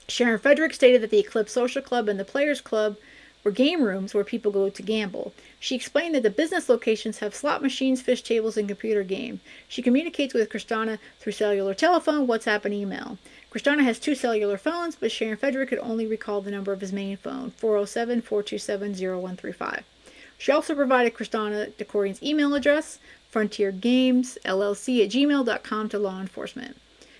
Sharon Frederick stated that the Eclipse Social Club and the Players Club were game rooms where people go to gamble. She explained that the business locations have slot machines, fish tables, and computer game. She communicates with Kristana through cellular telephone, WhatsApp, and email. Kristana has 2 cellular phones, but Sharon Frederick could only recall the number of his main phone, 407-427-0135. She also provided Kristana Dekorian's email address, frontiergamesllc@gmail.com, to law enforcement.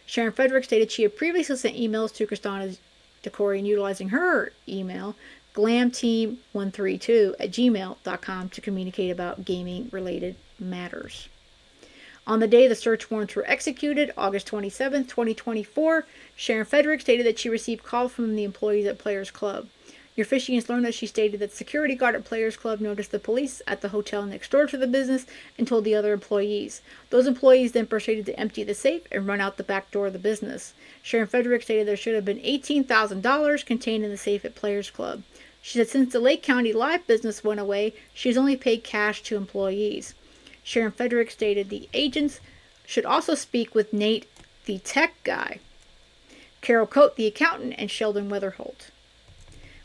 Sharon Frederick stated she had previously sent emails to Kristana Dekorian utilizing her email, glamteam132@gmail.com, to communicate about gaming-related matters. On the day the search warrants were executed, August 27, 2024, Sharon Frederick stated that she received calls from the employees at Players Club. Your officiants learned that she stated that the security guard at Players Club noticed the police at the hotel next door to the business and told the other employees. Those employees then proceeded to empty the safe and run out the back door of the business. Sharon Frederick stated there should have been $18,000 contained in the safe at Players Club. She said since the Lake County Live business went away, she has only paid cash to employees. Sharon Frederick stated the agents should also speak with Nate, the tech guy, Carol Coate, the accountant, and Sheldon Weatherholt.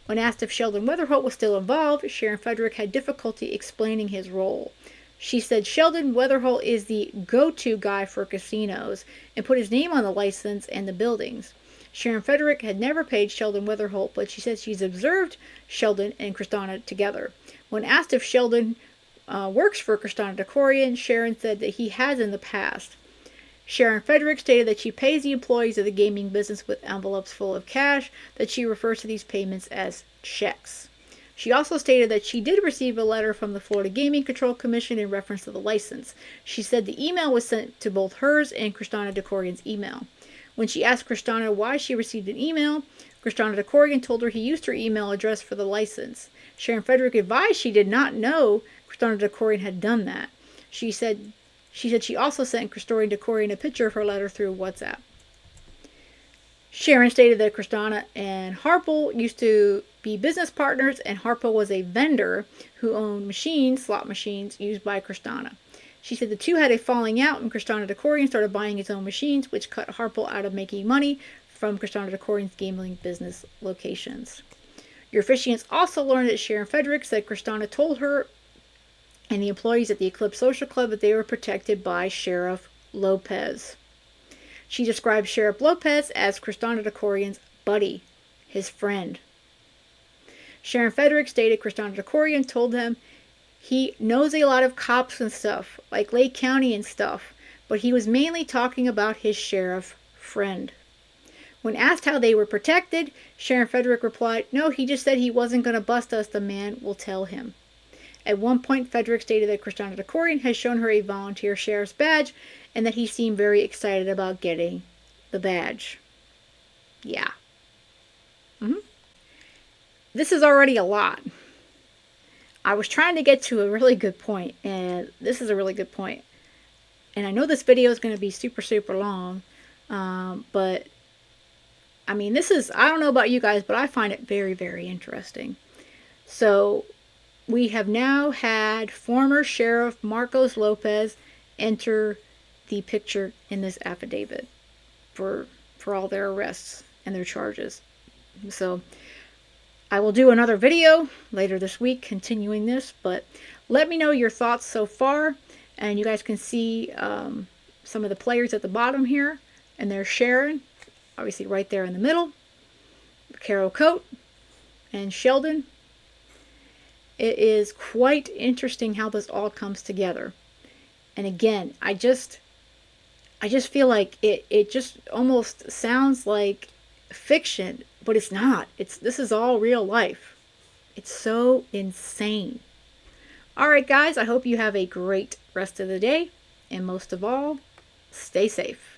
When asked if Sheldon Weatherholt was still involved, Sharon Frederick had difficulty explaining his role. She said Sheldon Weatherholt is the go-to guy for casinos and put his name on the license and the buildings. Sharon Frederick had never paid Sheldon Weatherholt, but she said she's observed Sheldon and Kristana together. When asked if Sheldon works for Kristana Dekorian, Sharon said that he has in the past. Sharon Frederick stated that she pays the employees of the gaming business with envelopes full of cash, that she refers to these payments as checks. She also stated that she did receive a letter from the Florida Gaming Control Commission in reference to the license. She said the email was sent to both hers and Kristana Dekorian's email. When she asked Kristana why she received an email, Kristana DeCorrigan told her he used her email address for the license. Sharon Frederick advised she did not know Kristana DeCorrigan had done that. She said she also sent Kristana DeCorrigan a picture of her letter through WhatsApp. Sharon stated that Kristana and Harple used to be business partners, and Harple was a vendor who owned slot machines used by Kristana. She said the two had a falling out, and Kristana DeCorrigan started buying his own machines, which cut Harple out of making money from Kristana DeCorrigan's gambling business locations. Your officiants also learned that Sharon Frederick said Kristana told her and the employees at the Eclipse Social Club that they were protected by Sheriff Lopez. She described Sheriff Lopez as Kristana DeCorrigan's buddy, his friend. Sharon Frederick stated Kristana DeCorrigan told him he knows a lot of cops and stuff, like Lake County and stuff, but he was mainly talking about his sheriff friend. When asked how they were protected, Sharon Frederick replied, "No, he just said he wasn't going to bust us. The man will tell him." At one point, Frederick stated that Kristana DeCorrigan has shown her a volunteer sheriff's badge and that he seemed very excited about getting the badge. Yeah. This is already a lot. I was trying to get to a really good point, and this is a really good point. And I know this video is going to be super, super long, but I mean, I don't know about you guys, but I find it very, very interesting. So, we have now had former Sheriff Marcos Lopez enter the picture in this affidavit for all their arrests and their charges. So, I will do another video later this week continuing this, but let me know your thoughts so far. And you guys can see some of the players at the bottom here, and there's Sharon, obviously right there in the middle, Carol Coate, and Sheldon. It is quite interesting how this all comes together. And again, I just feel like it just almost sounds like fiction, but it's not. This is all real life. It's so insane. Alright guys, I hope you have a great rest of the day, and most of all, stay safe.